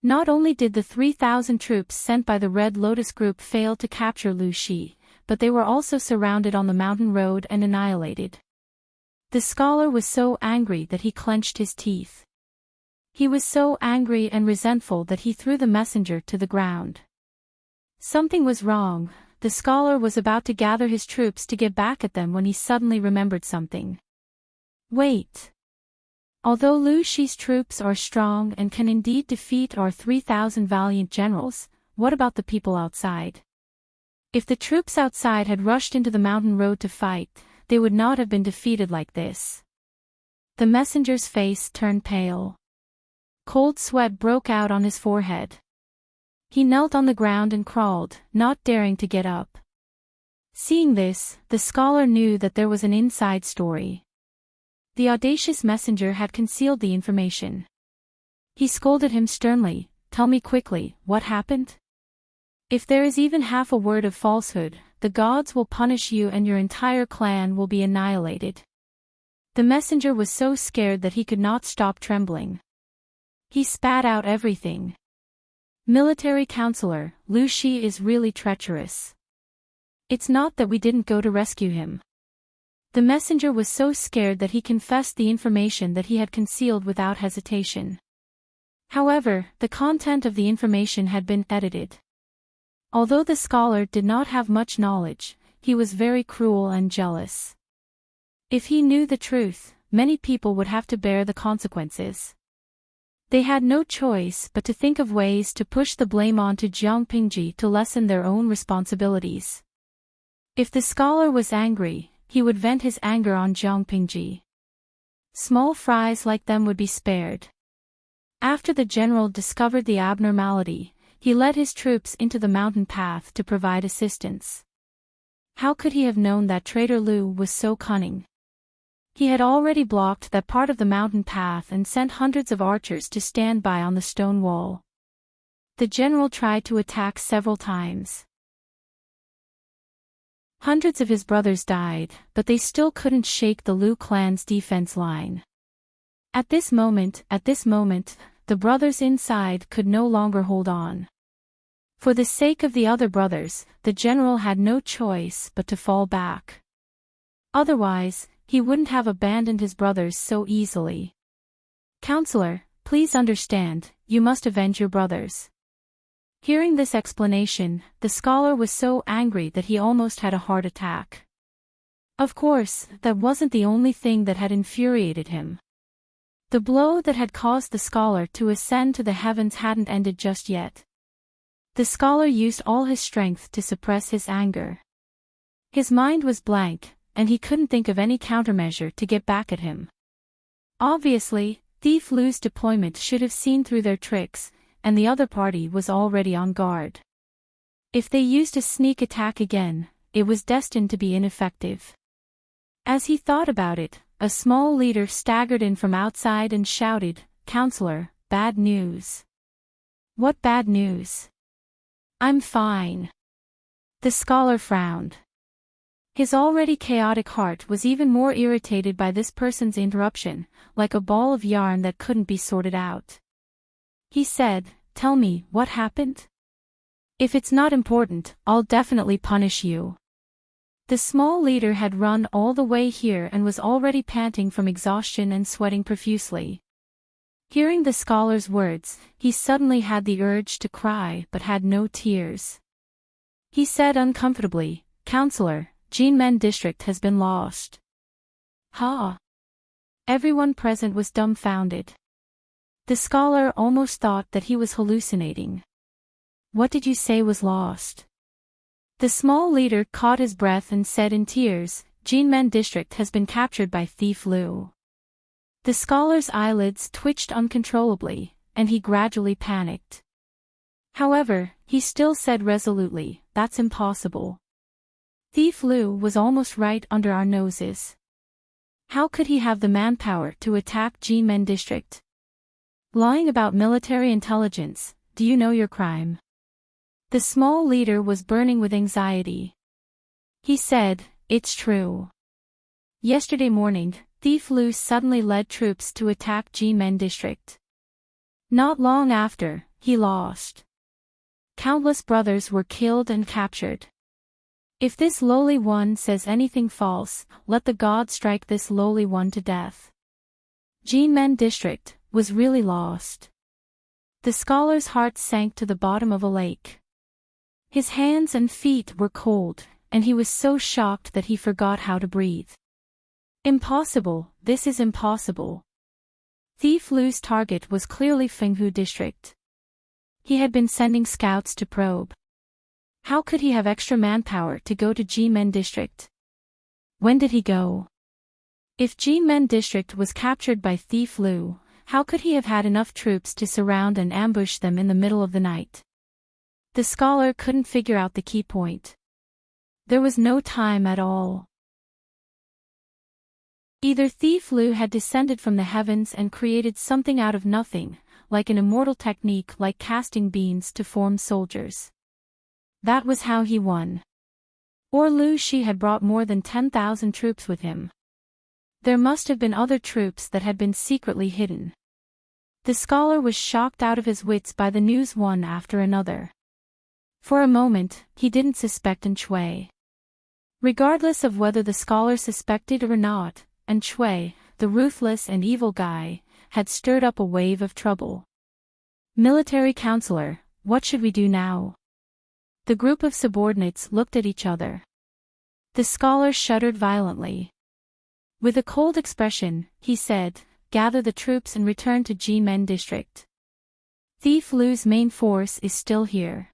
Not only did the 3,000 troops sent by the Red Lotus group fail to capture Lu Shi, but they were also surrounded on the mountain road and annihilated. The scholar was so angry that he clenched his teeth. He was so angry and resentful that he threw the messenger to the ground. Something was wrong. The scholar was about to gather his troops to get back at them when he suddenly remembered something. Wait. Although Lu Shi's troops are strong and can indeed defeat our 3,000 valiant generals, what about the people outside? If the troops outside had rushed into the mountain road to fight, they would not have been defeated like this. The messenger's face turned pale. Cold sweat broke out on his forehead. He knelt on the ground and crawled, not daring to get up. Seeing this, the scholar knew that there was an inside story. The audacious messenger had concealed the information. He scolded him sternly, "Tell me quickly, what happened? If there is even half a word of falsehood, the gods will punish you and your entire clan will be annihilated." The messenger was so scared that he could not stop trembling. He spat out everything. "Military counselor, Lu Shi is really treacherous. It's not that we didn't go to rescue him." The messenger was so scared that he confessed the information that he had concealed without hesitation. However, the content of the information had been edited. Although the scholar did not have much knowledge, he was very cruel and jealous. If he knew the truth, many people would have to bear the consequences. They had no choice but to think of ways to push the blame onto Jiang Pingji to lessen their own responsibilities. If the scholar was angry, he would vent his anger on Jiang Pingji. Small fries like them would be spared. After the general discovered the abnormality, he led his troops into the mountain path to provide assistance. How could he have known that traitor Lu was so cunning? He had already blocked that part of the mountain path and sent hundreds of archers to stand by on the stone wall. The general tried to attack several times. Hundreds of his brothers died, but they still couldn't shake the Lu clan's defense line. At this moment, the brothers inside could no longer hold on. For the sake of the other brothers, the general had no choice but to fall back. Otherwise, he wouldn't have abandoned his brothers so easily. "Counselor, please understand, you must avenge your brothers." Hearing this explanation, the scholar was so angry that he almost had a heart attack. Of course, that wasn't the only thing that had infuriated him. The blow that had caused the scholar to ascend to the heavens hadn't ended just yet. The scholar used all his strength to suppress his anger. His mind was blank, and he couldn't think of any countermeasure to get back at him. Obviously, Thief Lu's deployment should have seen through their tricks, and the other party was already on guard. If they used a sneak attack again, it was destined to be ineffective. As he thought about it, a small leader staggered in from outside and shouted, "Counselor, bad news." "What bad news?" "I'm fine." The scholar frowned. His already chaotic heart was even more irritated by this person's interruption, like a ball of yarn that couldn't be sorted out. He said, "Tell me, what happened? If it's not important, I'll definitely punish you." The small leader had run all the way here and was already panting from exhaustion and sweating profusely. Hearing the scholar's words, he suddenly had the urge to cry but had no tears. He said uncomfortably, "Counselor, Jinmen district has been lost." "Huh?" Everyone present was dumbfounded. The scholar almost thought that he was hallucinating. "What did you say was lost?" The small leader caught his breath and said in tears, "Jinmen district has been captured by Thief Lu." The scholar's eyelids twitched uncontrollably, and he gradually panicked. However, he still said resolutely, "That's impossible. Thief Lu was almost right under our noses. How could he have the manpower to attack Jinmen district? Lying about military intelligence, do you know your crime?" The small leader was burning with anxiety. He said, "It's true. Yesterday morning, Thief Lu suddenly led troops to attack Jinmen district. Not long after, he lost. Countless brothers were killed and captured. If this lowly one says anything false, let the god strike this lowly one to death." Jinmen district was really lost. The scholar's heart sank to the bottom of a lake. His hands and feet were cold, and he was so shocked that he forgot how to breathe. Impossible, this is impossible. Thief Lu's target was clearly Fenghu district. He had been sending scouts to probe. How could he have extra manpower to go to Jinmen district? When did he go? If Jinmen district was captured by Thief Lu, how could he have had enough troops to surround and ambush them in the middle of the night? The scholar couldn't figure out the key point. There was no time at all. Either Thief Lu had descended from the heavens and created something out of nothing, like an immortal technique like casting beans to form soldiers. That was how he won. Or Lu Shi had brought more than 10,000 troops with him. There must have been other troops that had been secretly hidden. The scholar was shocked out of his wits by the news one after another. For a moment, he didn't suspect Shui. Regardless of whether the scholar suspected or not, Shui, the ruthless and evil guy, had stirred up a wave of trouble. "Military counselor, what should we do now?" The group of subordinates looked at each other. The scholar shuddered violently. With a cold expression, he said, "Gather the troops and return to Jinmen district. Thief Lu's main force is still here.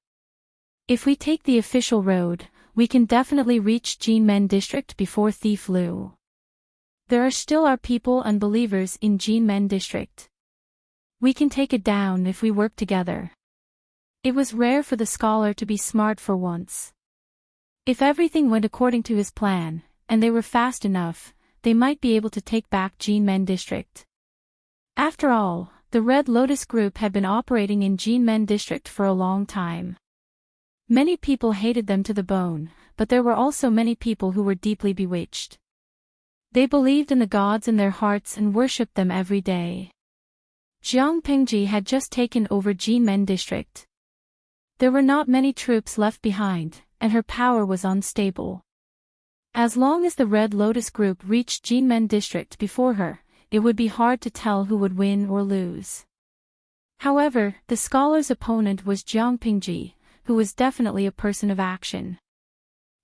If we take the official road, we can definitely reach Jinmen district before Thief Lu. There are still our people and believers in Jinmen district. We can take it down if we work together." It was rare for the scholar to be smart for once. If everything went according to his plan, and they were fast enough, they might be able to take back Jinmen district. After all, the Red Lotus group had been operating in Jinmen district for a long time. Many people hated them to the bone, but there were also many people who were deeply bewitched. They believed in the gods in their hearts and worshipped them every day. Jiang Pingji had just taken over Jinmen district. There were not many troops left behind, and her power was unstable. As long as the Red Lotus group reached Jinmen district before her, it would be hard to tell who would win or lose. However, the scholar's opponent was Jiang Pingji, who was definitely a person of action.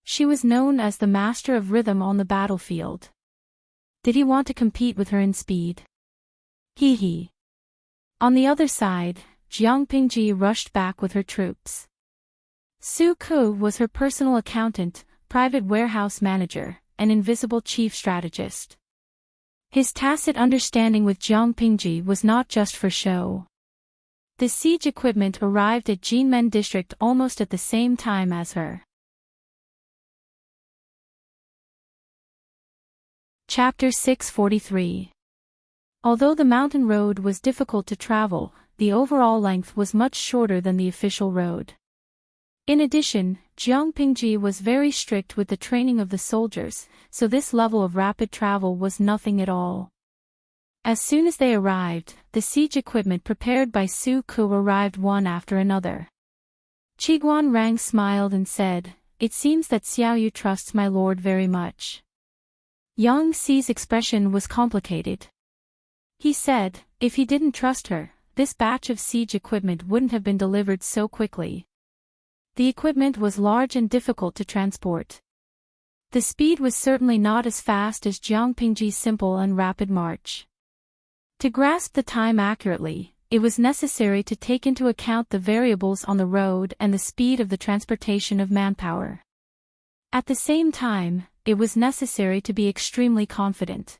She was known as the master of rhythm on the battlefield. Did he want to compete with her in speed? Hee. On the other side, Jiang Pingji rushed back with her troops. Su Ku was her personal accountant, private warehouse manager, and invisible chief strategist. His tacit understanding with Jiang Pingji was not just for show. The siege equipment arrived at Jinmen district almost at the same time as her. Chapter 643. Although the mountain road was difficult to travel, the overall length was much shorter than the official road. In addition, Jiang Pingji was very strict with the training of the soldiers, so this level of rapid travel was nothing at all. As soon as they arrived, the siege equipment prepared by Su Ku arrived one after another. Qiguan Rang smiled and said, "It seems that Xiaoyu trusts my lord very much." Yang Xi's expression was complicated. He said, if he didn't trust her, this batch of siege equipment wouldn't have been delivered so quickly. The equipment was large and difficult to transport. The speed was certainly not as fast as Jiang Pingji's simple and rapid march. To grasp the time accurately, it was necessary to take into account the variables on the road and the speed of the transportation of manpower. At the same time, it was necessary to be extremely confident.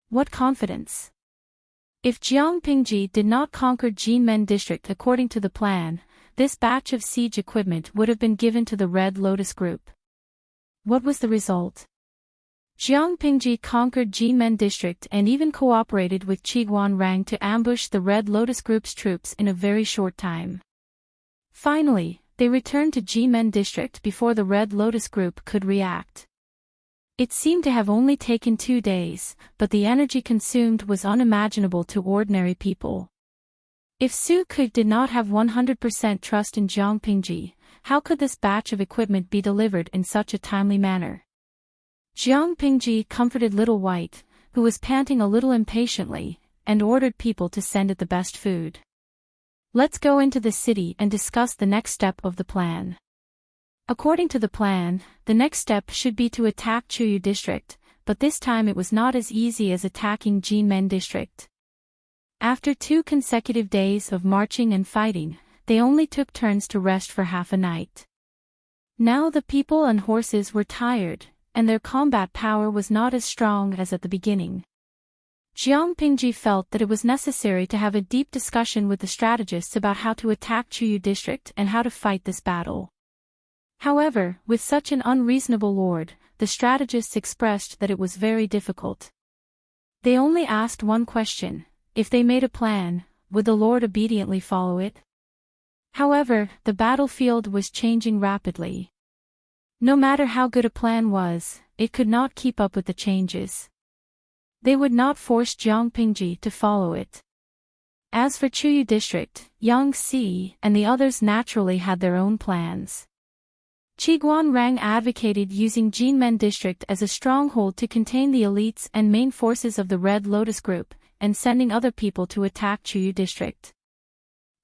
What confidence? If Jiang Pingji did not conquer Jinmen district according to the plan, this batch of siege equipment would have been given to the Red Lotus group. What was the result? Jiang Pingji conquered Jinmen district and even cooperated with Qiguan Rang to ambush the Red Lotus group's troops in a very short time. Finally, They returned to G-Men district before the Red Lotus group could react. It seemed to have only taken 2 days, but the energy consumed was unimaginable to ordinary people. If Su Ke did not have 100% trust in Jiang Pingji, how could this batch of equipment be delivered in such a timely manner? Jiang Pingji comforted Little White, who was panting a little impatiently, and ordered people to send it the best food. Let's go into the city and discuss the next step of the plan. According to the plan, the next step should be to attack Chuyu district, but this time it was not as easy as attacking Jinmen district. After 2 consecutive days of marching and fighting, they only took turns to rest for half a night. Now the people and horses were tired, and their combat power was not as strong as at the beginning. Jiang Pingji felt that it was necessary to have a deep discussion with the strategists about how to attack Chuyu district and how to fight this battle. However, with such an unreasonable lord, the strategists expressed that it was very difficult. They only asked one question: if they made a plan, would the lord obediently follow it? However, the battlefield was changing rapidly. No matter how good a plan was, it could not keep up with the changes. They would not force Jiang Pingji to follow it. As for Chuyu district, Yang Si and the others naturally had their own plans. Qiguan Rang advocated using Jinmen district as a stronghold to contain the elites and main forces of the Red Lotus group, and sending other people to attack Chuyu district.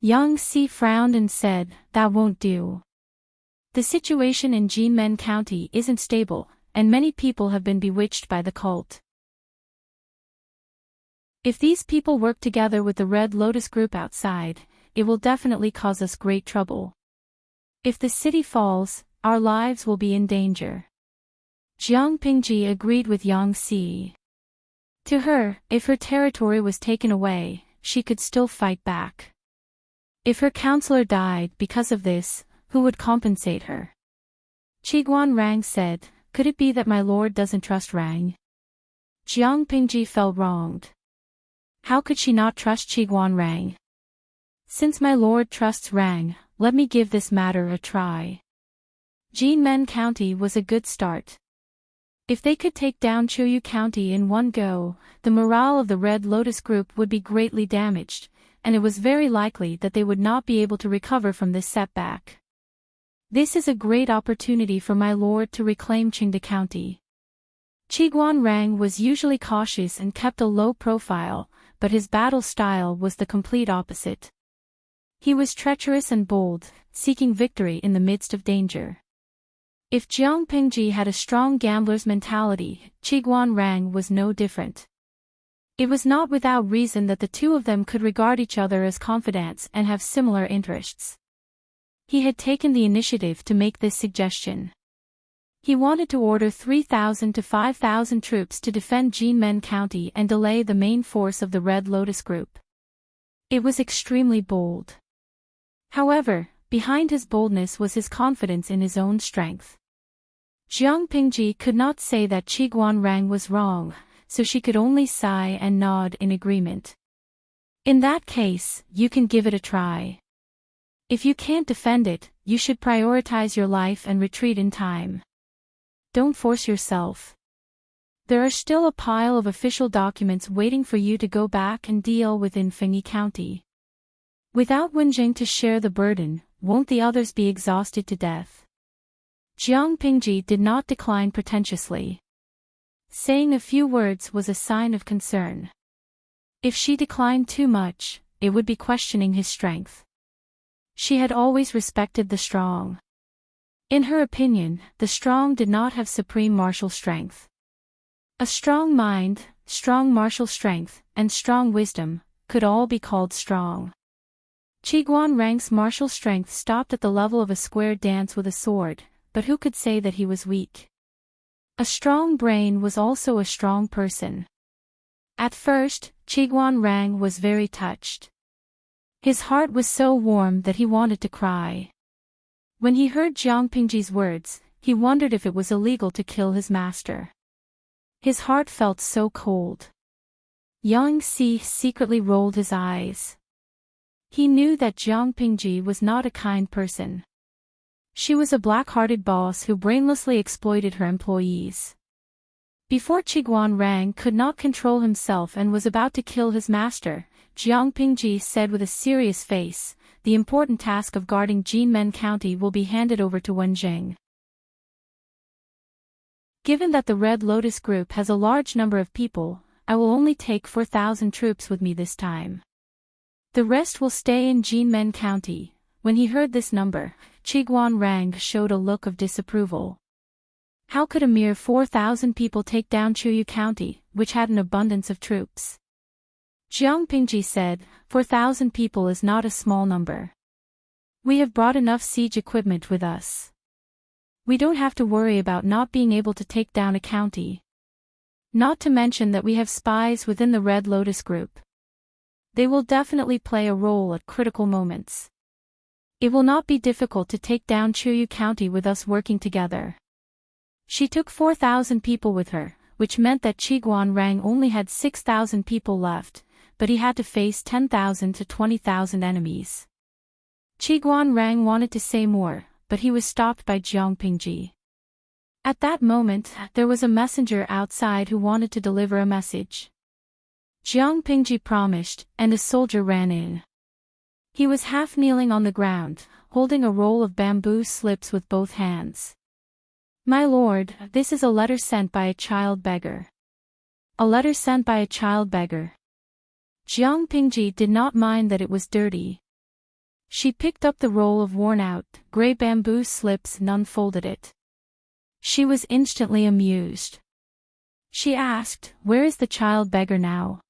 Yang Si frowned and said, "That won't do. The situation in Jinmen County isn't stable, and many people have been bewitched by the cult. If these people work together with the Red Lotus group outside, it will definitely cause us great trouble. If the city falls, our lives will be in danger." Jiang Pingji agreed with Yang Si. To her, if her territory was taken away, she could still fight back. If her counselor died because of this, who would compensate her? Qiguan Rang said, "Could it be that my lord doesn't trust Rang?" Jiang Pingji felt wronged. How could she not trust Qiguan Rang? Since my lord trusts Rang, let me give this matter a try. Jinmen County was a good start. If they could take down Chuyu County in one go, the morale of the Red Lotus group would be greatly damaged, and it was very likely that they would not be able to recover from this setback. This is a great opportunity for my lord to reclaim Qingde County. Qiguan Rang was usually cautious and kept a low profile, but his battle style was the complete opposite. He was treacherous and bold, seeking victory in the midst of danger. If Jiang Pingji had a strong gambler's mentality, Qiguan Rang was no different. It was not without reason that the two of them could regard each other as confidants and have similar interests. He had taken the initiative to make this suggestion. He wanted to order 3,000 to 5,000 troops to defend Jinmen County and delay the main force of the Red Lotus group. It was extremely bold. However, behind his boldness was his confidence in his own strength. Jiang Pingji could not say that Qiguan Rang was wrong, so she could only sigh and nod in agreement. In that case, you can give it a try. If you can't defend it, you should prioritize your life and retreat in time. Don't force yourself. There are still a pile of official documents waiting for you to go back and deal with in Fengyi County. Without Wenjing to share the burden, won't the others be exhausted to death? Jiang Pingji did not decline pretentiously. Saying a few words was a sign of concern. If she declined too much, it would be questioning his strength. She had always respected the strong. In her opinion, the strong did not have supreme martial strength. A strong mind, strong martial strength, and strong wisdom could all be called strong. Qiguan Rang's martial strength stopped at the level of a square dance with a sword, but who could say that he was weak? A strong brain was also a strong person. At first, Qiguan Rang was very touched. His heart was so warm that he wanted to cry. When he heard Jiang Pingji's words, he wondered if it was illegal to kill his master. His heart felt so cold. Yang Si secretly rolled his eyes. He knew that Jiang Pingji was not a kind person. She was a black-hearted boss who brainlessly exploited her employees. Before Heartwarming could not control himself and was about to kill his master, Jiang Pingji said with a serious face, "The important task of guarding Jinmen County will be handed over to Wenjing. Given that the Red Lotus Group has a large number of people, I will only take 4,000 troops with me this time. The rest will stay in Jinmen County." When he heard this number, Heartwarming showed a look of disapproval. How could a mere 4,000 people take down Chuyu County, which had an abundance of troops? Jiang Pingji said, 4,000 people is not a small number. We have brought enough siege equipment with us. We don't have to worry about not being able to take down a county. Not to mention that we have spies within the Red Lotus Group. They will definitely play a role at critical moments. It will not be difficult to take down Chuyu County with us working together. She took 4,000 people with her, which meant that Heartwarming only had 6,000 people left, but he had to face 10,000 to 20,000 enemies. Heartwarming wanted to say more, but he was stopped by Jiang Pingji. At that moment, there was a messenger outside who wanted to deliver a message. Jiang Pingji promised, and a soldier ran in. He was half kneeling on the ground, holding a roll of bamboo slips with both hands. "My lord, this is a letter sent by a child beggar." A letter sent by a child beggar. Jiang Pingji did not mind that it was dirty. She picked up the roll of worn-out, gray bamboo slips and unfolded it. She was instantly amused. She asked, "Where is the child beggar now?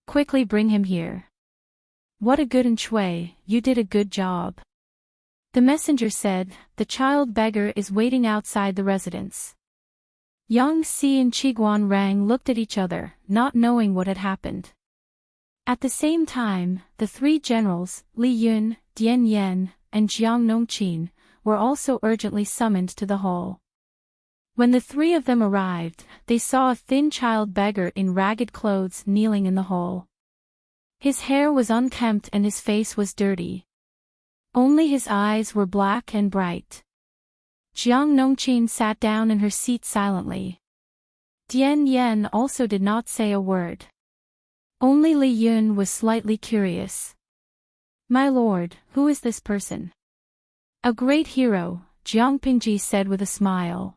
Quickly bring him here." "What a good Enchui, you did a good job." The messenger said, "The child beggar is waiting outside the residence." Yang Si and Heartwarming looked at each other, not knowing what had happened. At the same time, the three generals, Li Yun, Dian Yen, and Jiang Nongqin, were also urgently summoned to the hall. When the three of them arrived, they saw a thin child beggar in ragged clothes kneeling in the hall. His hair was unkempt and his face was dirty. Only his eyes were black and bright. Jiang Nongqin sat down in her seat silently. Dian Yen also did not say a word. Only Li Yun was slightly curious. "My lord, who is this person?" "A great hero," Jiang Pingji said with a smile.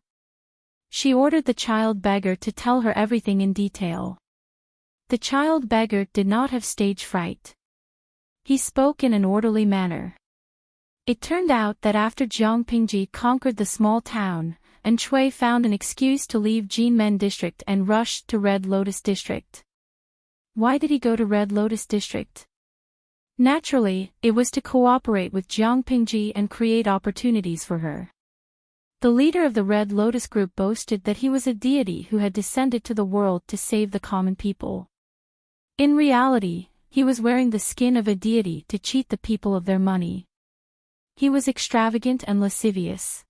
She ordered the child beggar to tell her everything in detail. The child beggar did not have stage fright. He spoke in an orderly manner. It turned out that after Jiang Pingji conquered the small town, Enchui found an excuse to leave Jinmen District and rushed to Red Lotus District. Why did he go to Red Lotus District? Naturally, it was to cooperate with Jiang Pingji and create opportunities for her. The leader of the Red Lotus Group boasted that he was a deity who had descended to the world to save the common people. In reality, he was wearing the skin of a deity to cheat the people of their money. He was extravagant and lascivious.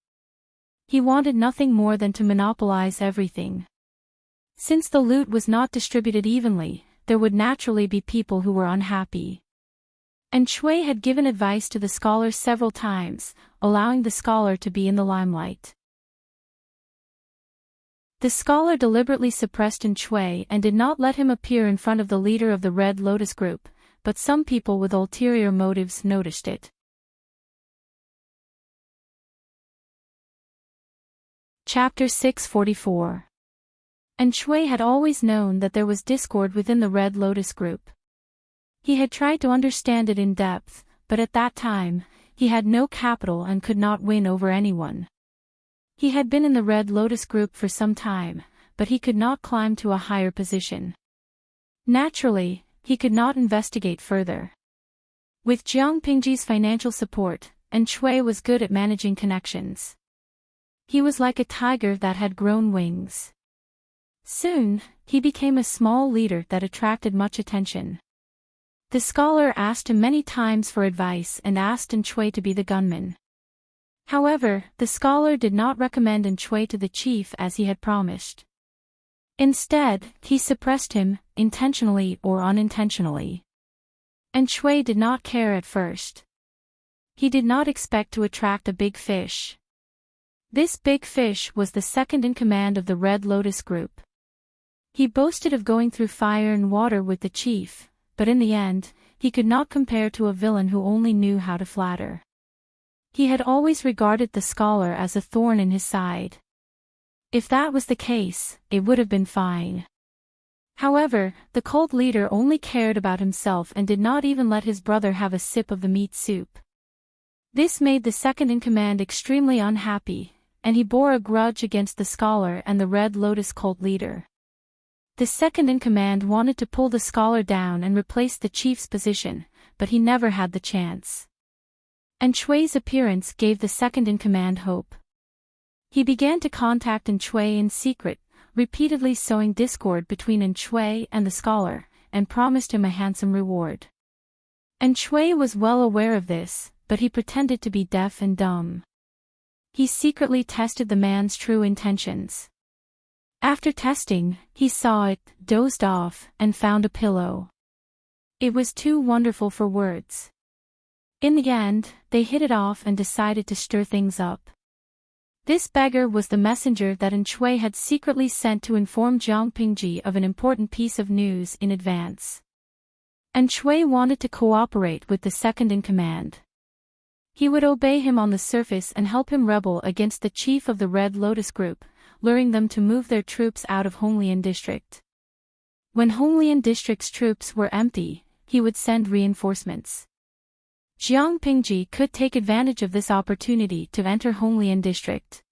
He wanted nothing more than to monopolize everything. Since the loot was not distributed evenly, there would naturally be people who were unhappy. Enchui had given advice to the scholar several times, allowing the scholar to be in the limelight. The scholar deliberately suppressed Enchui and did not let him appear in front of the leader of the Red Lotus Group, but some people with ulterior motives noticed it. Chapter 644. Enchui had always known that there was discord within the Red Lotus Group. He had tried to understand it in depth, but at that time, he had no capital and could not win over anyone. He had been in the Red Lotus Group for some time, but he could not climb to a higher position. Naturally, he could not investigate further. With Jiang Pingji's financial support, Enchui was good at managing connections. He was like a tiger that had grown wings. Soon, he became a small leader that attracted much attention. The scholar asked him many times for advice and asked Enchui to be the gunman. However, the scholar did not recommend Enchui to the chief as he had promised. Instead, he suppressed him, intentionally or unintentionally. Enchui did not care at first. He did not expect to attract a big fish. This big fish was the second in command of the Red Lotus group. He boasted of going through fire and water with the chief, but in the end, he could not compare to a villain who only knew how to flatter. He had always regarded the scholar as a thorn in his side. If that was the case, it would have been fine. However, the cult leader only cared about himself and did not even let his brother have a sip of the meat soup. This made the second in command extremely unhappy, and he bore a grudge against the scholar and the Red Lotus cult leader. The second in command wanted to pull the scholar down and replace the chief's position, but he never had the chance. And Shui's appearance gave the second in command hope. He began to contact Shui in secret, repeatedly sowing discord between Shui and the scholar, and promised him a handsome reward. Shui was well aware of this, but he pretended to be deaf and dumb. He secretly tested the man's true intentions. After testing, he saw it, dozed off, and found a pillow. It was too wonderful for words. In the end, they hit it off and decided to stir things up. This beggar was the messenger that Shui had secretly sent to inform Jiang Pingji of an important piece of news in advance. Shui wanted to cooperate with the second in command. He would obey him on the surface and help him rebel against the chief of the Red Lotus group, luring them to move their troops out of Honglian district. When Honglian district's troops were empty, he would send reinforcements. Jiang Pingji could take advantage of this opportunity to enter Honglian district.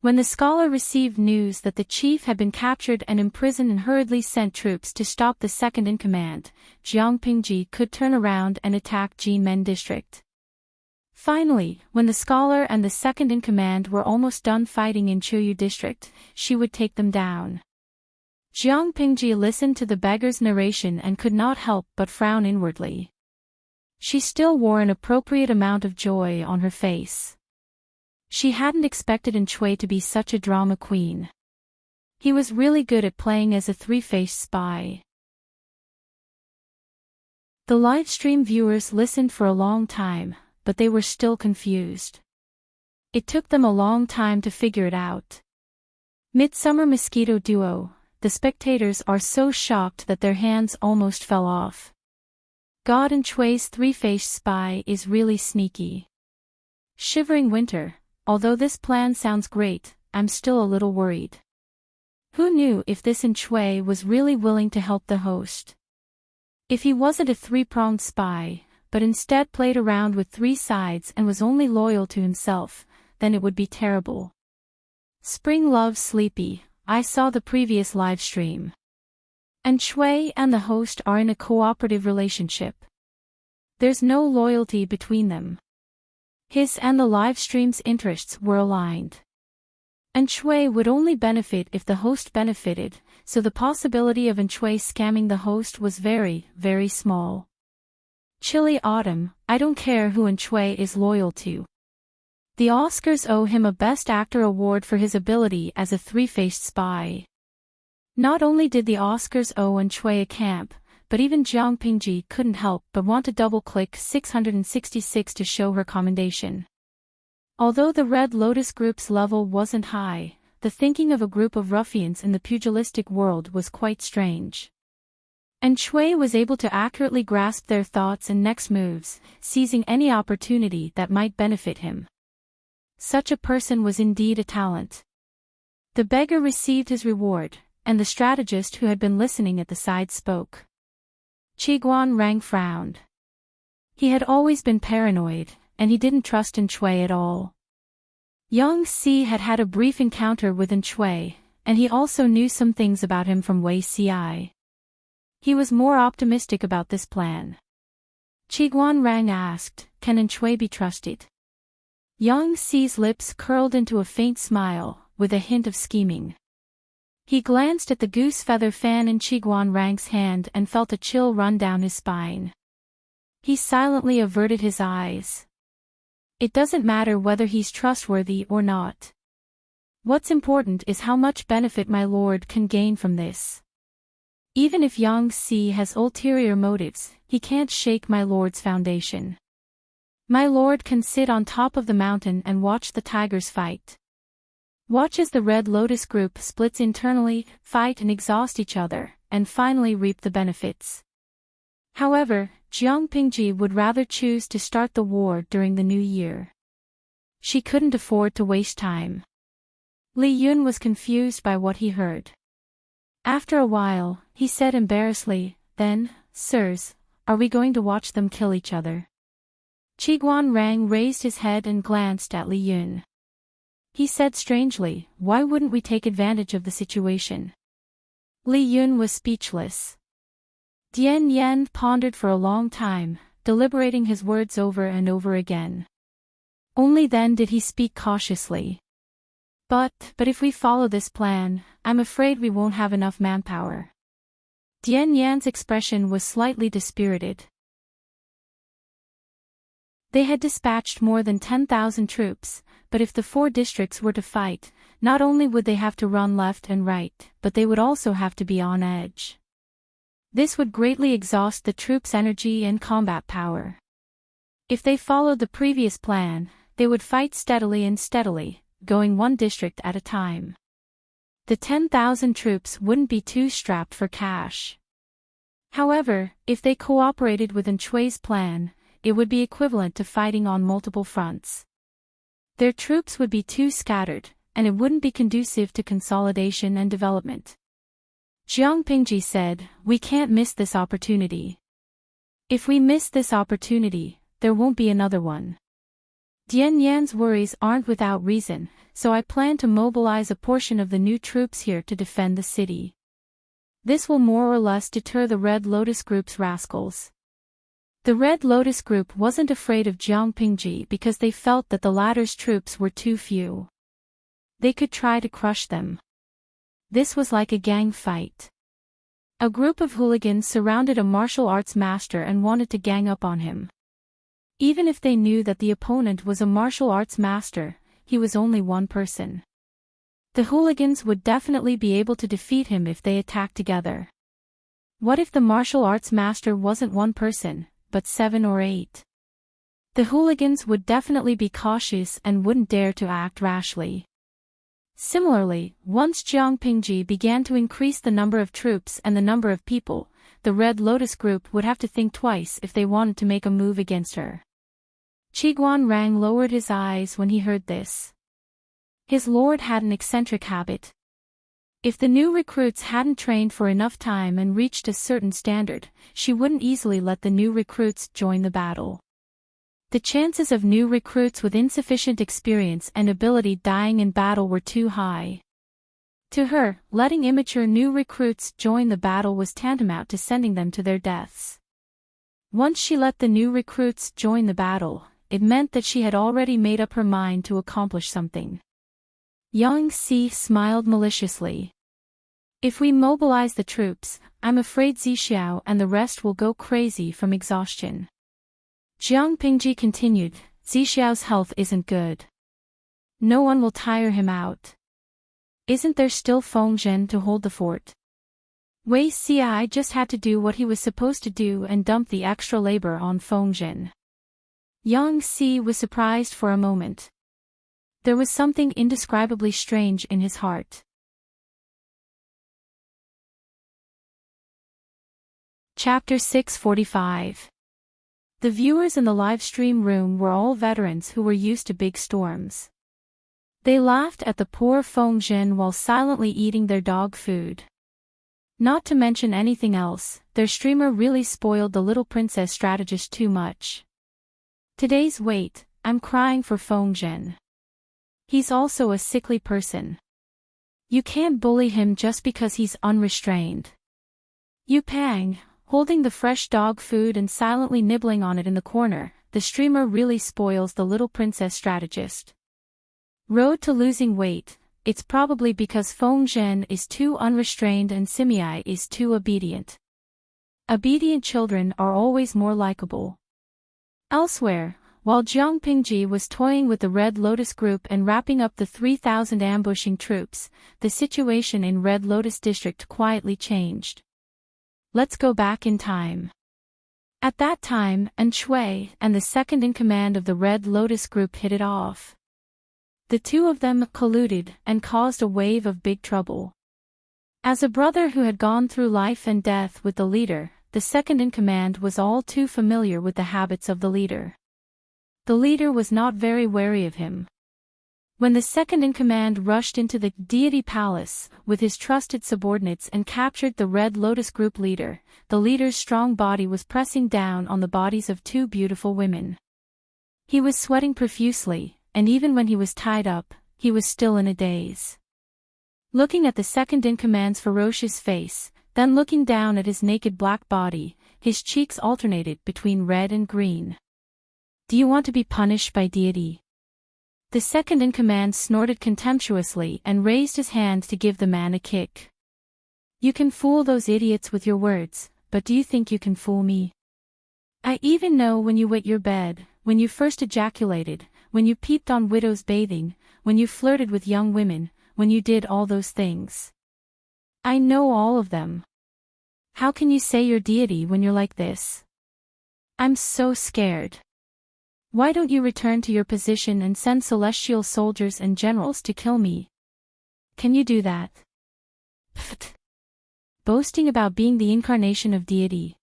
When the scholar received news that the chief had been captured and imprisoned and hurriedly sent troops to stop the second in command, Jiang Pingji could turn around and attack Jinmen district. Finally, when the scholar and the second in command were almost done fighting in Chuyu district, she would take them down. Jiang Pingji listened to the beggar's narration and could not help but frown inwardly. She still wore an appropriate amount of joy on her face. She hadn't expected Shui to be such a drama queen. He was really good at playing as a three-faced spy. The livestream viewers listened for a long time, but they were still confused. It took them a long time to figure it out. Midsummer Mosquito Duo, the spectators are so shocked that their hands almost fell off. God and Shui's three-faced spy is really sneaky. Shivering Winter, although this plan sounds great, I'm still a little worried. Who knew if this Shui was really willing to help the host? If he wasn't a three-pronged spy, but instead played around with three sides and was only loyal to himself, then it would be terrible. Spring loves Sleepy, I saw the previous live stream. Shui and the host are in a cooperative relationship. There's no loyalty between them. His and the live stream's interests were aligned. Shui would only benefit if the host benefited, so the possibility of Shui scamming the host was very, very small. Chilly Autumn, I don't care who Shui is loyal to. The Oscars owe him a Best Actor award for his ability as a three-faced spy. Not only did the Oscars owe Shui a camp, but even Jiang Pingji couldn't help but want to double-click 666 to show her commendation. Although the Red Lotus group's level wasn't high, the thinking of a group of ruffians in the pugilistic world was quite strange. Shui was able to accurately grasp their thoughts and next moves, seizing any opportunity that might benefit him. Such a person was indeed a talent. The beggar received his reward, and the strategist who had been listening at the side spoke. Qiguan Rang frowned. He had always been paranoid, and he didn't trust Shui at all. Yang Si had had a brief encounter with Shui, and he also knew some things about him from Wei Ci. He was more optimistic about this plan. Qiguan Rang asked, "Can Shui be trusted?" Yang Si's lips curled into a faint smile, with a hint of scheming. He glanced at the goose feather fan in Qiguan Rang's hand and felt a chill run down his spine. He silently averted his eyes. It doesn't matter whether he's trustworthy or not. What's important is how much benefit my lord can gain from this. Even if Yang Si has ulterior motives, he can't shake my lord's foundation. My lord can sit on top of the mountain and watch the tigers fight. Watch as the Red Lotus group splits internally, fight and exhaust each other, and finally reap the benefits. However, Jiang Pingji would rather choose to start the war during the new year. She couldn't afford to waste time. Li Yun was confused by what he heard. After a while, he said embarrassedly, "Then, sirs, are we going to watch them kill each other?" Qiguan Rang raised his head and glanced at Li Yun. He said strangely, "Why wouldn't we take advantage of the situation?" Li Yun was speechless. Dian Yan pondered for a long time, deliberating his words over and over again. Only then did he speak cautiously. But if we follow this plan, I'm afraid we won't have enough manpower." Dian Yan's expression was slightly dispirited. They had dispatched more than 10,000 troops, but if the 4 districts were to fight, not only would they have to run left and right, but they would also have to be on edge. This would greatly exhaust the troops' energy and combat power. If they followed the previous plan, they would fight steadily, going 1 district at a time. The 10,000 troops wouldn't be too strapped for cash. However, if they cooperated with Enchui's plan, it would be equivalent to fighting on multiple fronts. Their troops would be too scattered, and it wouldn't be conducive to consolidation and development. Jiang Pingji said, "We can't miss this opportunity. If we miss this opportunity, there won't be another one." Dian Yan's worries aren't without reason, so I plan to mobilize a portion of the new troops here to defend the city. This will more or less deter the Red Lotus Group's rascals. The Red Lotus Group wasn't afraid of Jiang Pingji because they felt that the latter's troops were too few. They could try to crush them. This was like a gang fight. A group of hooligans surrounded a martial arts master and wanted to gang up on him. Even if they knew that the opponent was a martial arts master, he was only one person. The hooligans would definitely be able to defeat him if they attacked together. What if the martial arts master wasn't one person, but 7 or 8? The hooligans would definitely be cautious and wouldn't dare to act rashly. Similarly, once Jiang Pingji began to increase the number of troops and the number of people, the Red Lotus Group would have to think twice if they wanted to make a move against her. Qiguan Rang lowered his eyes when he heard this. His lord had an eccentric habit. If the new recruits hadn't trained for enough time and reached a certain standard, she wouldn't easily let the new recruits join the battle. The chances of new recruits with insufficient experience and ability dying in battle were too high. To her, letting immature new recruits join the battle was tantamount to sending them to their deaths. Once she let the new recruits join the battle, it meant that she had already made up her mind to accomplish something. Yang Si smiled maliciously. "If we mobilize the troops, I'm afraid Zixiao and the rest will go crazy from exhaustion." Jiang Pingji continued, "Zixiao's health isn't good. No one will tire him out. Isn't there still Feng Zhen to hold the fort? Wei Xi just had to do what he was supposed to do and dump the extra labor on Feng Zhen." Yang Si was surprised for a moment. There was something indescribably strange in his heart. Chapter 645. The viewers in the Livestream room were all veterans who were used to big storms. They laughed at the poor Feng Zhen while silently eating their dog food. Not to mention anything else, their streamer really spoiled the little princess strategist too much. Today's wait, I'm crying for Feng Zhen. He's also a sickly person. You can't bully him just because he's unrestrained. Yu Pang, holding the fresh dog food and silently nibbling on it in the corner, the streamer really spoils the little princess strategist. Road to losing weight, it's probably because Feng Zhen is too unrestrained and Simei is too obedient. Obedient children are always more likable. Elsewhere, while Jiang Pingji was toying with the Red Lotus Group and wrapping up the 3,000 ambushing troops, the situation in Red Lotus District quietly changed. Let's go back in time. At that time, Shui and the second-in-command of the Red Lotus group hit it off. The two of them colluded and caused a wave of big trouble. As a brother who had gone through life and death with the leader, the second-in-command was all too familiar with the habits of the leader. The leader was not very wary of him. When the second-in-command rushed into the deity palace with his trusted subordinates and captured the Red Lotus group leader, the leader's strong body was pressing down on the bodies of two beautiful women. He was sweating profusely, and even when he was tied up, he was still in a daze. Looking at the second-in-command's ferocious face, then looking down at his naked black body, his cheeks alternated between red and green. "Do you want to be punished by deity?" The second-in-command snorted contemptuously and raised his hand to give the man a kick. "You can fool those idiots with your words, but do you think you can fool me? I even know when you wet your bed, when you first ejaculated, when you peeped on widows bathing, when you flirted with young women, when you did all those things. I know all of them. How can you say you're deity when you're like this? I'm so scared. Why don't you return to your position and send celestial soldiers and generals to kill me? Can you do that?" Pfft. Boasting about being the incarnation of deity.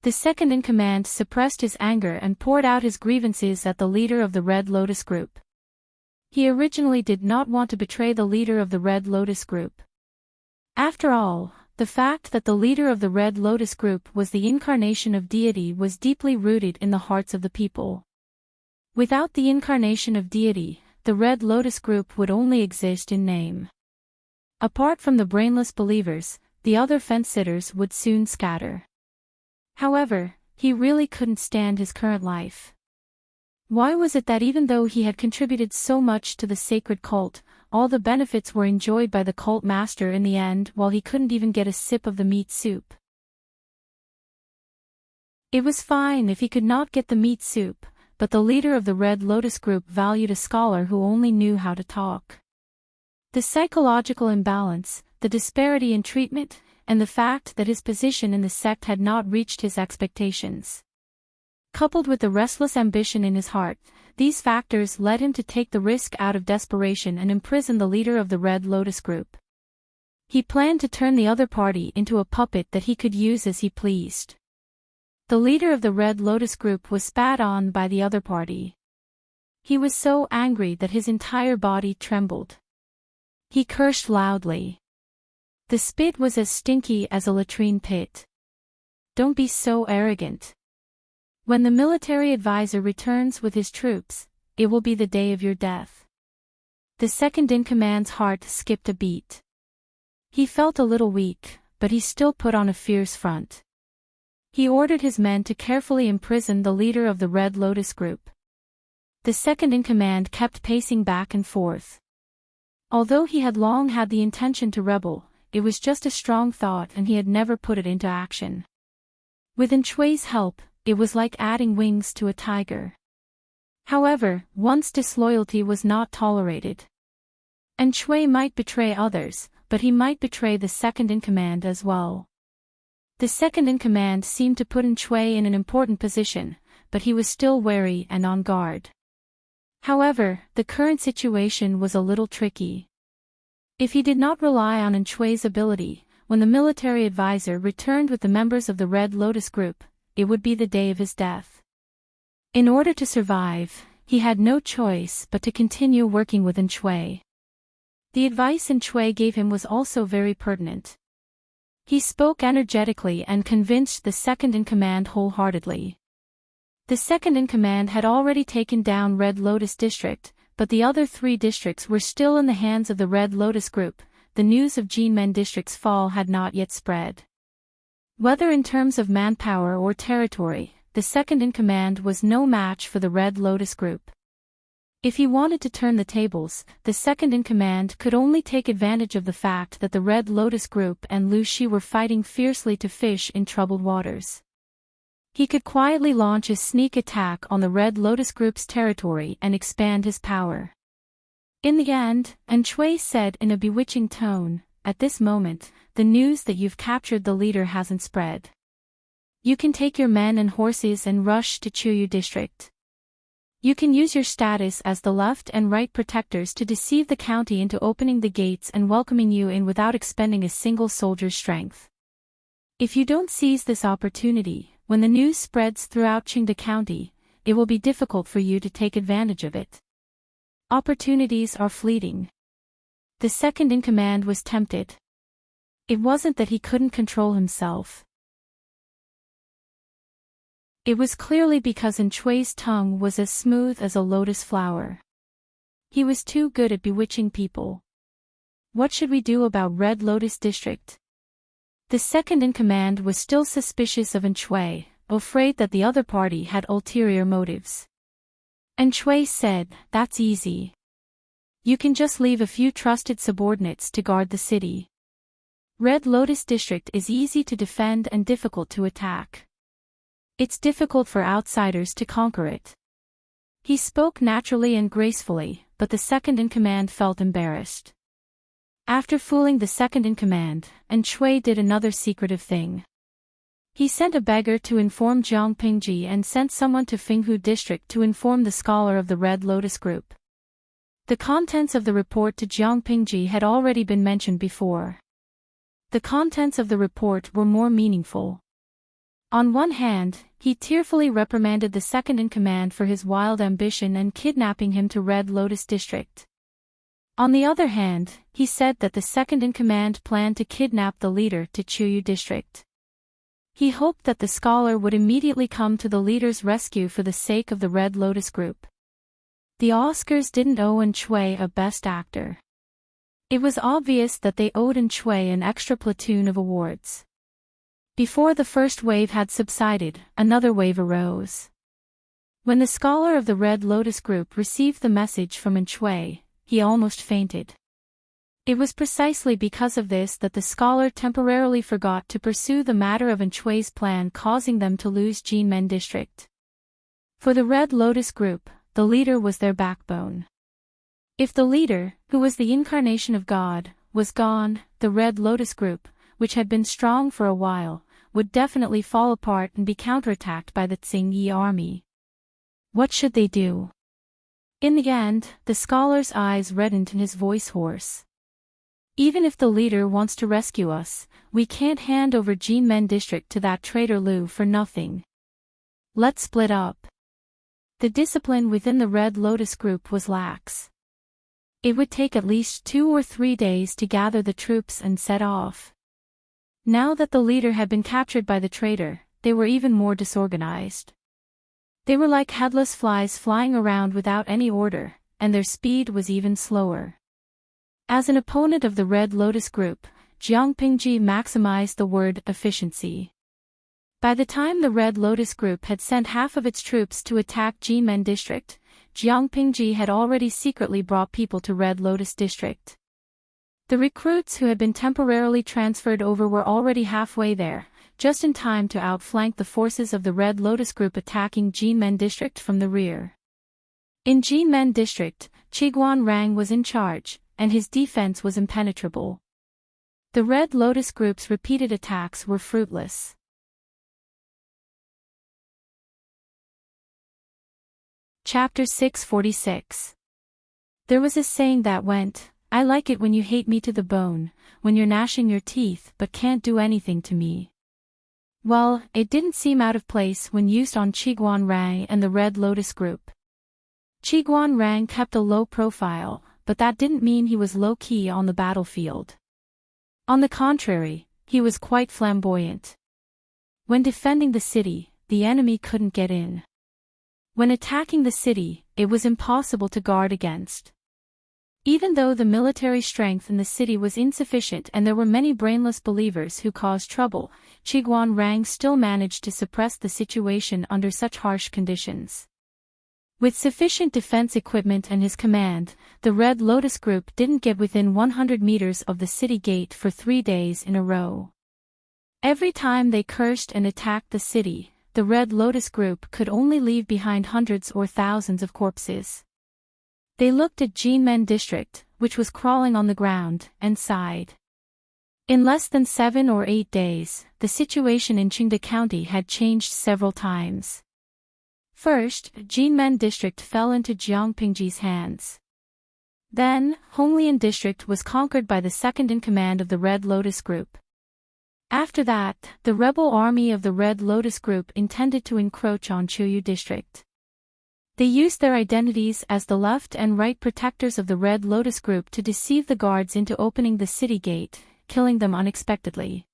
The second-in-command suppressed his anger and poured out his grievances at the leader of the Red Lotus group. He originally did not want to betray the leader of the Red Lotus group. After all, the fact that the leader of the Red Lotus group was the incarnation of deity was deeply rooted in the hearts of the people. Without the incarnation of deity, the Red Lotus group would only exist in name. Apart from the brainless believers, the other fence-sitters would soon scatter. However, he really couldn't stand his current life. Why was it that even though he had contributed so much to the sacred cult, all the benefits were enjoyed by the cult master in the end while he couldn't even get a sip of the meat soup? It was fine if he could not get the meat soup, but the leader of the Red Lotus group valued a scholar who only knew how to talk. The psychological imbalance, the disparity in treatment, and the fact that his position in the sect had not reached his expectations. Coupled with the restless ambition in his heart, these factors led him to take the risk out of desperation and imprison the leader of the Red Lotus group. He planned to turn the other party into a puppet that he could use as he pleased. The leader of the Red Lotus group was spat on by the other party. He was so angry that his entire body trembled. He cursed loudly. The spit was as stinky as a latrine pit. "Don't be so arrogant. When the military advisor returns with his troops, it will be the day of your death." The second-in-command's heart skipped a beat. He felt a little weak, but he still put on a fierce front. He ordered his men to carefully imprison the leader of the Red Lotus group. The second-in-command kept pacing back and forth. Although he had long had the intention to rebel, it was just a strong thought and he had never put it into action. With Shui's help, it was like adding wings to a tiger. However, once disloyalty was not tolerated. Shui might betray others, but he might betray the second-in-command as well. The second-in-command seemed to put Shui in an important position, but he was still wary and on guard. However, the current situation was a little tricky. If he did not rely on Shui's ability, when the military advisor returned with the members of the Red Lotus group, it would be the day of his death. In order to survive, he had no choice but to continue working with Shui. The advice Shui gave him was also very pertinent. He spoke energetically and convinced the second-in-command wholeheartedly. The second-in-command had already taken down Red Lotus District, but the other 3 districts were still in the hands of the Red Lotus group. The news of Jinmen District's fall had not yet spread. Whether in terms of manpower or territory, the second-in-command was no match for the Red Lotus group. If he wanted to turn the tables, the second-in-command could only take advantage of the fact that the Red Lotus group and Lu Shi were fighting fiercely to fish in troubled waters. He could quietly launch a sneak attack on the Red Lotus group's territory and expand his power. In the end, Shui said in a bewitching tone, "At this moment, the news that you've captured the leader hasn't spread. You can take your men and horses and rush to Chuyu district. You can use your status as the left and right protectors to deceive the county into opening the gates and welcoming you in without expending a single soldier's strength. If you don't seize this opportunity, when the news spreads throughout Qingde County, it will be difficult for you to take advantage of it. Opportunities are fleeting. The second-in-command was tempted. It wasn't that he couldn't control himself. It was clearly because Enchui's tongue was as smooth as a lotus flower. He was too good at bewitching people. What should we do about Red Lotus District? The second-in-command was still suspicious of Enchui, afraid that the other party had ulterior motives. Enchui said, "That's easy. You can just leave a few trusted subordinates to guard the city. Red Lotus District is easy to defend and difficult to attack. It's difficult for outsiders to conquer it." He spoke naturally and gracefully, but the second-in-command felt embarrassed. After fooling the second-in-command, Enchui did another secretive thing. He sent a beggar to inform Jiang Pingji and sent someone to Fenghu District to inform the scholar of the Red Lotus Group. The contents of the report to Jiang Pingji had already been mentioned before. The contents of the report were more meaningful. On one hand, he tearfully reprimanded the second-in-command for his wild ambition and kidnapping him to Red Lotus District. On the other hand, he said that the second-in-command planned to kidnap the leader to Chuyu District. He hoped that the scholar would immediately come to the leader's rescue for the sake of the Red Lotus Group. The Oscars didn't owe Enchui a Best Actor. It was obvious that they owed Enchui an extra platoon of awards. Before the first wave had subsided, another wave arose. When the scholar of the Red Lotus Group received the message from Enchui, he almost fainted. It was precisely because of this that the scholar temporarily forgot to pursue the matter of Enchui's plan, causing them to lose Jinmen District. For the Red Lotus Group, the leader was their backbone. If the leader, who was the incarnation of God, was gone, the Red Lotus Group, which had been strong for a while, would definitely fall apart and be counterattacked by the Tsing-Yi army. What should they do? In the end, the scholar's eyes reddened and his voice hoarse. Even if the leader wants to rescue us, we can't hand over Jinmen District to that traitor Liu for nothing. Let's split up. The discipline within the Red Lotus Group was lax. It would take at least 2 or 3 days to gather the troops and set off. Now that the leader had been captured by the traitor, they were even more disorganized. They were like headless flies flying around without any order, and their speed was even slower. As an opponent of the Red Lotus Group, Jiang Pingji maximized the word efficiency. By the time the Red Lotus Group had sent half of its troops to attack Jinmen District, Jiang Pingji had already secretly brought people to Red Lotus District. The recruits who had been temporarily transferred over were already halfway there, just in time to outflank the forces of the Red Lotus Group attacking Jinmen District from the rear. In Jinmen District, Qiguan Rang was in charge, and his defense was impenetrable. The Red Lotus Group's repeated attacks were fruitless. Chapter 646. There was a saying that went, "I like it when you hate me to the bone, when you're gnashing your teeth but can't do anything to me." Well, it didn't seem out of place when used on Qiguan Rang and the Red Lotus Group. Qiguan Rang kept a low profile, but that didn't mean he was low-key on the battlefield. On the contrary, he was quite flamboyant. When defending the city, the enemy couldn't get in. When attacking the city, it was impossible to guard against. Even though the military strength in the city was insufficient and there were many brainless believers who caused trouble, Qiguan Rang still managed to suppress the situation under such harsh conditions. With sufficient defense equipment and his command, the Red Lotus Group didn't get within 100 meters of the city gate for 3 days in a row. Every time they cursed and attacked the city, the Red Lotus Group could only leave behind hundreds or thousands of corpses. They looked at Jinmen District, which was crawling on the ground, and sighed. In less than 7 or 8 days, the situation in Qingde County had changed several times. First, Jinmen District fell into Jiang Pingji's hands. Then, Honglian District was conquered by the second-in-command of the Red Lotus Group. After that, the rebel army of the Red Lotus Group intended to encroach on Chuyu District. They used their identities as the left and right protectors of the Red Lotus Group to deceive the guards into opening the city gate, killing them unexpectedly.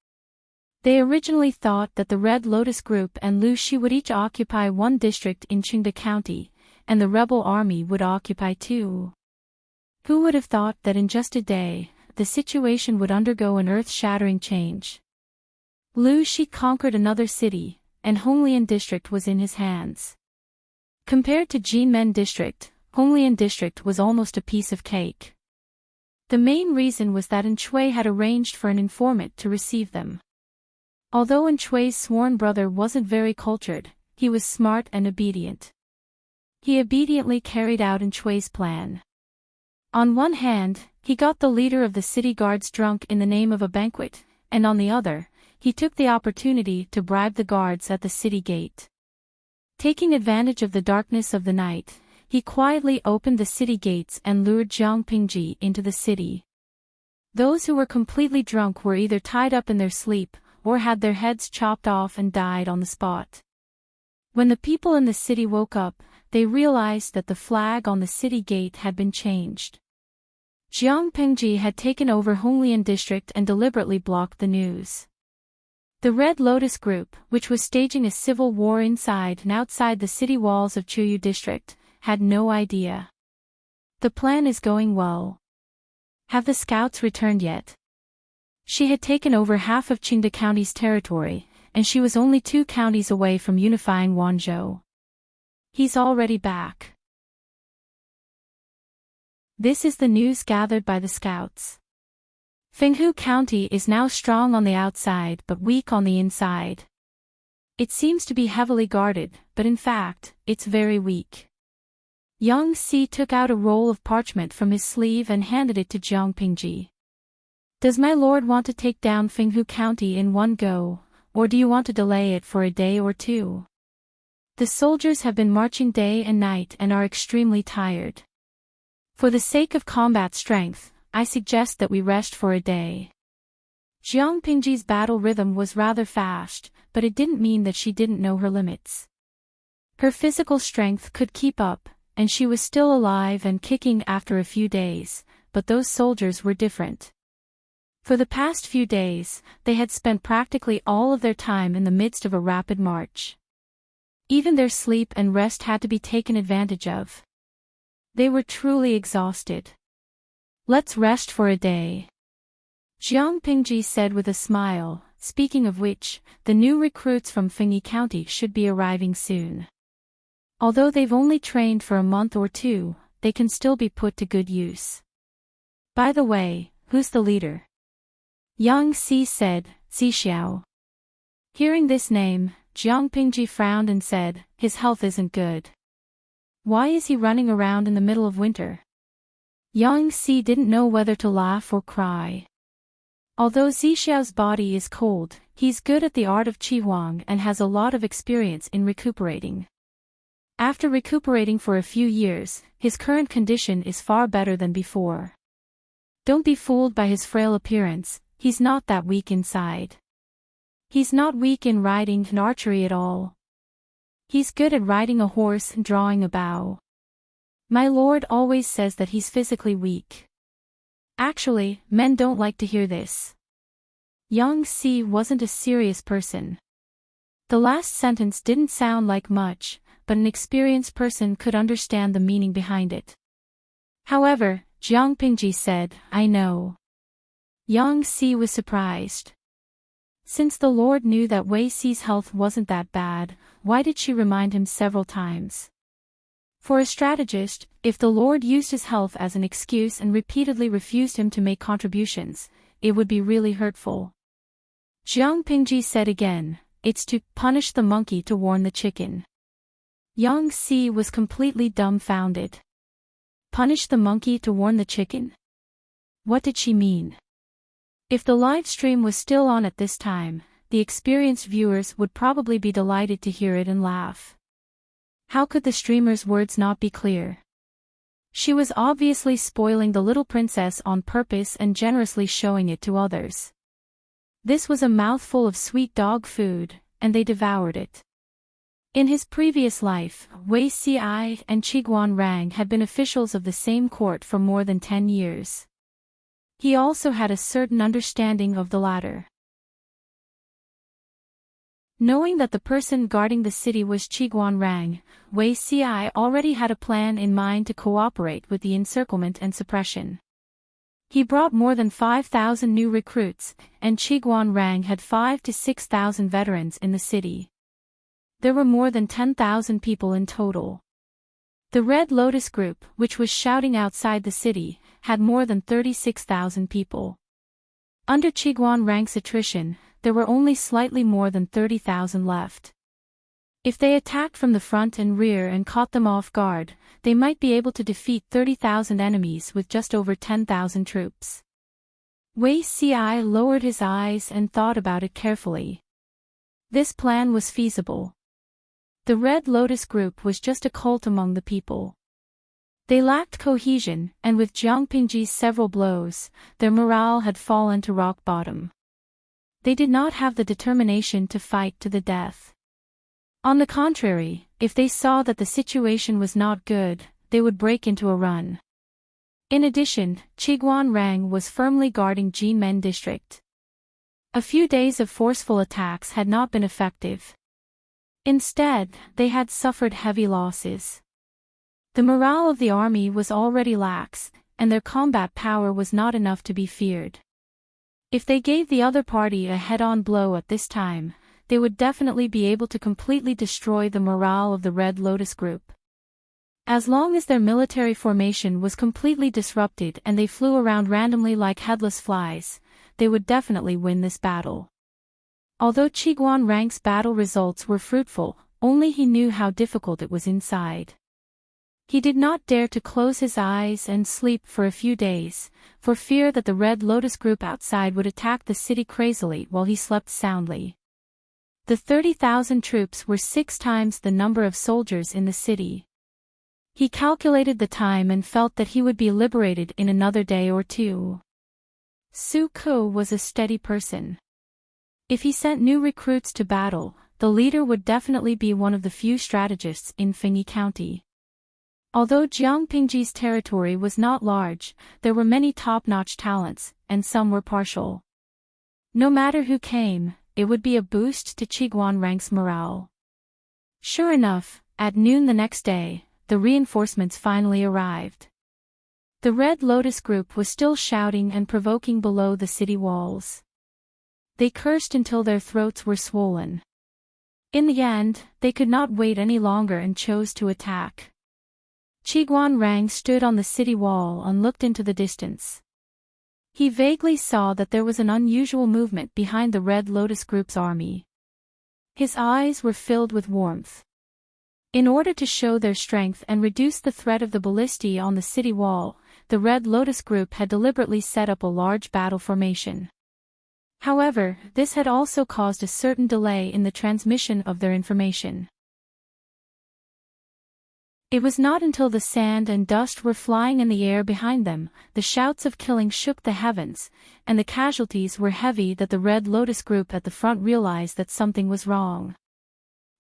They originally thought that the Red Lotus Group and Lu Shi would each occupy one district in Qingde County, and the rebel army would occupy two. Who would have thought that in just a day, the situation would undergo an earth-shattering change? Lu Shi conquered another city, and Honglian District was in his hands. Compared to Jinmen District, Honglian District was almost a piece of cake. The main reason was that Enchui had arranged for an informant to receive them. Although Enchui's sworn brother wasn't very cultured, he was smart and obedient. He obediently carried out Enchui's plan. On one hand, he got the leader of the city guards drunk in the name of a banquet, and on the other, he took the opportunity to bribe the guards at the city gate. Taking advantage of the darkness of the night, he quietly opened the city gates and lured Jiang Pingji into the city. Those who were completely drunk were either tied up in their sleep, or had their heads chopped off and died on the spot. When the people in the city woke up, they realized that the flag on the city gate had been changed. Jiang Pingji had taken over Honglian District and deliberately blocked the news. The Red Lotus Group, which was staging a civil war inside and outside the city walls of Chuyu District, had no idea. The plan is going well. Have the scouts returned yet? She had taken over half of Qingde County's territory, and she was only 2 counties away from unifying Wanzhou. He's already back. This is the news gathered by the scouts. Fenghu County is now strong on the outside but weak on the inside. It seems to be heavily guarded, but in fact, it's very weak. Yang Si took out a roll of parchment from his sleeve and handed it to Jiang Pingji. Does my lord want to take down Fenghu County in one go, or do you want to delay it for a day or two? The soldiers have been marching day and night and are extremely tired. For the sake of combat strength, I suggest that we rest for a day. Jiang Pingji's battle rhythm was rather fast, but it didn't mean that she didn't know her limits. Her physical strength could keep up, and she was still alive and kicking after a few days, but those soldiers were different. For the past few days, they had spent practically all of their time in the midst of a rapid march. Even their sleep and rest had to be taken advantage of. They were truly exhausted. Let's rest for a day, Jiang Pingji said with a smile, speaking of which, the new recruits from Fengyi County should be arriving soon. Although they've only trained for a month or two, they can still be put to good use. By the way, who's the leader? Yang Si said, Zixiao. Hearing this name, Jiang Pingji frowned and said, his health isn't good. Why is he running around in the middle of winter? Yang Si didn't know whether to laugh or cry. Although Zixiao's body is cold, he's good at the art of Qi Huang and has a lot of experience in recuperating. After recuperating for a few years, his current condition is far better than before. Don't be fooled by his frail appearance, he's not that weak inside. He's not weak in riding and archery at all. He's good at riding a horse and drawing a bow. My lord always says that he's physically weak. Actually, men don't like to hear this. Yang Si wasn't a serious person. The last sentence didn't sound like much, but an experienced person could understand the meaning behind it. However, Jiang Pingji said, I know. Yang Si was surprised. Since the lord knew that Wei Si's health wasn't that bad, why did she remind him several times? For a strategist, if the lord used his health as an excuse and repeatedly refused him to make contributions, it would be really hurtful. Jiang Pingji said again, it's to punish the monkey to warn the chicken. Yang Si was completely dumbfounded. Punish the monkey to warn the chicken? What did she mean? If the live stream was still on at this time, the experienced viewers would probably be delighted to hear it and laugh. How could the streamer's words not be clear? She was obviously spoiling the little princess on purpose and generously showing it to others. This was a mouthful of sweet dog food, and they devoured it. In his previous life, Wei Xiai and Qiguan Rang had been officials of the same court for more than 10 years. He also had a certain understanding of the latter. Knowing that the person guarding the city was Qiguan Rang, Wei Xiai already had a plan in mind to cooperate with the encirclement and suppression. He brought more than 5,000 new recruits, and Qiguan Rang had 5,000 to 6,000 veterans in the city. There were more than 10,000 people in total. The Red Lotus Group, which was shouting outside the city, had more than 36,000 people. Under Qiguan Rang's attrition, there were only slightly more than 30,000 left. If they attacked from the front and rear and caught them off guard, they might be able to defeat 30,000 enemies with just over 10,000 troops. Wei Xiai lowered his eyes and thought about it carefully. This plan was feasible. The Red Lotus Group was just a cult among the people. They lacked cohesion, and with Jiang Pingji's several blows, their morale had fallen to rock bottom. They did not have the determination to fight to the death. On the contrary, if they saw that the situation was not good, they would break into a run. In addition, Qiguan Rang was firmly guarding Jinmen district. A few days of forceful attacks had not been effective. Instead, they had suffered heavy losses. The morale of the army was already lax, and their combat power was not enough to be feared. If they gave the other party a head-on blow at this time, they would definitely be able to completely destroy the morale of the Red Lotus Group. As long as their military formation was completely disrupted and they flew around randomly like headless flies, they would definitely win this battle. Although Qiguan Rang's battle results were fruitful, only he knew how difficult it was inside. He did not dare to close his eyes and sleep for a few days, for fear that the Red Lotus Group outside would attack the city crazily while he slept soundly. The 30,000 troops were 6 times the number of soldiers in the city. He calculated the time and felt that he would be liberated in another day or two. Su Ku was a steady person. If he sent new recruits to battle, the leader would definitely be one of the few strategists in Fengyi County. Although Jiang Pingji's territory was not large, there were many top-notch talents, and some were partial. No matter who came, it would be a boost to Qiguan Rang's morale. Sure enough, at noon the next day, the reinforcements finally arrived. The Red Lotus Group was still shouting and provoking below the city walls. They cursed until their throats were swollen. In the end, they could not wait any longer and chose to attack. Qiguan Rang stood on the city wall and looked into the distance. He vaguely saw that there was an unusual movement behind the Red Lotus Group's army. His eyes were filled with warmth. In order to show their strength and reduce the threat of the ballistae on the city wall, the Red Lotus Group had deliberately set up a large battle formation. However, this had also caused a certain delay in the transmission of their information. It was not until the sand and dust were flying in the air behind them, the shouts of killing shook the heavens, and the casualties were heavy that the Red Lotus Group at the front realized that something was wrong.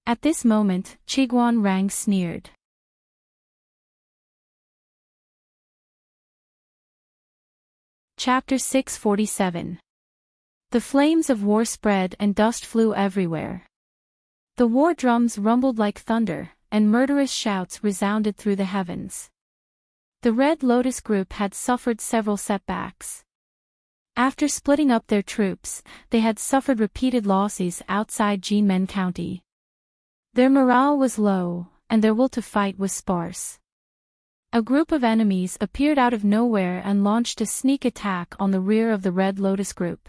At this moment, Qiguan Rang sneered. Chapter 647. The flames of war spread and dust flew everywhere. The war drums rumbled like thunder, and murderous shouts resounded through the heavens. The Red Lotus Group had suffered several setbacks. After splitting up their troops, they had suffered repeated losses outside Jinmen County. Their morale was low, and their will to fight was sparse. A group of enemies appeared out of nowhere and launched a sneak attack on the rear of the Red Lotus Group.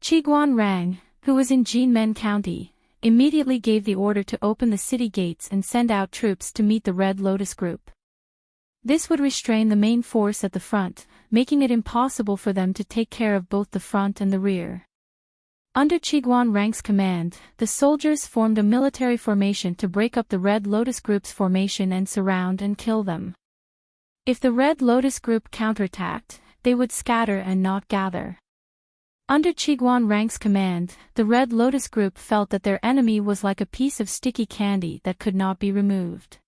Qiguan Rang, who was in Jinmen County, immediately gave the order to open the city gates and send out troops to meet the Red Lotus Group. This would restrain the main force at the front, making it impossible for them to take care of both the front and the rear. Under Qiguan Rang's command, the soldiers formed a military formation to break up the Red Lotus Group's formation and surround and kill them. If the Red Lotus Group counterattacked, they would scatter and not gather. Under Qiguan Rang's command, the Red Lotus Group felt that their enemy was like a piece of sticky candy that could not be removed.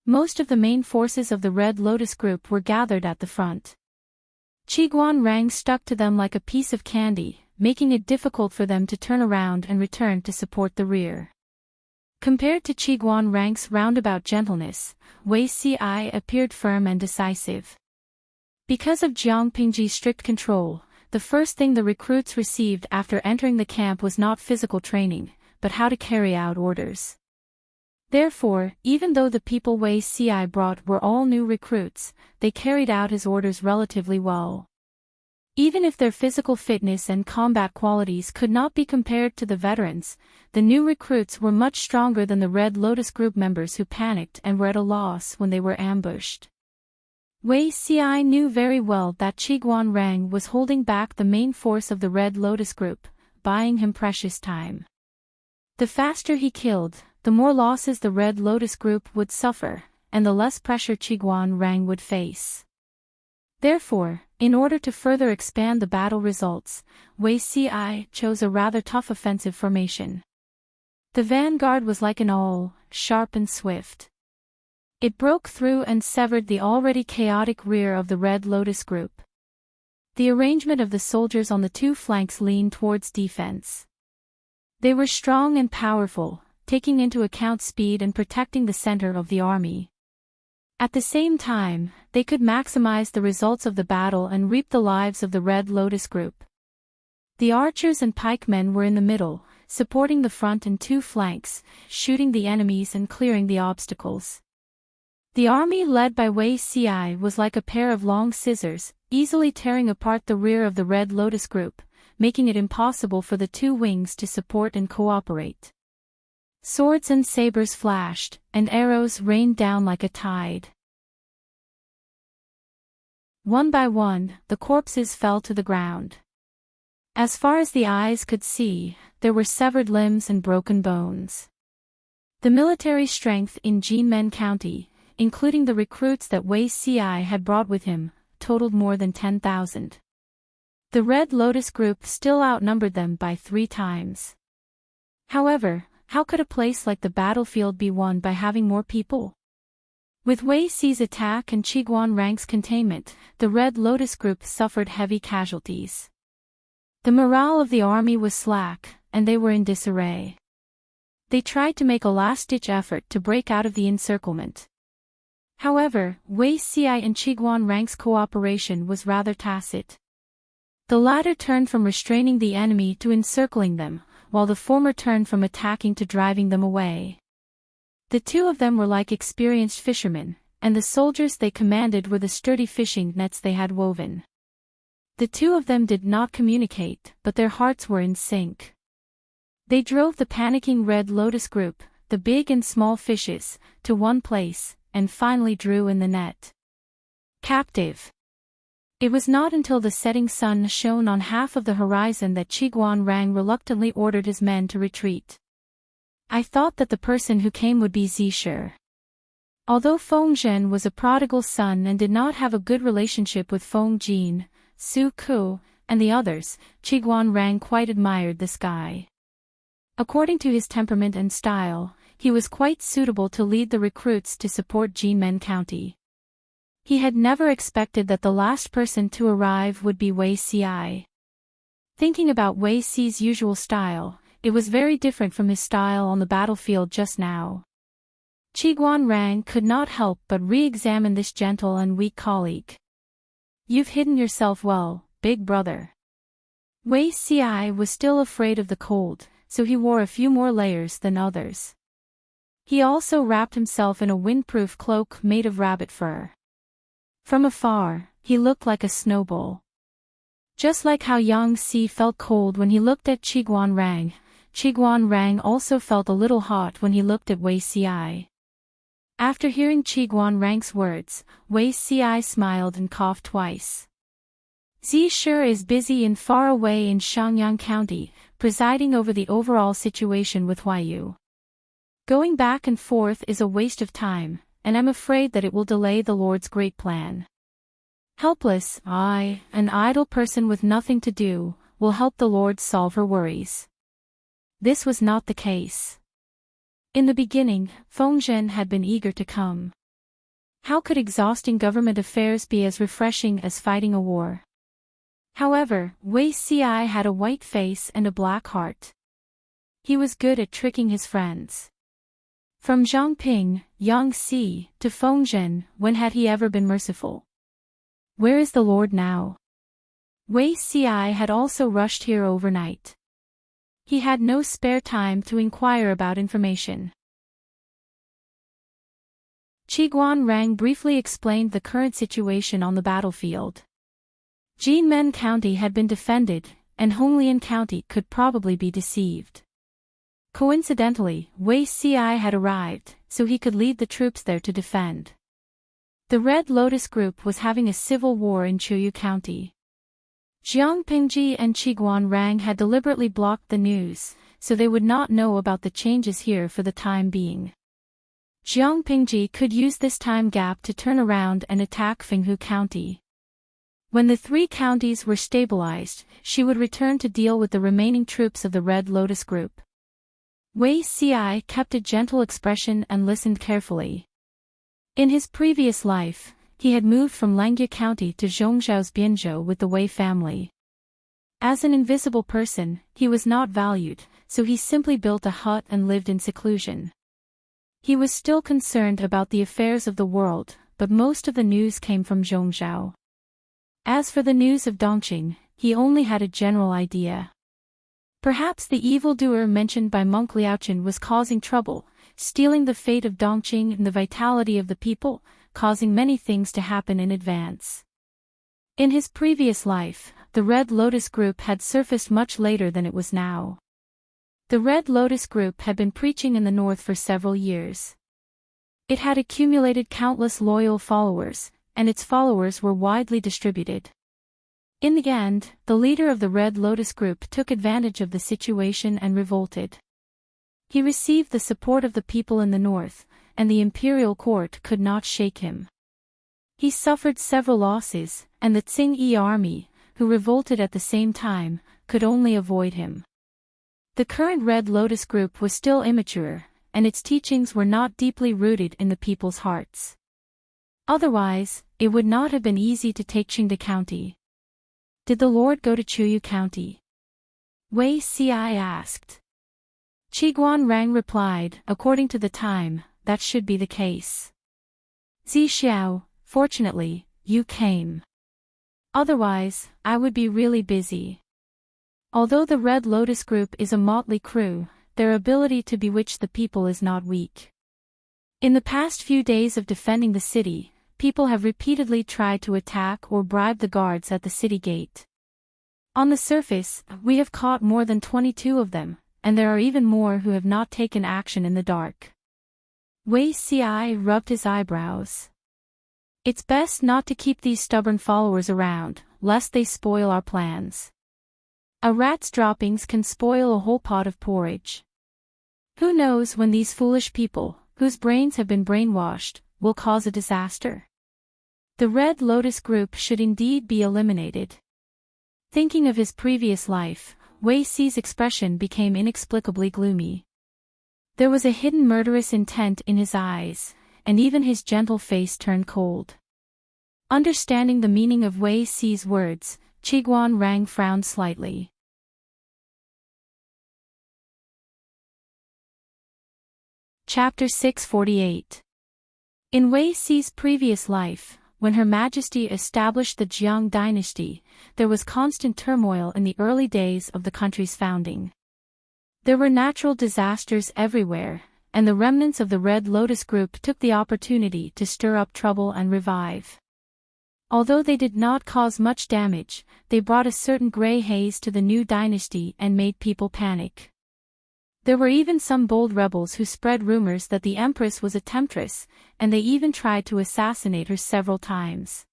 Most of the main forces of the Red Lotus Group were gathered at the front. Qiguan Rang stuck to them like a piece of candy, making it difficult for them to turn around and return to support the rear. Compared to Qiguan Rang's roundabout gentleness, Wei Ci appeared firm and decisive. Because of Jiang Pingji's strict control, the first thing the recruits received after entering the camp was not physical training, but how to carry out orders. Therefore, even though the people Wei Ci brought were all new recruits, they carried out his orders relatively well. Even if their physical fitness and combat qualities could not be compared to the veterans, the new recruits were much stronger than the Red Lotus Group members who panicked and were at a loss when they were ambushed. Wei Ci knew very well that Qiguan Rang was holding back the main force of the Red Lotus Group, buying him precious time. The faster he killed, the more losses the Red Lotus Group would suffer, and the less pressure Qiguan Rang would face. Therefore, in order to further expand the battle results, Wei Ci chose a rather tough offensive formation. The vanguard was like an awl, sharp and swift. It broke through and severed the already chaotic rear of the Red Lotus Group. The arrangement of the soldiers on the two flanks leaned towards defense. They were strong and powerful, taking into account speed and protecting the center of the army. At the same time, they could maximize the results of the battle and reap the lives of the Red Lotus Group. The archers and pikemen were in the middle, supporting the front and two flanks, shooting the enemies and clearing the obstacles. The army led by Wei Ci was like a pair of long scissors, easily tearing apart the rear of the Red Lotus Group, making it impossible for the two wings to support and cooperate. Swords and sabers flashed, and arrows rained down like a tide. One by one, the corpses fell to the ground. As far as the eyes could see, there were severed limbs and broken bones. The military strength in Jinmen County, including the recruits that Wei Ci had brought with him, totaled more than 10,000. The Red Lotus Group still outnumbered them by 3 times. However, how could a place like the battlefield be won by having more people? With Wei Ci's attack and Qiguan Rang's containment, the Red Lotus Group suffered heavy casualties. The morale of the army was slack, and they were in disarray. They tried to make a last-ditch effort to break out of the encirclement. However, Wei Ci and Qiguan Rang's cooperation was rather tacit. The latter turned from restraining the enemy to encircling them, while the former turned from attacking to driving them away. The two of them were like experienced fishermen, and the soldiers they commanded were the sturdy fishing nets they had woven. The two of them did not communicate, but their hearts were in sync. They drove the panicking Red Lotus Group, the big and small fishes, to one place, and finally drew in the net. Captive. It was not until the setting sun shone on half of the horizon that Qiguan Rang reluctantly ordered his men to retreat. I thought that the person who came would be Zhi. Although Feng Zhen was a prodigal son and did not have a good relationship with Feng Jin, Su Ku, and the others, Qiguan Rang quite admired this guy. According to his temperament and style, he was quite suitable to lead the recruits to support Jinmen County. He had never expected that the last person to arrive would be Wei Ci. Thinking about Wei Ci's usual style, it was very different from his style on the battlefield just now. Qiguan Rang could not help but re-examine this gentle and weak colleague. You've hidden yourself well, big brother. Wei Ci was still afraid of the cold, so he wore a few more layers than others. He also wrapped himself in a windproof cloak made of rabbit fur. From afar, he looked like a snowball. Just like how Yang Si felt cold when he looked at Qiguan Rang also felt a little hot when he looked at Wei Ci. After hearing Qiguan Rang's words, Wei Ci smiled and coughed twice. Zi Shi is busy and far away in Xiangyang County, presiding over the overall situation with Huayu. Going back and forth is a waste of time, and I'm afraid that it will delay the Lord's great plan. Helpless, I, an idle person with nothing to do, will help the Lord solve her worries. This was not the case. In the beginning, Fengzhen had been eager to come. How could exhausting government affairs be as refreshing as fighting a war? However, Wei Ci had a white face and a black heart. He was good at tricking his friends. From Zhangping, Yangxi, to Fengzhen, when had he ever been merciful? Where is the Lord now? Wei Ci had also rushed here overnight. He had no spare time to inquire about information. Qiguan Rang briefly explained the current situation on the battlefield. Jinmen County had been defended, and Honglian County could probably be deceived. Coincidentally, Wei Ci had arrived, so he could lead the troops there to defend. The Red Lotus Group was having a civil war in Chuyu County. Jiang Pingji and Qiguan Rang had deliberately blocked the news, so they would not know about the changes here for the time being. Jiang Pingji could use this time gap to turn around and attack Fenghu County. When the three counties were stabilized, she would return to deal with the remaining troops of the Red Lotus Group. Wei Ci kept a gentle expression and listened carefully. In his previous life, he had moved from Langya County to Zhongzhou's Bianzhou with the Wei family. As an invisible person, he was not valued, so he simply built a hut and lived in seclusion. He was still concerned about the affairs of the world, but most of the news came from Zhongzhou. As for the news of Dongqing, he only had a general idea. Perhaps the evildoer mentioned by Monk Liaochen was causing trouble, stealing the fate of Dongqing and the vitality of the people, causing many things to happen in advance. In his previous life, the Red Lotus Group had surfaced much later than it was now. The Red Lotus Group had been preaching in the north for several years. It had accumulated countless loyal followers, and its followers were widely distributed. In the end, the leader of the Red Lotus Group took advantage of the situation and revolted. He received the support of the people in the north, and the imperial court could not shake him. He suffered several losses, and the Tsing-Yi army, who revolted at the same time, could only avoid him. The current Red Lotus Group was still immature, and its teachings were not deeply rooted in the people's hearts. Otherwise, it would not have been easy to take Qingde County. Did the Lord go to Chuyu County? Wei Ci asked. Qiguan Rang replied, according to the time, that should be the case. Zi Xiao, fortunately, you came. Otherwise, I would be really busy. Although the Red Lotus Group is a motley crew, their ability to bewitch the people is not weak. In the past few days of defending the city, people have repeatedly tried to attack or bribe the guards at the city gate. On the surface, we have caught more than 22 of them, and there are even more who have not taken action in the dark. Wei Ci rubbed his eyebrows. It's best not to keep these stubborn followers around, lest they spoil our plans. A rat's droppings can spoil a whole pot of porridge. Who knows when these foolish people, whose brains have been brainwashed, will cause a disaster. The Red Lotus Group should indeed be eliminated. Thinking of his previous life, Wei Ci's expression became inexplicably gloomy. There was a hidden murderous intent in his eyes, and even his gentle face turned cold. Understanding the meaning of Wei Ci's words, Qiguan Rang frowned slightly. Chapter 648. In Wei Ci's previous life, when Her Majesty established the Jiang dynasty, there was constant turmoil in the early days of the country's founding. There were natural disasters everywhere, and the remnants of the Red Lotus Group took the opportunity to stir up trouble and revive. Although they did not cause much damage, they brought a certain gray haze to the new dynasty and made people panic. There were even some bold rebels who spread rumors that the Empress was a temptress, and they even tried to assassinate her several times.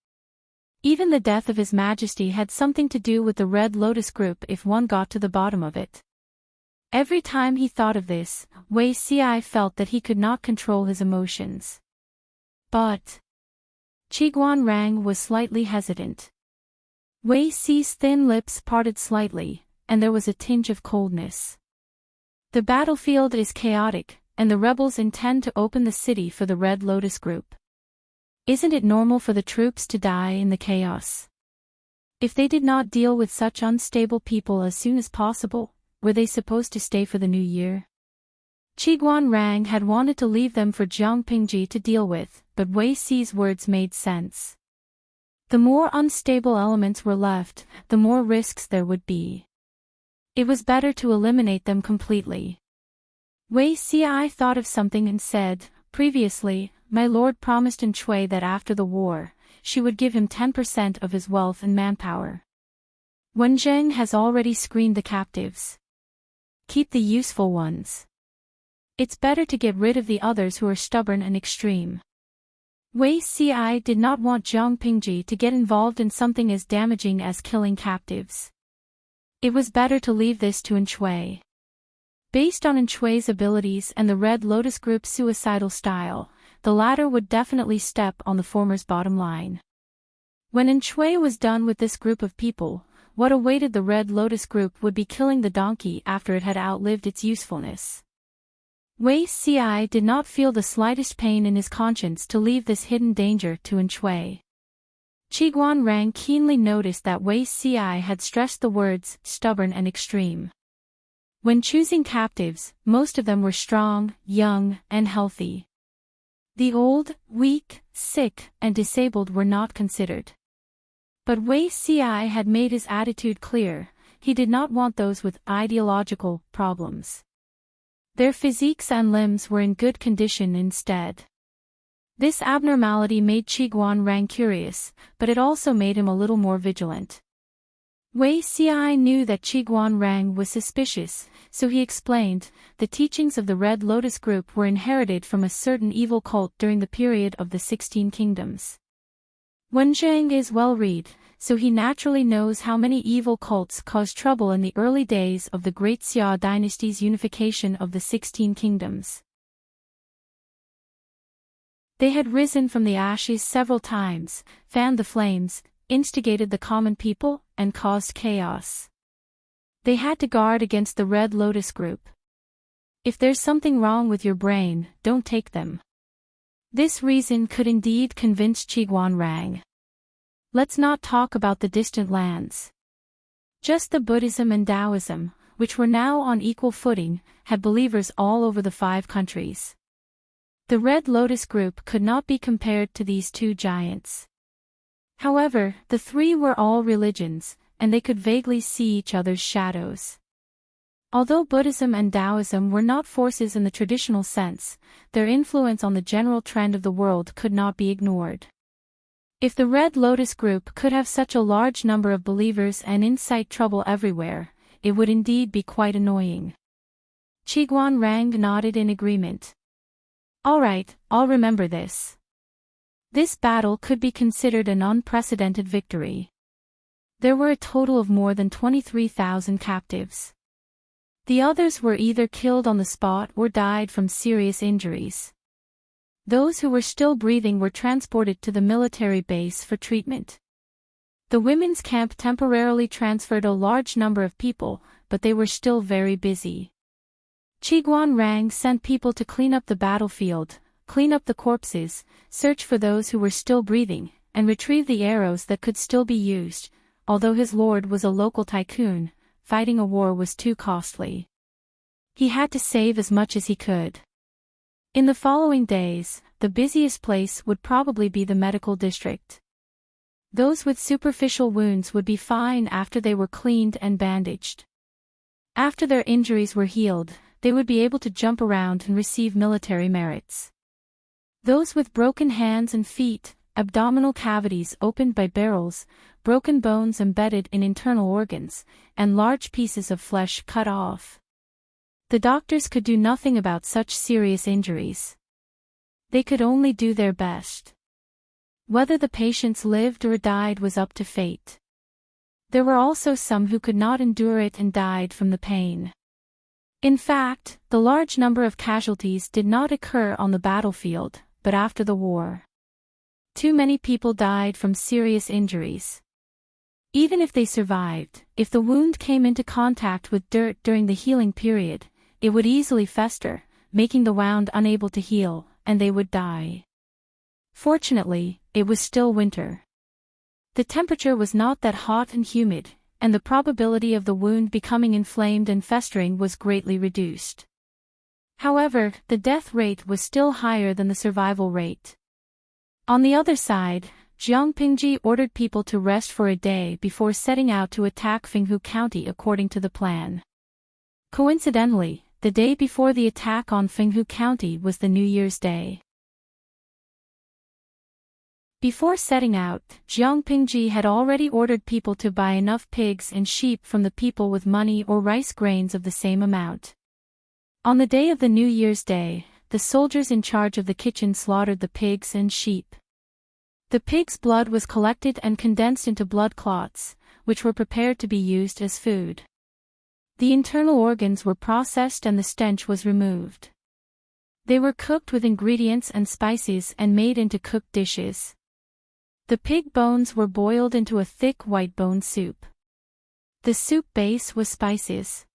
Even the death of His Majesty had something to do with the Red Lotus group if one got to the bottom of it. Every time he thought of this, Wei Xiai felt that he could not control his emotions. But Qiguan Rang was slightly hesitant. Wei Xi's thin lips parted slightly, and there was a tinge of coldness. The battlefield is chaotic, and the rebels intend to open the city for the Red Lotus group. Isn't it normal for the troops to die in the chaos? If they did not deal with such unstable people as soon as possible, were they supposed to stay for the new year? Qiguan Rang had wanted to leave them for Jiang Pingji to deal with, but Wei Xi's words made sense. The more unstable elements were left, the more risks there would be. It was better to eliminate them completely. Wei Xiai thought of something and said, "Previously, my lord promised in Shui that after the war, she would give him 10% of his wealth and manpower. Wen Zheng has already screened the captives. Keep the useful ones. It's better to get rid of the others who are stubborn and extreme." Wei Xiai did not want Jiang Pingji to get involved in something as damaging as killing captives. It was better to leave this to Shui. Based on Shui's abilities and the Red Lotus Group's suicidal style, the latter would definitely step on the former's bottom line. When Shui was done with this group of people, what awaited the Red Lotus Group would be killing the donkey after it had outlived its usefulness. Wei Xiai did not feel the slightest pain in his conscience to leave this hidden danger to Shui. Qiguan Rang keenly noticed that Wei Xiai had stressed the words stubborn and extreme. When choosing captives, most of them were strong, young, and healthy. The old, weak, sick, and disabled were not considered. But Wei Xiai had made his attitude clear: he did not want those with ideological problems. Their physiques and limbs were in good condition instead. This abnormality made Qiguan Rang curious, but it also made him a little more vigilant. Wei Xiai knew that Qiguan Rang was suspicious, so he explained, the teachings of the Red Lotus Group were inherited from a certain evil cult during the period of the 16 Kingdoms. Wen Zheng is well-read, so he naturally knows how many evil cults caused trouble in the early days of the Great Xia dynasty's unification of the 16 Kingdoms. They had risen from the ashes several times, fanned the flames, instigated the common people, and caused chaos. They had to guard against the Red Lotus Group. If there's something wrong with your brain, don't take them. This reason could indeed convince Qiguan Rang. Let's not talk about the distant lands. Just the Buddhism and Taoism, which were now on equal footing, had believers all over the 5 countries. The Red Lotus Group could not be compared to these 2 giants. However, the 3 were all religions, and they could vaguely see each other's shadows. Although Buddhism and Taoism were not forces in the traditional sense, their influence on the general trend of the world could not be ignored. If the Red Lotus Group could have such a large number of believers and incite trouble everywhere, it would indeed be quite annoying. Qiguan Rang nodded in agreement. All right, I'll remember this. This battle could be considered an unprecedented victory. There were a total of more than 23,000 captives. The others were either killed on the spot or died from serious injuries. Those who were still breathing were transported to the military base for treatment. The women's camp temporarily transferred a large number of people, but they were still very busy. Qiguan Rang sent people to clean up the battlefield, clean up the corpses, search for those who were still breathing, and retrieve the arrows that could still be used. Although his lord was a local tycoon, fighting a war was too costly. He had to save as much as he could. In the following days, the busiest place would probably be the medical district. Those with superficial wounds would be fine after they were cleaned and bandaged. After their injuries were healed, they would be able to jump around and receive military merits. Those with broken hands and feet, abdominal cavities opened by barrels, broken bones embedded in internal organs, and large pieces of flesh cut off. The doctors could do nothing about such serious injuries. They could only do their best. Whether the patients lived or died was up to fate. There were also some who could not endure it and died from the pain. In fact, the large number of casualties did not occur on the battlefield, but after the war. Too many people died from serious injuries. Even if they survived, if the wound came into contact with dirt during the healing period, it would easily fester, making the wound unable to heal, and they would die. Fortunately, it was still winter. The temperature was not that hot and humid, and the probability of the wound becoming inflamed and festering was greatly reduced. However, the death rate was still higher than the survival rate. On the other side, Jiang Pingji ordered people to rest for a day before setting out to attack Fenghu County according to the plan. Coincidentally, the day before the attack on Fenghu County was the New Year's Day. Before setting out, Jiang Pingji had already ordered people to buy enough pigs and sheep from the people with money or rice grains of the same amount. On the day of the New Year's Day, the soldiers in charge of the kitchen slaughtered the pigs and sheep. The pig's blood was collected and condensed into blood clots, which were prepared to be used as food. The internal organs were processed and the stench was removed. They were cooked with ingredients and spices and made into cooked dishes. The pig bones were boiled into a thick white bone soup. The soup base was spices.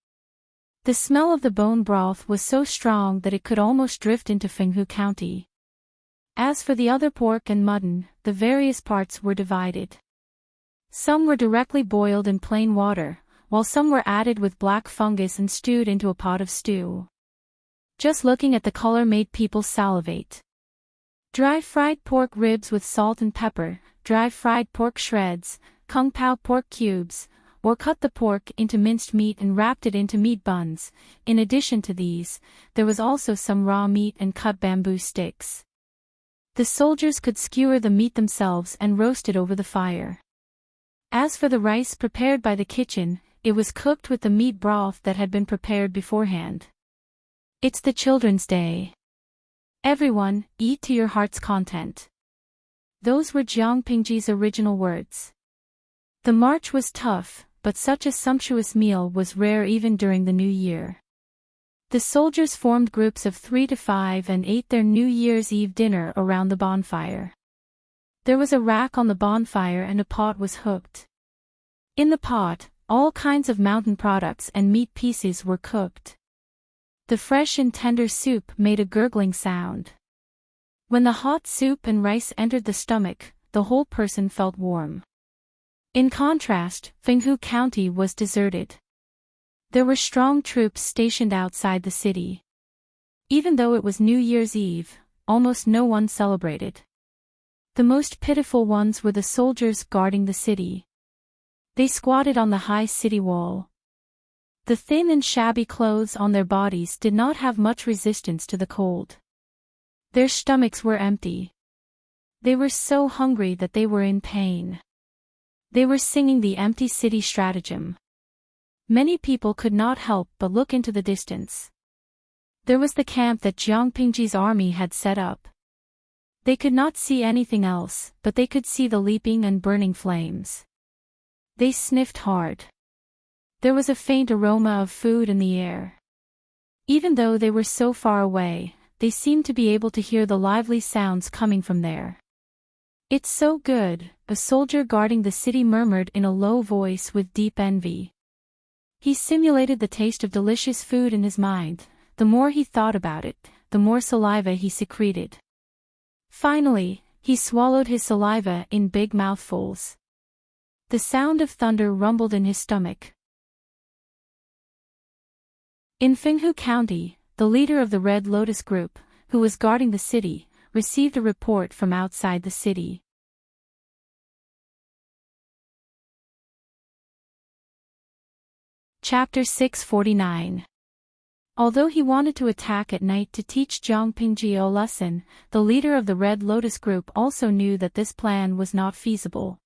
The smell of the bone broth was so strong that it could almost drift into Fenghu County. As for the other pork and mutton, the various parts were divided. Some were directly boiled in plain water, while some were added with black fungus and stewed into a pot of stew. Just looking at the color made people salivate. Dry fried pork ribs with salt and pepper, dry fried pork shreds, kung pao pork cubes, or cut the pork into minced meat and wrapped it into meat buns. In addition to these, there was also some raw meat and cut bamboo sticks. The soldiers could skewer the meat themselves and roast it over the fire. As for the rice prepared by the kitchen, it was cooked with the meat broth that had been prepared beforehand. It's the Children's Day. Everyone, eat to your heart's content. Those were Jiang Pingji's original words. The march was tough, but such a sumptuous meal was rare even during the New Year. The soldiers formed groups of 3 to 5 and ate their New Year's Eve dinner around the bonfire. There was a rack on the bonfire and a pot was hooked. In the pot, all kinds of mountain products and meat pieces were cooked. The fresh and tender soup made a gurgling sound. When the hot soup and rice entered the stomach, the whole person felt warm. In contrast, Fenghu County was deserted. There were strong troops stationed outside the city. Even though it was New Year's Eve, almost no one celebrated. The most pitiful ones were the soldiers guarding the city. They squatted on the high city wall. The thin and shabby clothes on their bodies did not have much resistance to the cold. Their stomachs were empty. They were so hungry that they were in pain. They were singing the empty city stratagem. Many people could not help but look into the distance. There was the camp that Jiang Pingji's army had set up. They could not see anything else, but they could see the leaping and burning flames. They sniffed hard. There was a faint aroma of food in the air. Even though they were so far away, they seemed to be able to hear the lively sounds coming from there. "It's so good," a soldier guarding the city murmured in a low voice with deep envy. He simulated the taste of delicious food in his mind. The more he thought about it, the more saliva he secreted. Finally, he swallowed his saliva in big mouthfuls. The sound of thunder rumbled in his stomach. In Fenghu County, the leader of the Red Lotus group, who was guarding the city, received a report from outside the city. Chapter 649. Although he wanted to attack at night to teach Jiang Pingji a lesson, the leader of the Red Lotus group also knew that this plan was not feasible.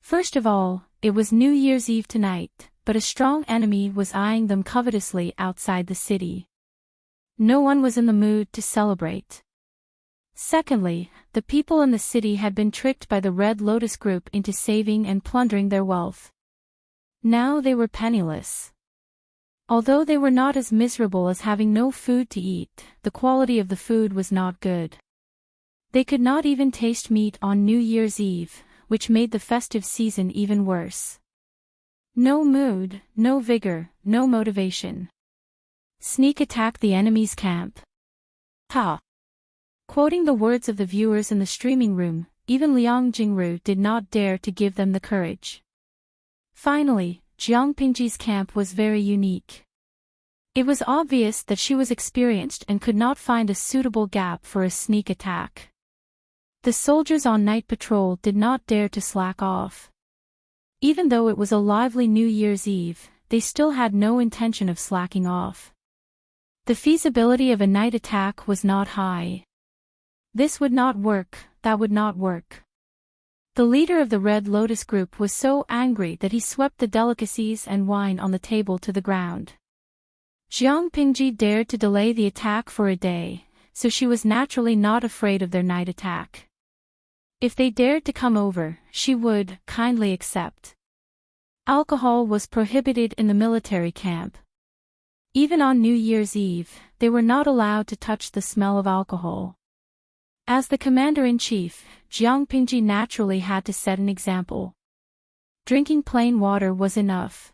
First of all, it was New Year's Eve tonight, but a strong enemy was eyeing them covetously outside the city. No one was in the mood to celebrate. Secondly, the people in the city had been tricked by the Red Lotus group into saving and plundering their wealth. Now they were penniless. Although they were not as miserable as having no food to eat, the quality of the food was not good. They could not even taste meat on New Year's Eve, which made the festive season even worse. No mood, no vigor, no motivation. Sneak attack the enemy's camp. Ha! Quoting the words of the viewers in the streaming room, even Liang Jingru did not dare to give them the courage. Finally, Jiang Pingji's camp was very unique. It was obvious that she was experienced and could not find a suitable gap for a sneak attack. The soldiers on night patrol did not dare to slack off. Even though it was a lively New Year's Eve, they still had no intention of slacking off. The feasibility of a night attack was not high. This would not work, that would not work. The leader of the Red Lotus group was so angry that he swept the delicacies and wine on the table to the ground. Jiang Pingji dared to delay the attack for a day, so she was naturally not afraid of their night attack. If they dared to come over, she would kindly accept. Alcohol was prohibited in the military camp. Even on New Year's Eve, they were not allowed to touch the smell of alcohol. As the commander-in-chief, Jiang Pingji naturally had to set an example. Drinking plain water was enough.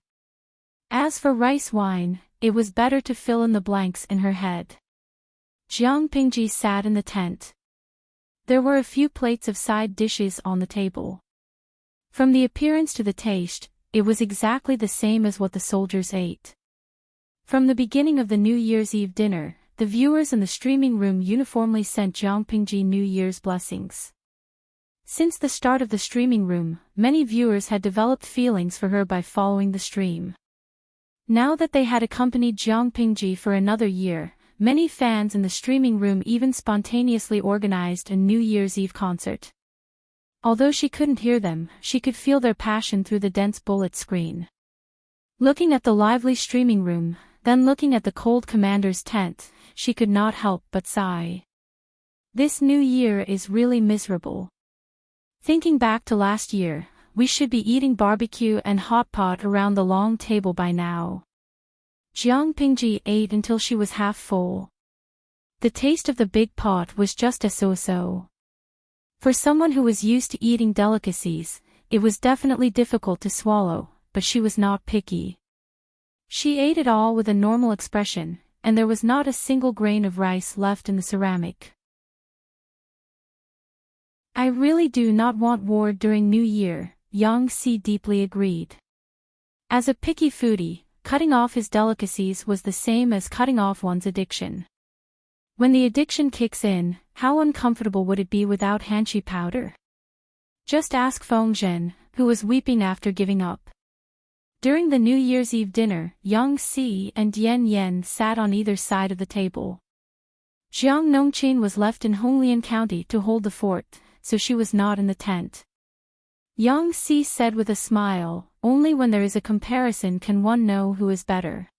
As for rice wine, it was better to fill in the blanks in her head. Jiang Pingji sat in the tent. There were a few plates of side dishes on the table. From the appearance to the taste, it was exactly the same as what the soldiers ate. From the beginning of the New Year's Eve dinner, the viewers in the streaming room uniformly sent Jiang Pingji New Year's blessings. Since the start of the streaming room, many viewers had developed feelings for her by following the stream. Now that they had accompanied Jiang Pingji for another year, many fans in the streaming room even spontaneously organized a New Year's Eve concert. Although she couldn't hear them, she could feel their passion through the dense bullet screen. Looking at the lively streaming room, then looking at the cold commander's tent, she could not help but sigh. This new year is really miserable. Thinking back to last year, we should be eating barbecue and hot pot around the long table by now. Jiang Pingji ate until she was half full. The taste of the big pot was just a so-so. For someone who was used to eating delicacies, it was definitely difficult to swallow, but she was not picky. She ate it all with a normal expression, and there was not a single grain of rice left in the ceramic. I really do not want war during New Year, Yang Si deeply agreed. As a picky foodie, cutting off his delicacies was the same as cutting off one's addiction. When the addiction kicks in, how uncomfortable would it be without hanshi powder? Just ask Feng Zhen, who was weeping after giving up. During the New Year's Eve dinner, Yang Si and Yan Yan sat on either side of the table. Jiang Nongqin was left in Honglian County to hold the fort, so she was not in the tent. Yang Si said with a smile, "Only when there is a comparison can one know who is better.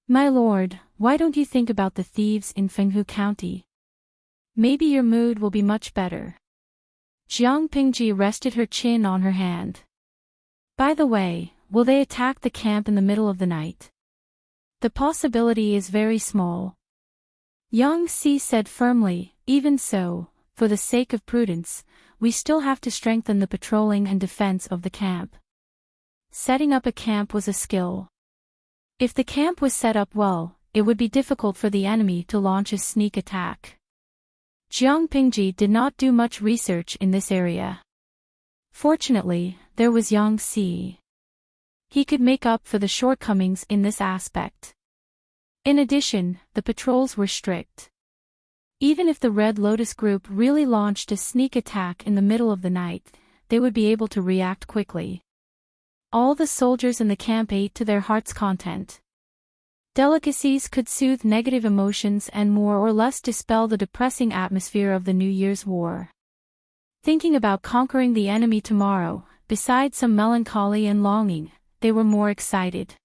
My lord, why don't you think about the thieves in Fenghu County? Maybe your mood will be much better." Jiang Pingji rested her chin on her hand. By the way, will they attack the camp in the middle of the night? The possibility is very small. Yang Si said firmly, "Even so, for the sake of prudence, we still have to strengthen the patrolling and defense of the camp." Setting up a camp was a skill. If the camp was set up well, it would be difficult for the enemy to launch a sneak attack. Jiang Pingji did not do much research in this area. Fortunately, there was Yang Si. He could make up for the shortcomings in this aspect. In addition, the patrols were strict. Even if the Red Lotus group really launched a sneak attack in the middle of the night, they would be able to react quickly. All the soldiers in the camp ate to their heart's content. Delicacies could soothe negative emotions and more or less dispel the depressing atmosphere of the New Year's war. Thinking about conquering the enemy tomorrow, besides some melancholy and longing, they were more excited.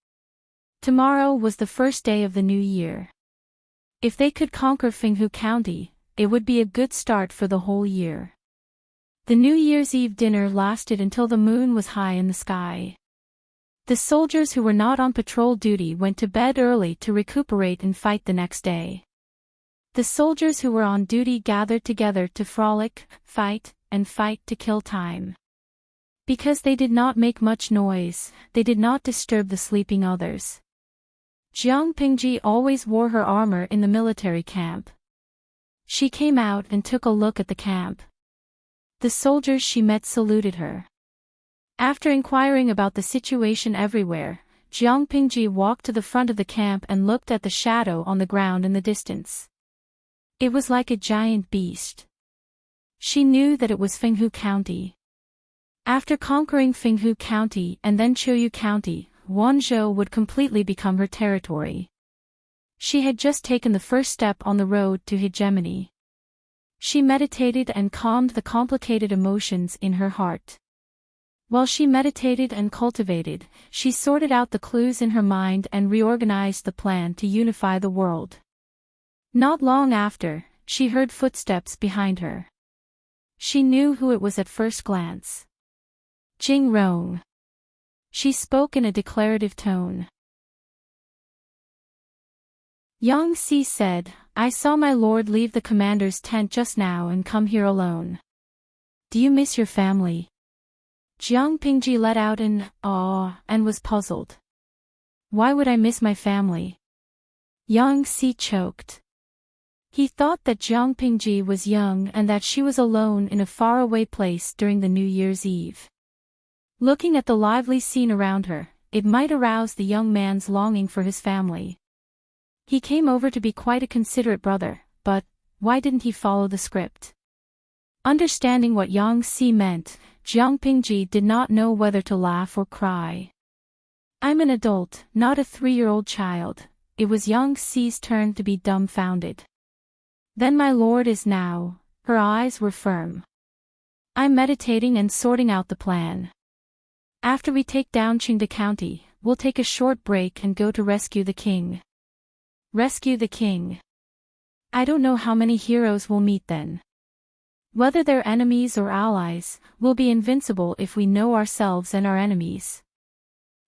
Tomorrow was the first day of the new year. If they could conquer Fenghu County, it would be a good start for the whole year. The New Year's Eve dinner lasted until the moon was high in the sky. The soldiers who were not on patrol duty went to bed early to recuperate and fight the next day. The soldiers who were on duty gathered together to frolic, fight, and fight to kill time. Because they did not make much noise, they did not disturb the sleeping others. Jiang Pingji always wore her armor in the military camp. She came out and took a look at the camp. The soldiers she met saluted her. After inquiring about the situation everywhere, Jiang Pingji walked to the front of the camp and looked at the shadow on the ground in the distance. It was like a giant beast. She knew that it was Fenghu County. After conquering Fenghu County and then Choyu County, Wanzhou would completely become her territory. She had just taken the first step on the road to hegemony. She meditated and calmed the complicated emotions in her heart. While she meditated and cultivated, she sorted out the clues in her mind and reorganized the plan to unify the world. Not long after, she heard footsteps behind her. She knew who it was at first glance. Jing Rong. She spoke in a declarative tone. Yang Si said, "I saw my lord leave the commander's tent just now and come here alone. Do you miss your family?" Jiang Pingji let out an "aw" and was puzzled. "Why would I miss my family?" Yang Si choked. He thought that Jiang Pingji was young and that she was alone in a faraway place during the New Year's Eve. Looking at the lively scene around her, it might arouse the young man's longing for his family. He came over to be quite a considerate brother, but why didn't he follow the script? Understanding what Yang Si meant, Jiang Pingji did not know whether to laugh or cry. "I'm an adult, not a 3-year-old child." It was Yang Si's turn to be dumbfounded. "Then my lord is now." Her eyes were firm. "I'm meditating and sorting out the plan. After we take down Qingde County, we'll take a short break and go to rescue the king." Rescue the king. I don't know how many heroes we'll meet then. Whether they're enemies or allies, we'll be invincible if we know ourselves and our enemies.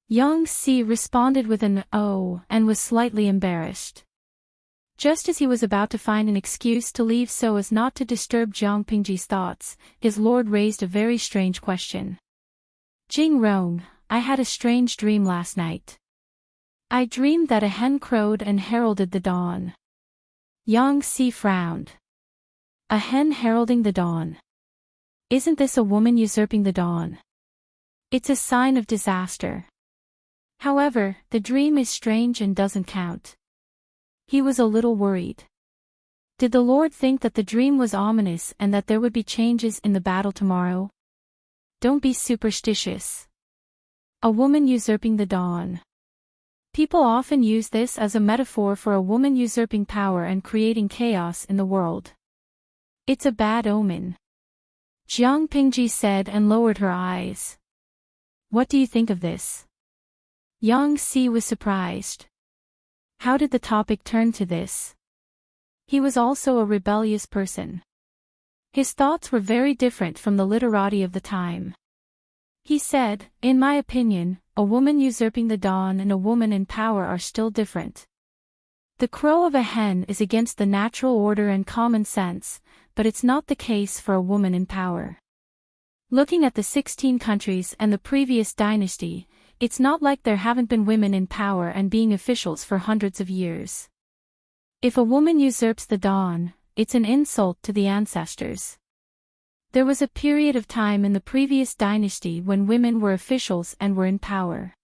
Yang Si responded with an "oh" and was slightly embarrassed. Just as he was about to find an excuse to leave so as not to disturb Jiang Pingji's thoughts, his lord raised a very strange question. "Jing Rong, I had a strange dream last night. I dreamed that a hen crowed and heralded the dawn." Yang Si frowned. "A hen heralding the dawn? Isn't this a woman usurping the dawn? It's a sign of disaster. However, the dream is strange and doesn't count." He was a little worried. Did the Lord think that the dream was ominous and that there would be changes in the battle tomorrow? Don't be superstitious. A woman usurping the dawn. People often use this as a metaphor for a woman usurping power and creating chaos in the world. It's a bad omen. Jiang Pingji said and lowered her eyes. "What do you think of this?" Yang Si was surprised. How did the topic turn to this? He was also a rebellious person. His thoughts were very different from the literati of the time. He said, "In my opinion, a woman usurping the dawn and a woman in power are still different. The crow of a hen is against the natural order and common sense, but it's not the case for a woman in power. Looking at the 16 countries and the previous dynasty, it's not like there haven't been women in power and being officials for hundreds of years. If a woman usurps the dawn, it's an insult to the ancestors. There was a period of time in the previous dynasty when women were officials and were in power.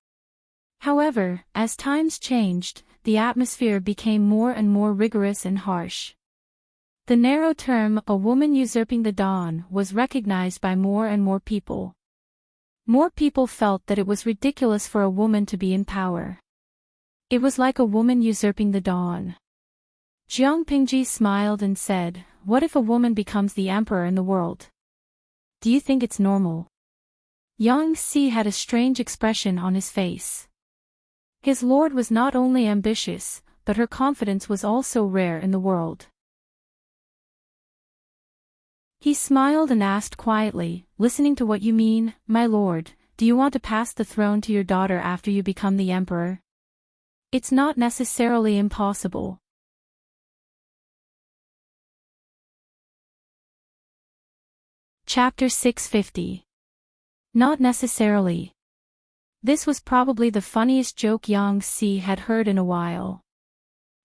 However, as times changed, the atmosphere became more and more rigorous and harsh. The narrow term, a woman usurping the dawn, was recognized by more and more people. More people felt that it was ridiculous for a woman to be in power. It was like a woman usurping the dawn. Jiang Pingji smiled and said, "What if a woman becomes the emperor in the world? Do you think it's normal?" Yang Si had a strange expression on his face. His lord was not only ambitious, but her confidence was also rare in the world. He smiled and asked quietly, "Listening to what you mean, my lord, do you want to pass the throne to your daughter after you become the emperor? It's not necessarily impossible." Chapter 650. Not necessarily. This was probably the funniest joke Yang Si had heard in a while.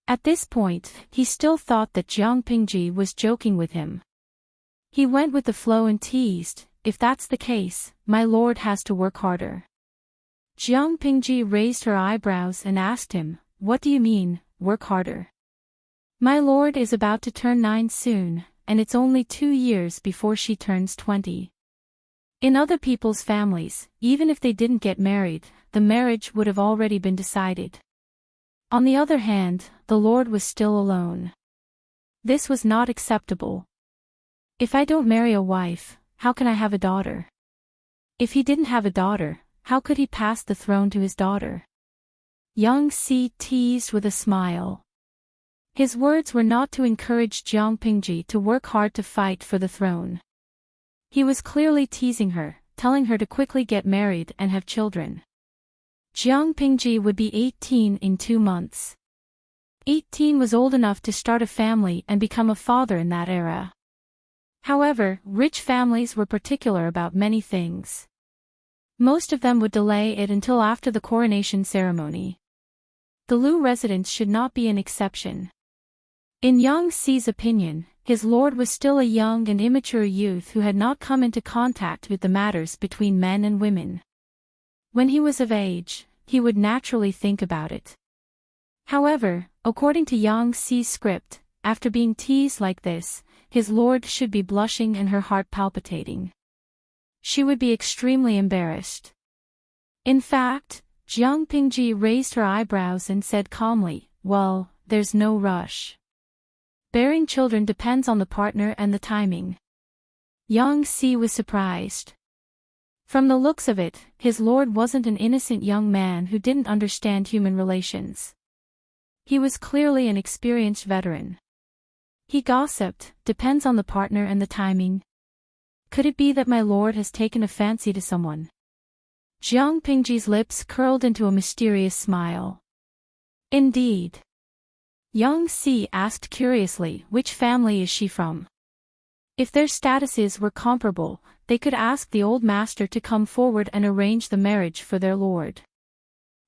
At this point, he still thought that Jiang Pingji was joking with him. He went with the flow and teased, "If that's the case, my lord has to work harder." Jiang Pingji raised her eyebrows and asked him, "What do you mean, work harder? My lord is about to turn 9 soon, and it's only 2 years before she turns 20. In other people's families, even if they didn't get married, the marriage would have already been decided. On the other hand, the lord was still alone. This was not acceptable. If I don't marry a wife, how can I have a daughter? If he didn't have a daughter, how could he pass the throne to his daughter? Yang Si teased with a smile. His words were not to encourage Jiang Pingji to work hard to fight for the throne. He was clearly teasing her, telling her to quickly get married and have children. Jiang Pingji would be 18 in 2 months. 18 was old enough to start a family and become a father in that era. However, rich families were particular about many things. Most of them would delay it until after the coronation ceremony. The Lu residence should not be an exception. In Yang Si's opinion, his lord was still a young and immature youth who had not come into contact with the matters between men and women. When he was of age, he would naturally think about it. However, according to Yang Si's script, after being teased like this, his lord should be blushing and her heart palpitating. She would be extremely embarrassed. In fact, Jiang Pingji raised her eyebrows and said calmly, "Well, there's no rush. Bearing children depends on the partner and the timing." Yang Si was surprised. From the looks of it, his lord wasn't an innocent young man who didn't understand human relations. He was clearly an experienced veteran. He gossiped, "Depends on the partner and the timing. Could it be that my lord has taken a fancy to someone?" Jiang Pingji's lips curled into a mysterious smile. "Indeed." Yang Si asked curiously, "Which family is she from?" If their statuses were comparable, they could ask the old master to come forward and arrange the marriage for their lord.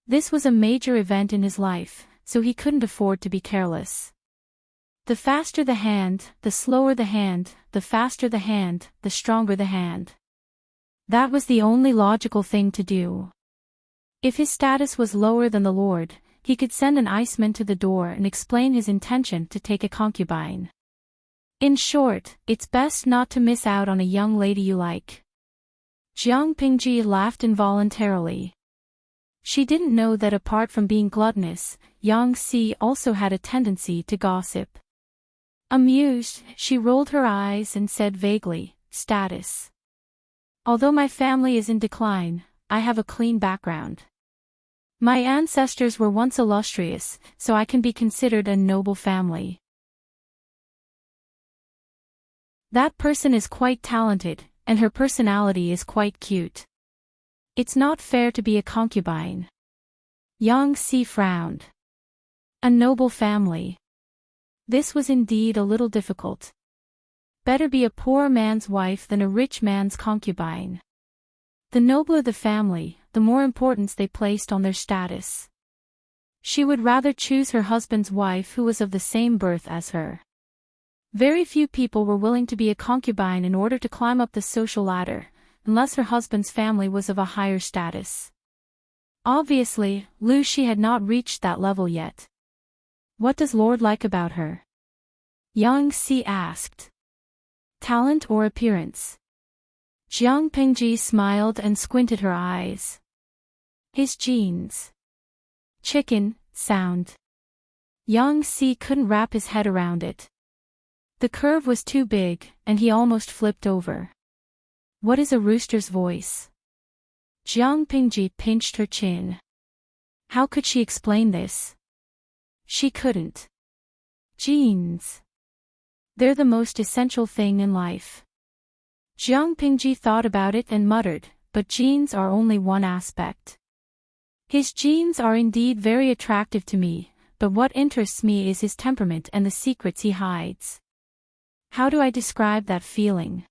This was a major event in his life, so he couldn't afford to be careless. The faster the hand, the slower the hand, the faster the hand, the stronger the hand. That was the only logical thing to do. If his status was lower than the lord, he could send an iceman to the door and explain his intention to take a concubine. In short, it's best not to miss out on a young lady you like. Jiang Pingji laughed involuntarily. She didn't know that apart from being gluttonous, Yang Si also had a tendency to gossip. Amused, she rolled her eyes and said vaguely, "Status. Although my family is in decline, I have a clean background. My ancestors were once illustrious, so I can be considered a noble family." "That person is quite talented, and her personality is quite cute. It's not fair to be a concubine." Yang Si frowned. A noble family. This was indeed a little difficult. Better be a poor man's wife than a rich man's concubine. The nobler the family, the more importance they placed on their status. She would rather choose her husband's wife who was of the same birth as her. Very few people were willing to be a concubine in order to climb up the social ladder, unless her husband's family was of a higher status. Obviously, Lu Shi had not reached that level yet. "What does Lord like about her?" Yang Si asked. "Talent or appearance?" Jiang Pingji smiled and squinted her eyes. "His genes." "Chicken, sound." Yang Si couldn't wrap his head around it. The curve was too big, and he almost flipped over. "What is a rooster's voice?" Jiang Pingji pinched her chin. How could she explain this? She couldn't. Jeans. They're the most essential thing in life. Jiang Pingji thought about it and muttered, but genes are only one aspect. His genes are indeed very attractive to me, but what interests me is his temperament and the secrets he hides. How do I describe that feeling?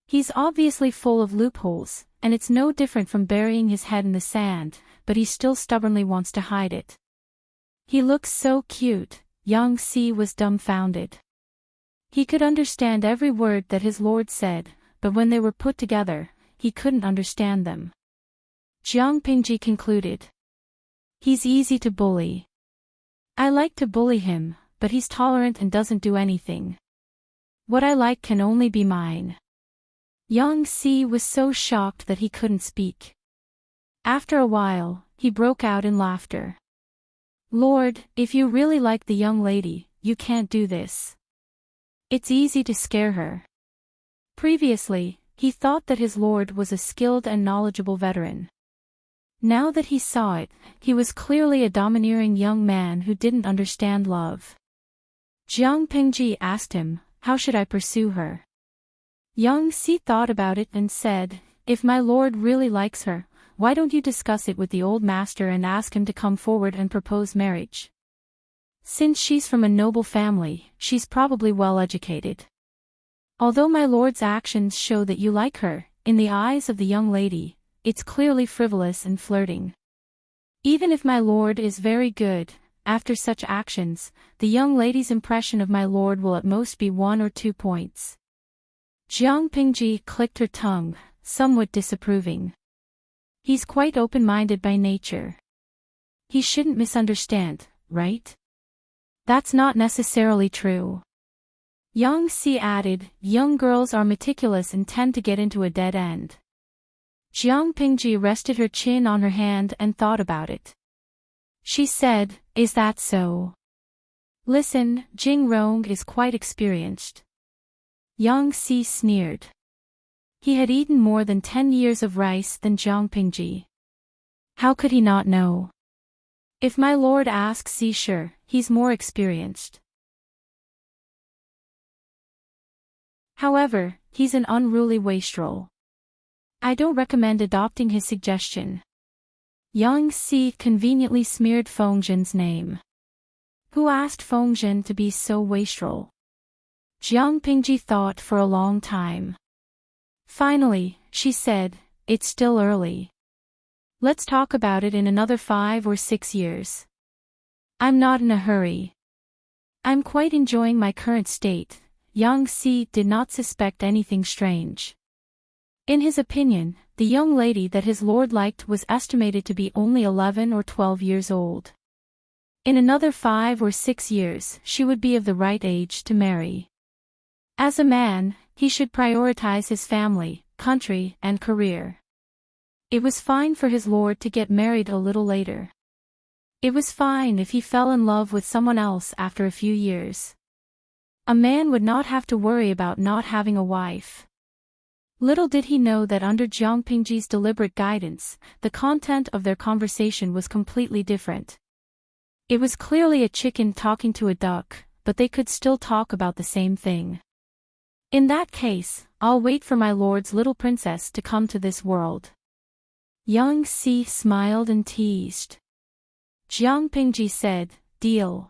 He's obviously full of loopholes, and it's no different from burying his head in the sand, but he still stubbornly wants to hide it. He looks so cute. Yang Si was dumbfounded. He could understand every word that his lord said, but when they were put together, he couldn't understand them. Jiang Pingji concluded. He's easy to bully. I like to bully him, but he's tolerant and doesn't do anything. What I like can only be mine. Yang Si was so shocked that he couldn't speak. After a while, he broke out in laughter. Lord, if you really like the young lady, you can't do this. It's easy to scare her. Previously, he thought that his lord was a skilled and knowledgeable veteran. Now that he saw it, he was clearly a domineering young man who didn't understand love. Jiang Pingji asked him, how should I pursue her? Yang Si thought about it and said, if my lord really likes her, why don't you discuss it with the old master and ask him to come forward and propose marriage? Since she's from a noble family, she's probably well educated. Although my lord's actions show that you like her, in the eyes of the young lady, it's clearly frivolous and flirting. Even if my lord is very good, after such actions, the young lady's impression of my lord will at most be 1 or 2 points. Jiang Pingji clicked her tongue, somewhat disapproving. He's quite open-minded by nature. He shouldn't misunderstand, right? That's not necessarily true. Yang Si added, young girls are meticulous and tend to get into a dead end. Jiang Pingji rested her chin on her hand and thought about it. She said, is that so? Listen, Jing Rong is quite experienced. Yang Si sneered. He had eaten more than 10 years of rice than Jiang Pingji. How could he not know? If my lord asks Si, sure, he's more experienced. However, he's an unruly wastrel. I don't recommend adopting his suggestion. Yang Si conveniently smeared Fengzhen's name. Who asked Fengzhen to be so wastrel? Jiang Pingji thought for a long time. Finally, she said, it's still early. Let's talk about it in another 5 or 6 years. I'm not in a hurry. I'm quite enjoying my current state. Yang Si did not suspect anything strange. In his opinion, the young lady that his lord liked was estimated to be only 11 or 12 years old. In another 5 or 6 years, she would be of the right age to marry. As a man, he should prioritize his family, country, and career. It was fine for his lord to get married a little later. It was fine if he fell in love with someone else after a few years. A man would not have to worry about not having a wife. Little did he know that under Jiang Pingji's deliberate guidance, the content of their conversation was completely different. It was clearly a chicken talking to a duck, but they could still talk about the same thing. In that case, I'll wait for my lord's little princess to come to this world. Yang Si smiled and teased. Jiang Pingji said, deal.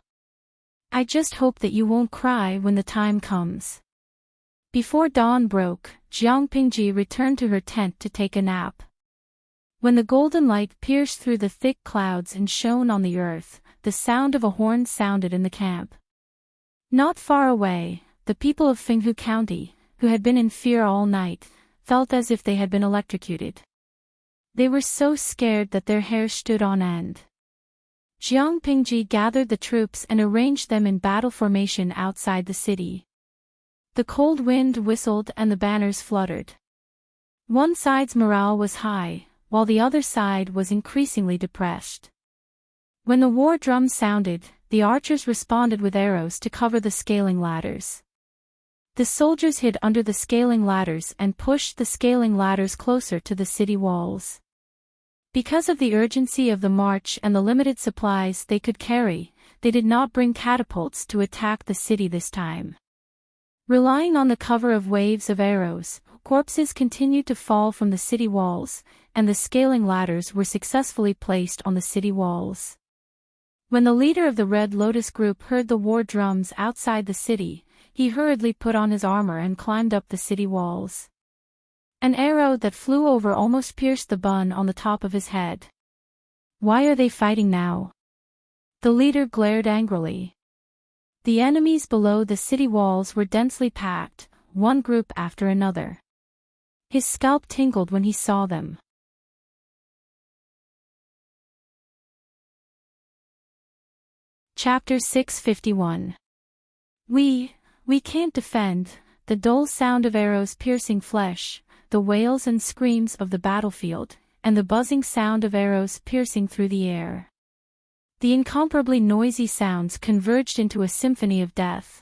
I just hope that you won't cry when the time comes. Before dawn broke, Jiang Pingji returned to her tent to take a nap. When the golden light pierced through the thick clouds and shone on the earth, the sound of a horn sounded in the camp. Not far away, the people of Fenghu County, who had been in fear all night, felt as if they had been electrocuted. They were so scared that their hair stood on end. Jiang Pingji gathered the troops and arranged them in battle formation outside the city. The cold wind whistled and the banners fluttered. One side's morale was high, while the other side was increasingly depressed. When the war drum sounded, the archers responded with arrows to cover the scaling ladders. The soldiers hid under the scaling ladders and pushed the scaling ladders closer to the city walls. Because of the urgency of the march and the limited supplies they could carry, they did not bring catapults to attack the city this time. Relying on the cover of waves of arrows, corpses continued to fall from the city walls, and the scaling ladders were successfully placed on the city walls. When the leader of the Red Lotus group heard the war drums outside the city, he hurriedly put on his armor and climbed up the city walls. An arrow that flew over almost pierced the bun on the top of his head. Why are they fighting now? The leader glared angrily. The enemies below the city walls were densely packed, one group after another. His scalp tingled when he saw them. Chapter 651. We can't defend, the dull sound of arrows piercing flesh, the wails and screams of the battlefield, and the buzzing sound of arrows piercing through the air. The incomparably noisy sounds converged into a symphony of death.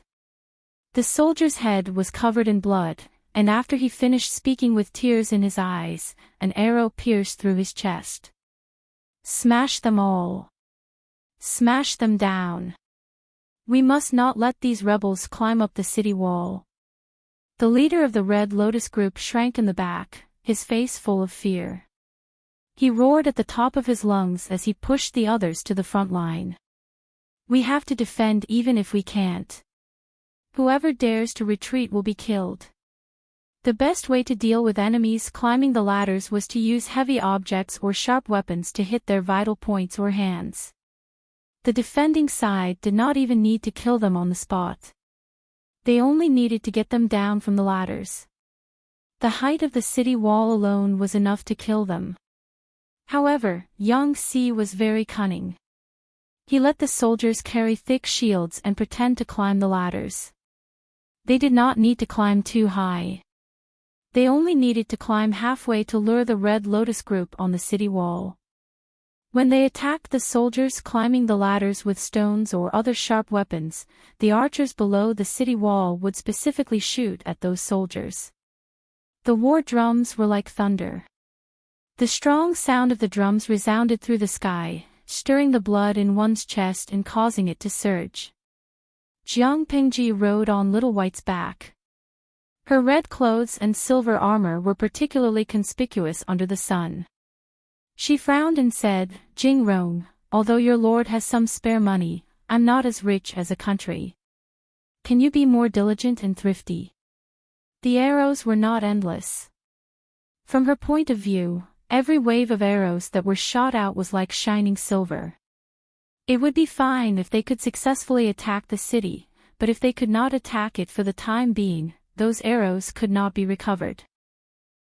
The soldier's head was covered in blood, and after he finished speaking with tears in his eyes, an arrow pierced through his chest. Smash them all. Smash them down. We must not let these rebels climb up the city wall. The leader of the Red Lotus group shrank in the back, his face full of fear. He roared at the top of his lungs as he pushed the others to the front line. We have to defend even if we can't. Whoever dares to retreat will be killed. The best way to deal with enemies climbing the ladders was to use heavy objects or sharp weapons to hit their vital points or hands. The defending side did not even need to kill them on the spot. They only needed to get them down from the ladders. The height of the city wall alone was enough to kill them. However, Young Si was very cunning. He let the soldiers carry thick shields and pretend to climb the ladders. They did not need to climb too high. They only needed to climb halfway to lure the Red Lotus group on the city wall. When they attacked the soldiers climbing the ladders with stones or other sharp weapons, the archers below the city wall would specifically shoot at those soldiers. The war drums were like thunder. The strong sound of the drums resounded through the sky, stirring the blood in one's chest and causing it to surge. Jiang Pingji rode on Little White's back. Her red clothes and silver armor were particularly conspicuous under the sun. She frowned and said, Jing Rong, although your lord has some spare money, I'm not as rich as a country. Can you be more diligent and thrifty? The arrows were not endless. From her point of view, every wave of arrows that were shot out was like shining silver. It would be fine if they could successfully attack the city, but if they could not attack it for the time being, those arrows could not be recovered.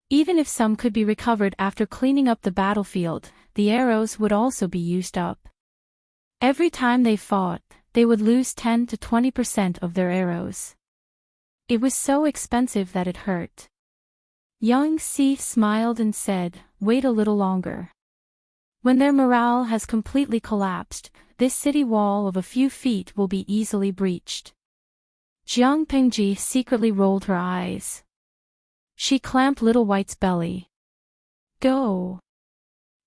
Even if some could be recovered after cleaning up the battlefield, the arrows would also be used up. Every time they fought, they would lose 10 to 20% of their arrows. It was so expensive that it hurt. Young Si smiled and said, wait a little longer. When their morale has completely collapsed, this city wall of a few feet will be easily breached. Jiang Pingji secretly rolled her eyes. She clamped Little White's belly. Go!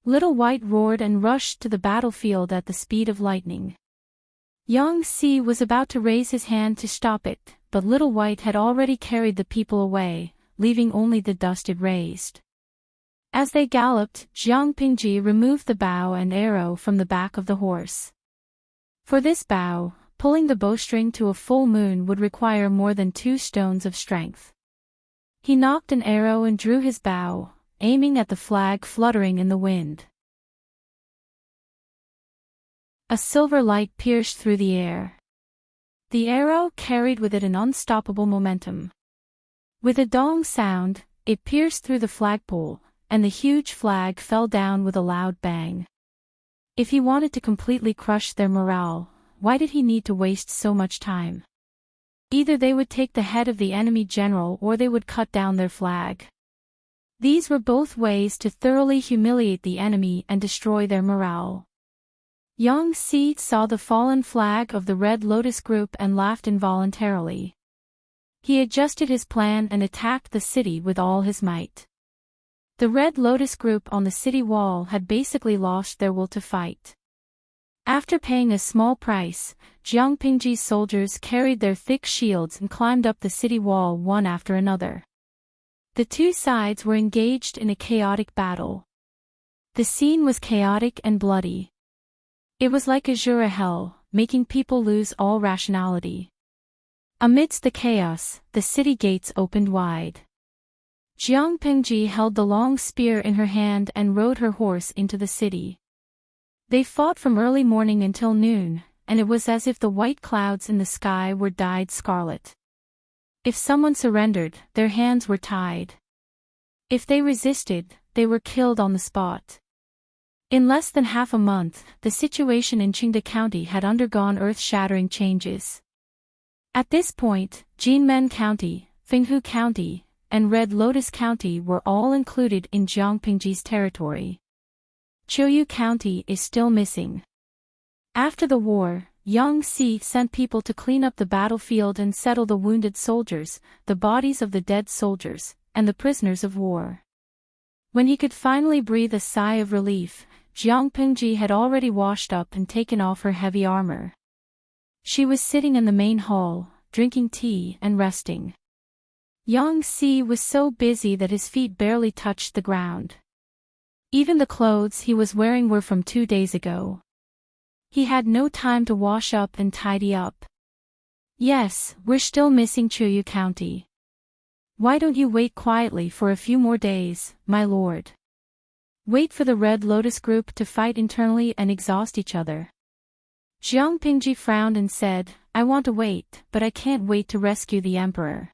Little White roared and rushed to the battlefield at the speed of lightning. Young Si was about to raise his hand to stop it, but Little White had already carried the people away, leaving only the dust it raised. As they galloped, Jiang Pingji removed the bow and arrow from the back of the horse. For this bow, pulling the bowstring to a full moon would require more than 2 stones of strength. He knocked an arrow and drew his bow, aiming at the flag fluttering in the wind. A silver light pierced through the air. The arrow carried with it an unstoppable momentum. With a dong sound, it pierced through the flagpole, and the huge flag fell down with a loud bang. If he wanted to completely crush their morale, why did he need to waste so much time? Either they would take the head of the enemy general or they would cut down their flag. These were both ways to thoroughly humiliate the enemy and destroy their morale. Young Si saw the fallen flag of the Red Lotus group and laughed involuntarily. He adjusted his plan and attacked the city with all his might. The Red Lotus group on the city wall had basically lost their will to fight. After paying a small price, Jiang Pingji's soldiers carried their thick shields and climbed up the city wall one after another. The two sides were engaged in a chaotic battle. The scene was chaotic and bloody. It was like Azura hell, making people lose all rationality. Amidst the chaos, the city gates opened wide. Jiang Pingji held the long spear in her hand and rode her horse into the city. They fought from early morning until noon, and it was as if the white clouds in the sky were dyed scarlet. If someone surrendered, their hands were tied. If they resisted, they were killed on the spot. In less than half a month, the situation in Qingde County had undergone earth-shattering changes. At this point, Jinmen County, Fenghu County, and Red Lotus County were all included in Jiang Pingji's territory. Qiuyu County is still missing. After the war, Yang Si sent people to clean up the battlefield and settle the wounded soldiers, the bodies of the dead soldiers, and the prisoners of war. When he could finally breathe a sigh of relief, Jiang Pingji had already washed up and taken off her heavy armor. She was sitting in the main hall, drinking tea and resting. Yang Si was so busy that his feet barely touched the ground. Even the clothes he was wearing were from 2 days ago. He had no time to wash up and tidy up. Yes, we're still missing Qiuyu County. Why don't you wait quietly for a few more days, my lord? Wait for the Red Lotus group to fight internally and exhaust each other. Jiang Pingji frowned and said, I want to wait, but I can't wait to rescue the emperor.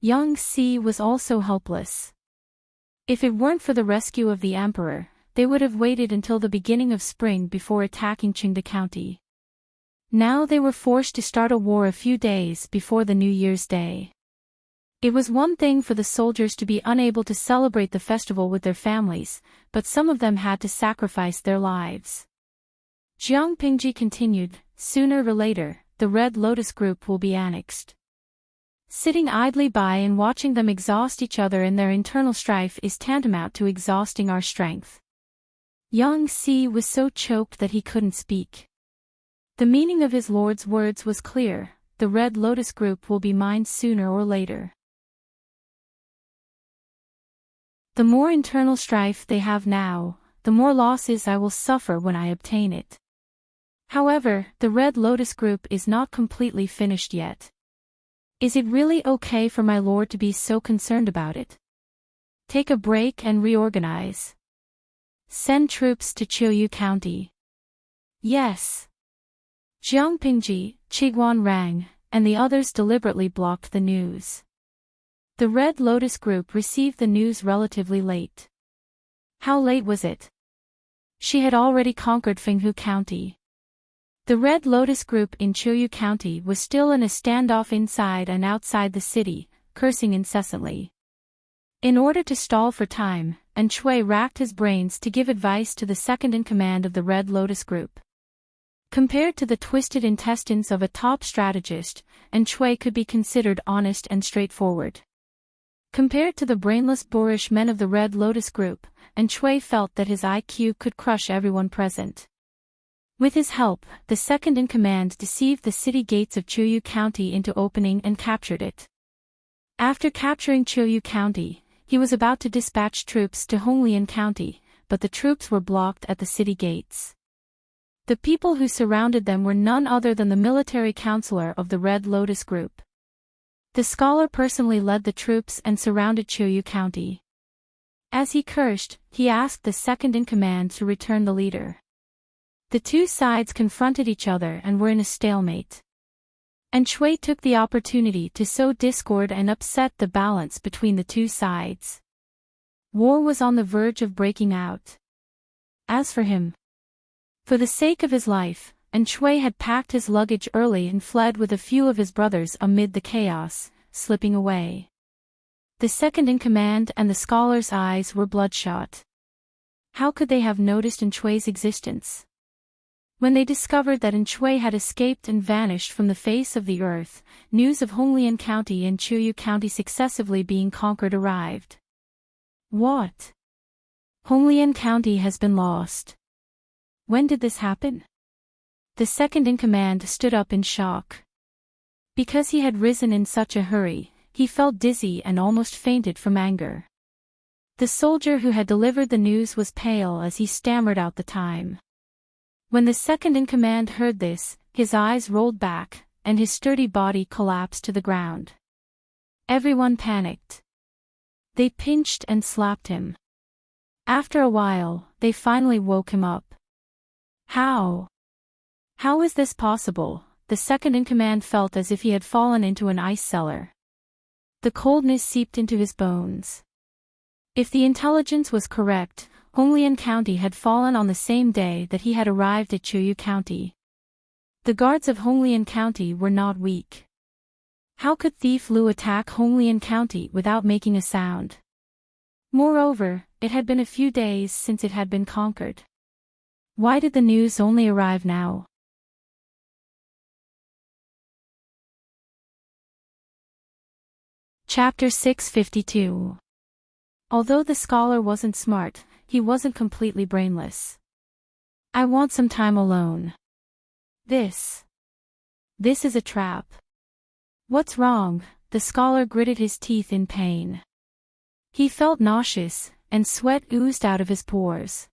Yang Si was also helpless. If it weren't for the rescue of the emperor, they would have waited until the beginning of spring before attacking Qingde County. Now they were forced to start a war a few days before the New Year's Day. It was one thing for the soldiers to be unable to celebrate the festival with their families, but some of them had to sacrifice their lives. Jiang Pingji continued, sooner or later, the Red Lotus group will be annexed. Sitting idly by and watching them exhaust each other in their internal strife is tantamount to exhausting our strength. Yang Si was so choked that he couldn't speak. The meaning of his lord's words was clear, the Red Lotus group will be mine sooner or later. The more internal strife they have now, the more losses I will suffer when I obtain it. However, the Red Lotus group is not completely finished yet. Is it really okay for my lord to be so concerned about it? Take a break and reorganize. Send troops to Qiuyu County. Yes. Jiang Pingji, Qiguan Rang, and the others deliberately blocked the news. The Red Lotus group received the news relatively late. How late was it? She had already conquered Fenghu County. The Red Lotus group in Qiuyu County was still in a standoff inside and outside the city, cursing incessantly. In order to stall for time, Enchui racked his brains to give advice to the second-in-command of the Red Lotus group. Compared to the twisted intestines of a top strategist, Enchui could be considered honest and straightforward. Compared to the brainless boorish men of the Red Lotus group, Enchui felt that his IQ could crush everyone present. With his help, the second-in-command deceived the city gates of Qiuyu County into opening and captured it. After capturing Qiuyu County, he was about to dispatch troops to Honglian County, but the troops were blocked at the city gates. The people who surrounded them were none other than the military counselor of the Red Lotus group. The scholar personally led the troops and surrounded Qiuyu County. As he cursed, he asked the second-in-command to return the leader. The two sides confronted each other and were in a stalemate. And Shui took the opportunity to sow discord and upset the balance between the two sides. War was on the verge of breaking out. As for him, for the sake of his life, Shui had packed his luggage early and fled with a few of his brothers amid the chaos, slipping away. The second-in-command and the scholar's eyes were bloodshot. How could they have noticed Shui's existence? When they discovered that Shui had escaped and vanished from the face of the earth, news of Honglian County and Qiuyu County successively being conquered arrived. What? Honglian County has been lost. When did this happen? The second-in-command stood up in shock. Because he had risen in such a hurry, he felt dizzy and almost fainted from anger. The soldier who had delivered the news was pale as he stammered out the time. When the second-in-command heard this, his eyes rolled back, and his sturdy body collapsed to the ground. Everyone panicked. They pinched and slapped him. After a while, they finally woke him up. How? How is this possible? The second-in-command felt as if he had fallen into an ice cellar. The coldness seeped into his bones. If the intelligence was correct, Honglian County had fallen on the same day that he had arrived at Chuyu County. The guards of Honglian County were not weak. How could Thief Lu attack Honglian County without making a sound? Moreover, it had been a few days since it had been conquered. Why did the news only arrive now? Chapter 652. Although the scholar wasn't smart, he wasn't completely brainless. I want some time alone. This is a trap. What's wrong? The scholar gritted his teeth in pain. He felt nauseous, and sweat oozed out of his pores.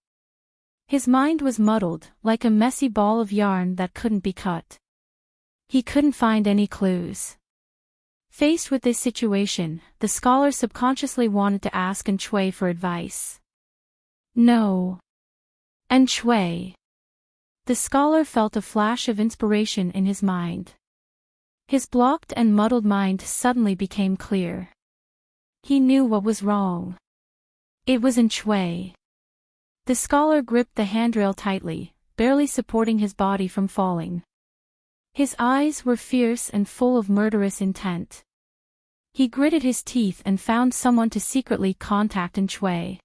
His mind was muddled, like a messy ball of yarn that couldn't be cut. He couldn't find any clues. Faced with this situation, the scholar subconsciously wanted to ask Enchui for advice. No. Enchui. The scholar felt a flash of inspiration in his mind. His blocked and muddled mind suddenly became clear. He knew what was wrong. It was Enchui. The scholar gripped the handrail tightly, barely supporting his body from falling. His eyes were fierce and full of murderous intent. He gritted his teeth and found someone to secretly contact Enchui.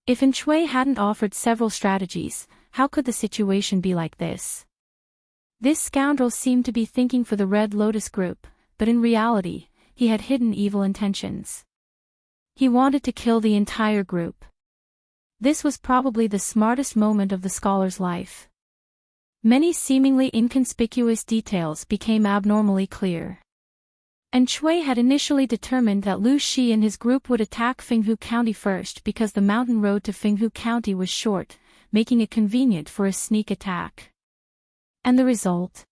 If Enchui hadn't offered several strategies, how could the situation be like this? This scoundrel seemed to be thinking for the Red Lotus group, but in reality, he had hidden evil intentions. He wanted to kill the entire group. This was probably the smartest moment of the scholar's life. Many seemingly inconspicuous details became abnormally clear. Enchui had initially determined that Lu Shi and his group would attack Fenghu County first because the mountain road to Fenghu County was short, making it convenient for a sneak attack. And the result?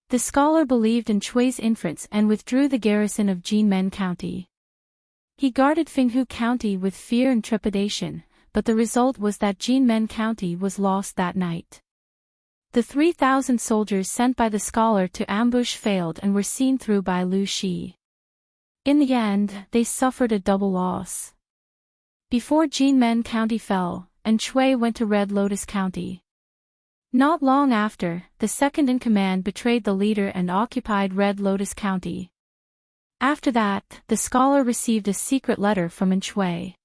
The scholar believed Enchui's inference and withdrew the garrison of Jinmen County. He guarded Fenghu County with fear and trepidation, but the result was that Jinmen County was lost that night. The 3,000 soldiers sent by the scholar to ambush failed and were seen through by Lu Shi. In the end, they suffered a double loss. Before Jinmen County fell, Enchui went to Red Lotus County. Not long after, the second-in-command betrayed the leader and occupied Red Lotus County. After that, the scholar received a secret letter from Enchui.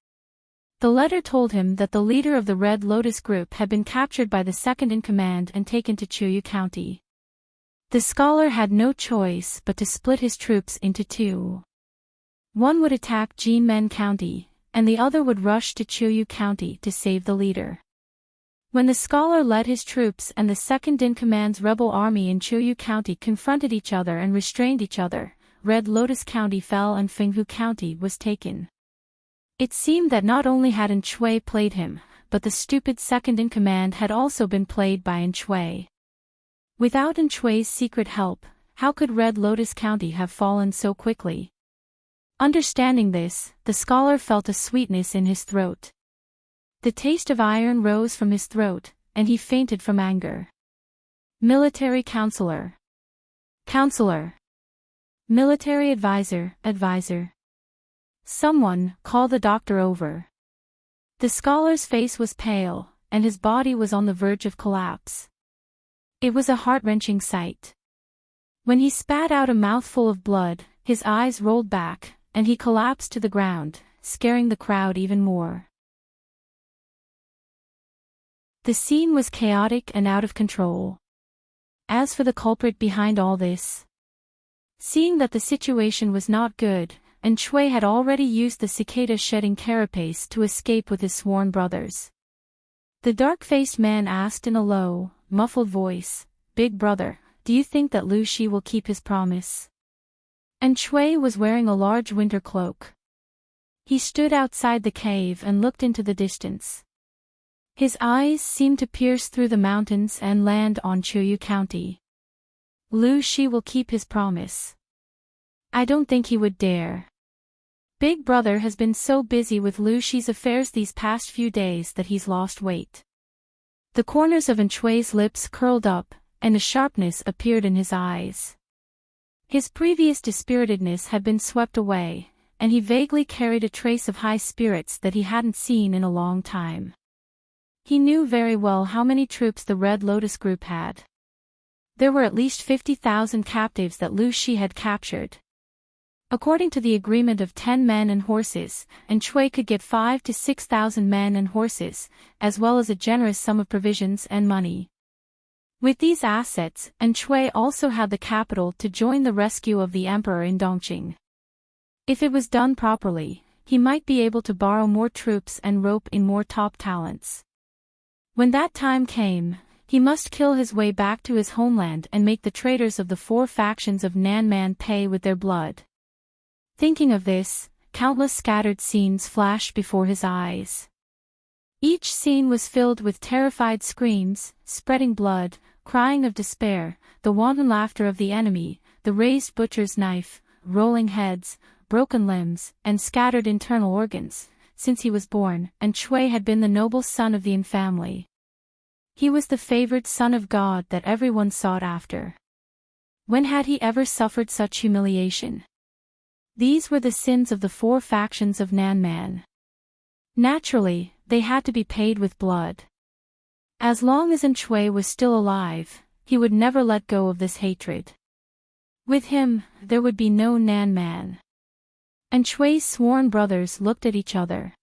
The letter told him that the leader of the Red Lotus group had been captured by the second-in-command and taken to Chuyu County. The scholar had no choice but to split his troops into two. One would attack Jinmen County, and the other would rush to Chuyu County to save the leader. When the scholar led his troops and the second-in-command's rebel army in Chuyu County confronted each other and restrained each other, Red Lotus County fell and Fenghu County was taken. It seemed that not only had Enchui played him, but the stupid second-in-command had also been played by Enchui. Without Enchui's secret help, how could Red Lotus County have fallen so quickly? Understanding this, the scholar felt a sweetness in his throat. The taste of iron rose from his throat, and he fainted from anger. Military counselor. Counselor. Military advisor, advisor. Someone, call the doctor over. The scholar's face was pale, and his body was on the verge of collapse. It was a heart-wrenching sight. When he spat out a mouthful of blood, his eyes rolled back, and he collapsed to the ground, scaring the crowd even more. The scene was chaotic and out of control. As for the culprit behind all this, seeing that the situation was not good, and Shui had already used the cicada-shedding carapace to escape with his sworn brothers. The dark-faced man asked in a low, muffled voice, "Big brother, do you think that Lu Shi will keep his promise?" And Shui was wearing a large winter cloak. He stood outside the cave and looked into the distance. His eyes seemed to pierce through the mountains and land on Chuyu County. Lu Shi will keep his promise. I don't think he would dare. Big brother has been so busy with Lu Shi's affairs these past few days that he's lost weight. The corners of Shui's lips curled up, and a sharpness appeared in his eyes. His previous dispiritedness had been swept away, and he vaguely carried a trace of high spirits that he hadn't seen in a long time. He knew very well how many troops the Red Lotus group had. There were at least 50,000 captives that Lu Shi had captured. According to the agreement of 10 men and horses, Shui could get 5,000 to 6,000 men and horses, as well as a generous sum of provisions and money. With these assets, Shui also had the capital to join the rescue of the emperor in Dongqing. If it was done properly, he might be able to borrow more troops and rope in more top talents. When that time came, he must kill his way back to his homeland and make the traitors of the 4 factions of Nanman pay with their blood. Thinking of this, countless scattered scenes flashed before his eyes. Each scene was filled with terrified screams, spreading blood, crying of despair, the wanton laughter of the enemy, the raised butcher's knife, rolling heads, broken limbs, and scattered internal organs. Since he was born, Shui had been the noble son of the Yin family. He was the favored son of God that everyone sought after. When had he ever suffered such humiliation? These were the sins of the 4 factions of Nanman. Naturally, they had to be paid with blood. As long as Shui was still alive, he would never let go of this hatred. With him, there would be no Nanman. Shui's sworn brothers looked at each other.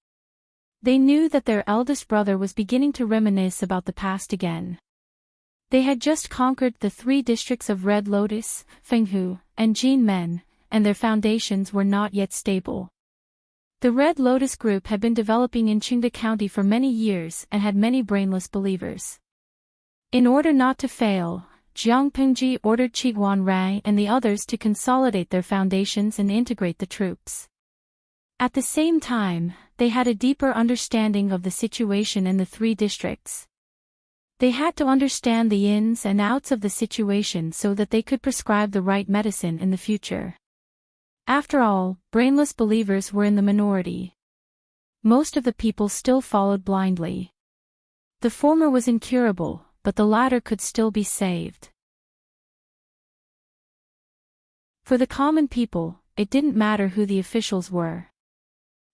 They knew that their eldest brother was beginning to reminisce about the past again. They had just conquered the 3 districts of Red Lotus, Fenghu, and Jinmen, and their foundations were not yet stable. The Red Lotus group had been developing in Qingde County for many years and had many brainless believers. In order not to fail, Jiang Pingji ordered Qiguan Rai and the others to consolidate their foundations and integrate the troops. At the same time, they had a deeper understanding of the situation in the 3 districts. They had to understand the ins and outs of the situation so that they could prescribe the right medicine in the future. After all, brainless believers were in the minority. Most of the people still followed blindly. The former was incurable, but the latter could still be saved. For the common people, it didn't matter who the officials were.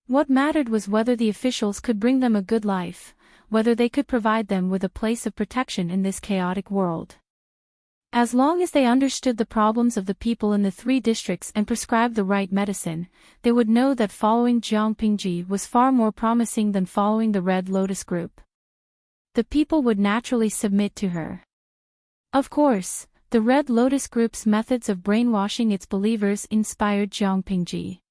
What mattered was whether the officials could bring them a good life, whether they could provide them with a place of protection in this chaotic world. As long as they understood the problems of the people in the 3 districts and prescribed the right medicine, they would know that following Jiang Pingji was far more promising than following the Red Lotus group. The people would naturally submit to her. Of course, the Red Lotus group's methods of brainwashing its believers inspired Jiang Pingji.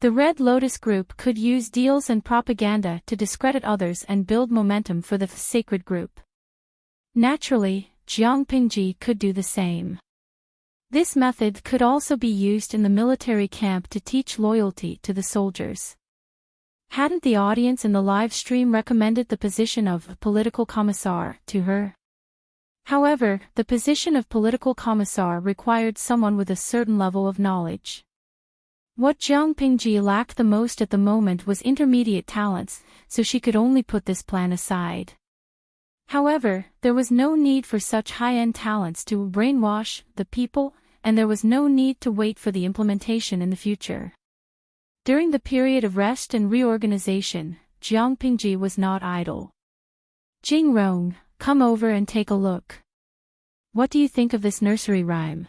The Red Lotus group could use deals and propaganda to discredit others and build momentum for the sacred group. Naturally, Jiang Pingji could do the same. This method could also be used in the military camp to teach loyalty to the soldiers. Hadn't the audience in the live stream recommended the position of political commissar to her? However, the position of political commissar required someone with a certain level of knowledge. What Jiang Pingji lacked the most at the moment was intermediate talents, so she could only put this plan aside. However, there was no need for such high-end talents to brainwash the people, and there was no need to wait for the implementation in the future. During the period of rest and reorganization, Jiang Pingji was not idle. Jing Rong, come over and take a look. What do you think of this nursery rhyme?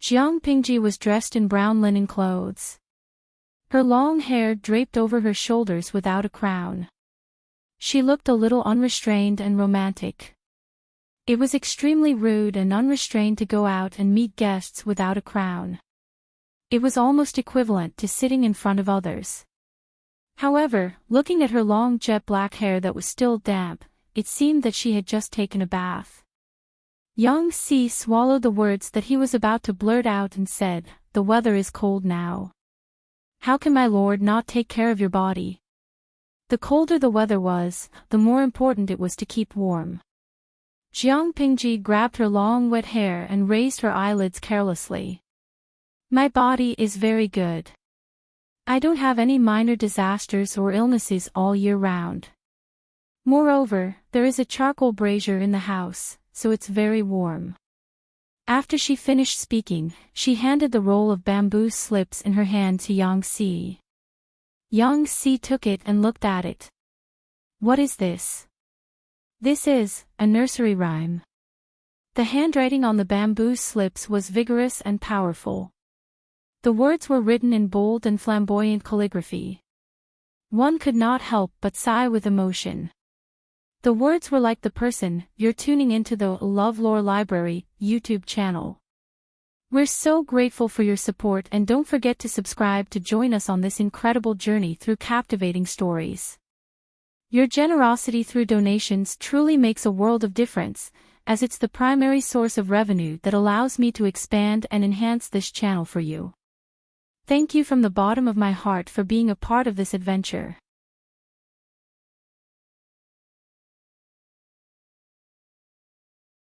Jiang Pingji was dressed in brown linen clothes. Her long hair draped over her shoulders without a crown. She looked a little unrestrained and romantic. It was extremely rude and unrestrained to go out and meet guests without a crown. It was almost equivalent to sitting in front of others. However, looking at her long jet black hair that was still damp, it seemed that she had just taken a bath. Yang Si swallowed the words that he was about to blurt out and said, "The weather is cold now. How can my lord not take care of your body?" The colder the weather was, the more important it was to keep warm. Jiang Pingji grabbed her long wet hair and raised her eyelids carelessly. "My body is very good. I don't have any minor disasters or illnesses all year round. Moreover, there is a charcoal brazier in the house, so it's very warm." After she finished speaking, she handed the roll of bamboo slips in her hand to Yang Si. Yang Si took it and looked at it. "What is this?" "This is a nursery rhyme." The handwriting on the bamboo slips was vigorous and powerful. The words were written in bold and flamboyant calligraphy. One could not help but sigh with emotion. The words were like the person, "You're tuning into the LoveLore Library YouTube channel. We're so grateful for your support and don't forget to subscribe to join us on this incredible journey through captivating stories. Your generosity through donations truly makes a world of difference, as it's the primary source of revenue that allows me to expand and enhance this channel for you. Thank you from the bottom of my heart for being a part of this adventure."